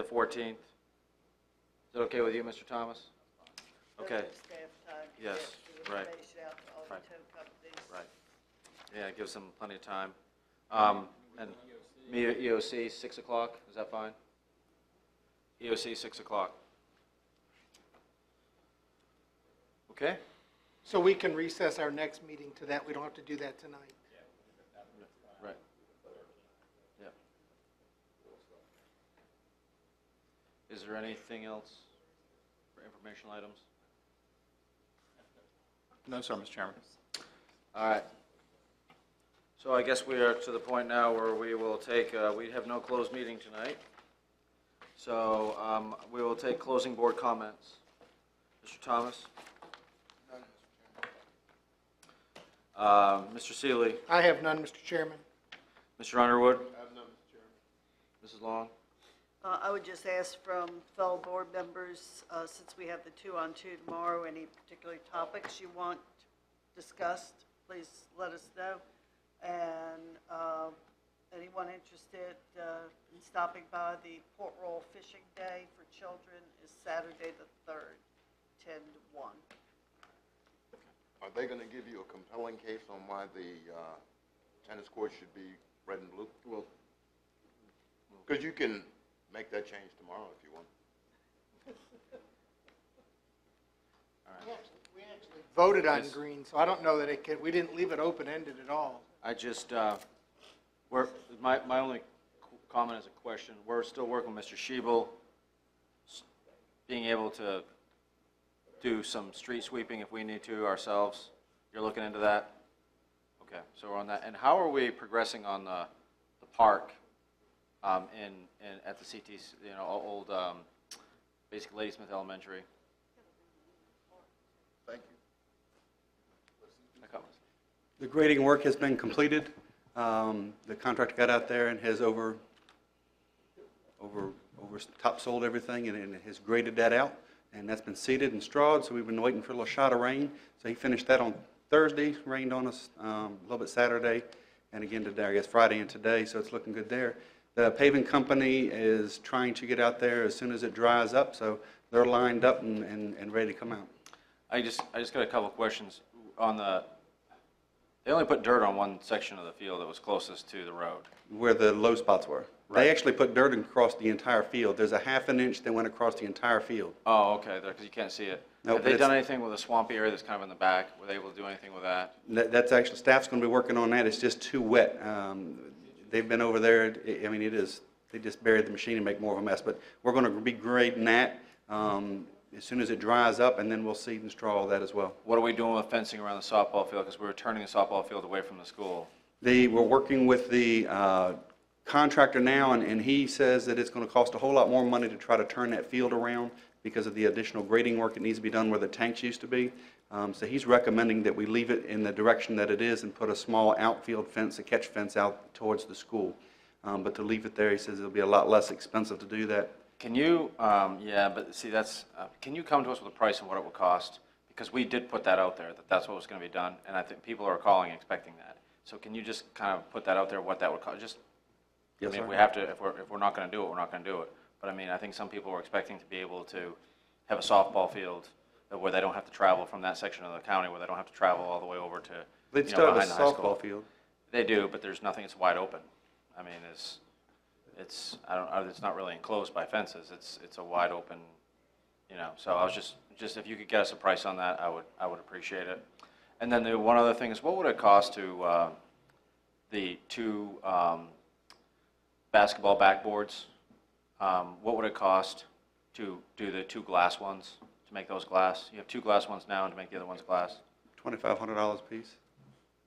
14th. Is that okay with you, Mr. Thomas? Okay. Gives staff time to Yes, get the right. information out to all the Right. tow companies. Right. Yeah, it gives them plenty of time. And me at EOC, 6 o'clock, is that fine? EOC, 6 o'clock. Okay? So we can recess our next meeting to that, we don't have to do that tonight. Right. Yeah. Is there anything else for informational items? No, sir, Mr. Chairman. All right. So I guess we are to the point now where we will take, we have no closed meeting tonight. So we will take closing board comments. Mr. Thomas? Mr. Seeley? I have none, Mr. Chairman. Mr. Underwood? I have none, Mr. Chairman. Mrs. Long? I would just ask from fellow board members, since we have the 2-on-2 tomorrow, any particular topics you want discussed, please let us know. And anyone interested in stopping by, the Port Royal Fishing Day for Children is Saturday the 3rd, 10 to 1. Are they going to give you a compelling case on why the tennis courts should be red and blue? Well, because you can make that change tomorrow if you want. We actually voted on green, so I don't know that it could, we didn't leave it open-ended at all. I just, my only comment is a question. We're still working with Mr. Schiebel, being able to do some street sweeping if we need to ourselves. You're looking into that? Okay, so we're on that. And how are we progressing on the park at the CT, old, basically Ladysmith Elementary? Thank you. The grading work has been completed. The contractor got out there and has over topsoiled everything and has graded that out. And that's been seeded and strawed, so we've been waiting for a little shot of rain. So he finished that on Thursday, rained on us a little bit Saturday, and again today, I guess Friday and today, so it's looking good there. The paving company is trying to get out there as soon as it dries up, so they're lined up and ready to come out. I just got a couple of questions. They only put dirt on one section of the field that was closest to the road. Where the low spots were. Right. They actually put dirt across the entire field. There's a ½ an inch that went across the entire field. Oh, okay, because you can't see it. Nope, Have they it's- done anything with the swampy area that's kind of in the back? Were they able to do anything with that? That's actually, staff's going to be working on that. It's just too wet. They've been over there, I mean, they just buried the machine and make more of a mess. But we're going to be grading that as soon as it dries up, and then we'll seed and straw all that as well. What are we doing with fencing around the softball field? Because we're turning the softball field away from the school. We're working with the contractor now, and he says that it's going to cost a whole lot more money to try to turn that field around because of the additional grading work that needs to be done where the tanks used to be. So he's recommending that we leave it in the direction that it is and put a small outfield fence, a catch fence out towards the school. But to leave it there, he says it'll be a lot less expensive to do that. Can you, yeah, but see, can you come to us with a price on what it would cost? Because we did put that out there, that that's what was going to be done, and I think people are calling expecting that. So can you just kind of put that out there, what that would cost? Just, Yes, I mean, sir. if we have to, if we're not going to do it, we're not going to do it. But I mean, I think some people are expecting to be able to have a softball field where they don't have to travel from that section of the county, where they don't have to travel all the way over to, They'd still have a behind the high school. softball field. They do, but there's nothing, it's wide open. I mean, it's not really enclosed by fences. It's a wide open, so I was just if you could get us a price on that, I would appreciate it. And then the one other thing is, what would it cost to the two basketball backboards? What would it cost to do the two glass ones, to make those glass? You have two glass ones now, and to make the other ones glass? $2,500 a piece.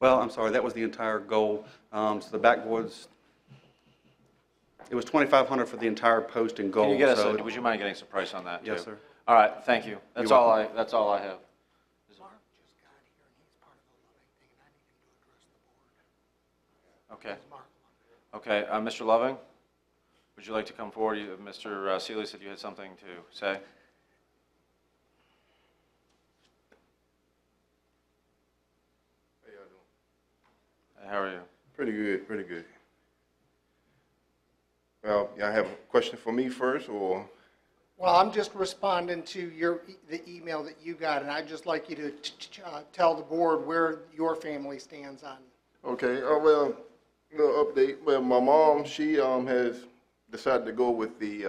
Well, I'm sorry, that was the entire goal. So the backboards, it was $2,500 for the entire post and goal. Can you get us? so Would you mind getting us a price on that too? Yes, sir. All right, thank you. That's You're all welcome. That's all I have. Okay. Okay, Mr. Loving, would you like to come forward? Mr. Seeley said you had something to say. Hey, how are you? Pretty good, pretty good. Well, y'all have a question for me first, or? Well, I'm just responding to the email that you got, and I'd just like you to tell the board where your family stands on. Okay, well, little update. Well, my mom, she has decided to go with the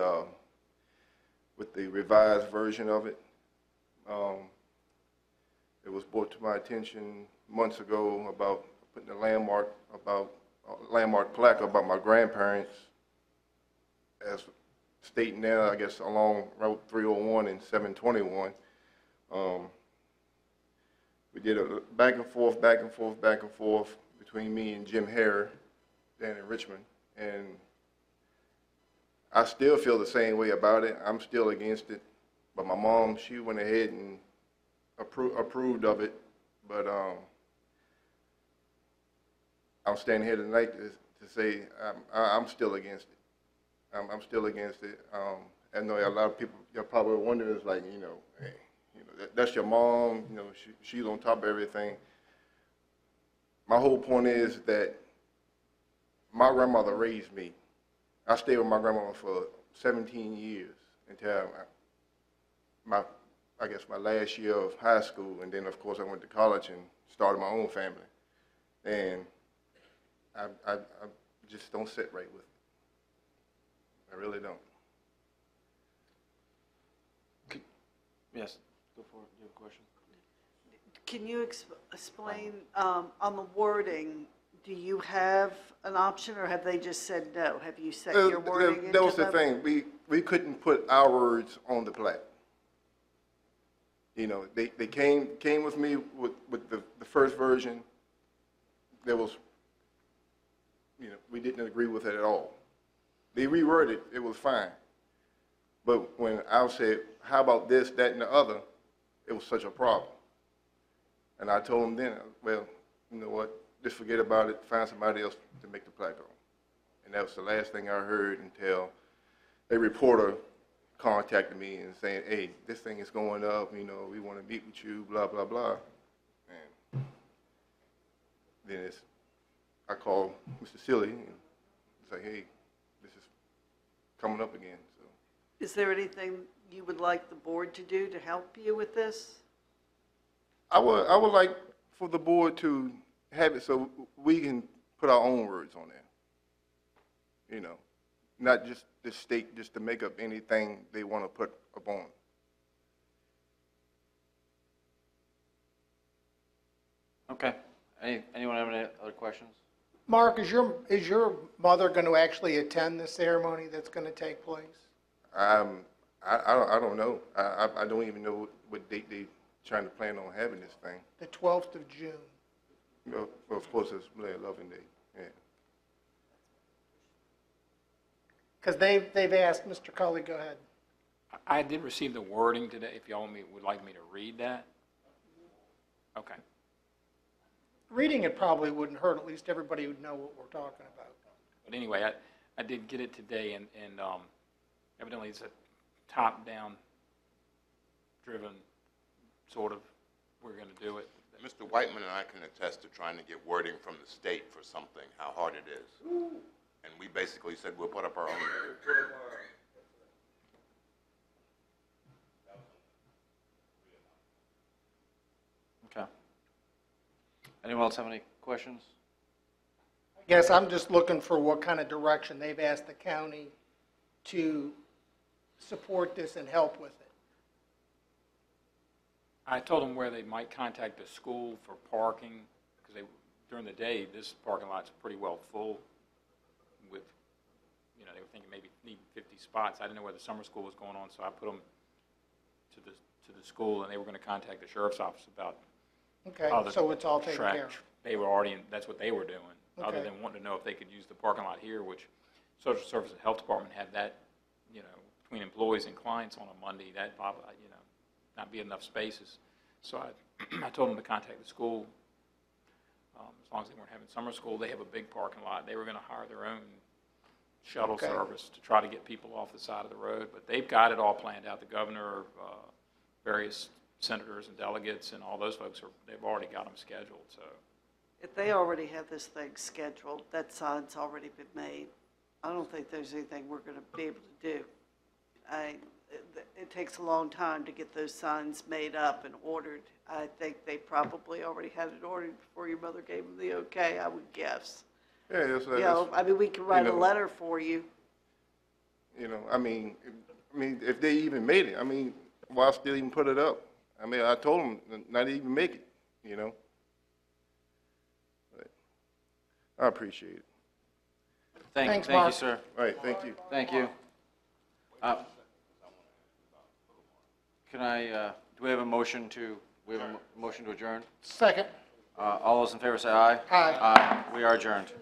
revised version of it. It was brought to my attention months ago about putting a landmark plaque about my grandparents, as stating there, I guess, along Route 301 and 721. We did a back and forth between me and Jim Hare down in Richmond, and I still feel the same way about it. I'm still against it, but my mom, she went ahead and approved of it, but I'm standing here tonight to say I'm still against it. I'm still against it. I know a lot of people, you're probably wondering, it's like, hey, that's your mom, she's on top of everything. My whole point is that my grandmother raised me. I stayed with my grandmother for 17 years until my last year of high school, and then of course I went to college and started my own family. And I just don't sit right with it. I really don't. Yes, go for it. Do you have a question? Can you explain on the wording, do you have an option, or have they just said no? Have you set your wording into That was the them? thing. We couldn't put our words on the plaque. They came with me with the first version. There was, we didn't agree with it at all. They reworded it was fine. But when I said, how about this, that, and the other, it was such a problem. And I told them then, well, you know what, just forget about it, find somebody else to make the plaque on. And that was the last thing I heard until a reporter contacted me and saying, hey, this thing is going up, you know, we want to meet with you, blah, blah, blah. And then I called Mr. Silly and say, hey, this is coming up again. So Is there anything you would like the board to do to help you with this? I would like for the board to have it so we can put our own words on there. You know, not just the state just to make up anything they want to put upon. Okay. Anyone have any other questions? Mark, is your mother going to actually attend the ceremony that's going to take place? I don't know. I don't even know what date they trying to plan on having this thing. The 12th of June. Well, of course, it's really a loving day. Yeah. Because they've asked, Mr. Cully, go ahead. I did receive the wording today, if y'all would like me to read that. Okay. Reading it probably wouldn't hurt. At least everybody would know what we're talking about. But anyway, I did get it today, and evidently it's a top-down driven sort of, we're going to do it. Mr. Whiteman and I can attest to trying to get wording from the state for something, how hard it is. And we basically said we'll put up our own. Okay. Anyone else have any questions? Yes, I'm just looking for what kind of direction they've asked the county to support this and help with it. I told them where they might contact the school for parking, because during the day, this parking lot's pretty well full with, you know, they were thinking maybe need 50 spots. I didn't know where the summer school was going on, so I put them to the school, and they were going to contact the sheriff's office about Okay, other so it's all taken track. care of. They were already, that's what they were doing, other Okay. than wanting to know if they could use the parking lot here, which Social Services and Health Department had that, you know, between employees and clients on a Monday, that, you know, not be enough spaces. So I told them to contact the school. As long as they weren't having summer school, they have a big parking lot. They were going to hire their own shuttle Okay. service to try to get people off the side of the road. But they've got it all planned out. The governor, various senators and delegates and all those folks, they've already got them scheduled. So If they already have this thing scheduled, that sign's already been made. I don't think there's anything we're going to be able to do. It takes a long time to get those signs made up and ordered. I think they probably already had it ordered before your mother gave them the okay, I would guess. Yeah, You know, I mean, we can write a letter for you. You know, I mean, if they even made it, I mean, why still even put it up? I mean, I told them not to even make it, you know. But I appreciate it. Thanks, Thank Mark. you, sir. All right, thank you. Thank you. Can I, do we have a motion to adjourn? Second. All those in favor say aye. Aye. Aye. We are adjourned.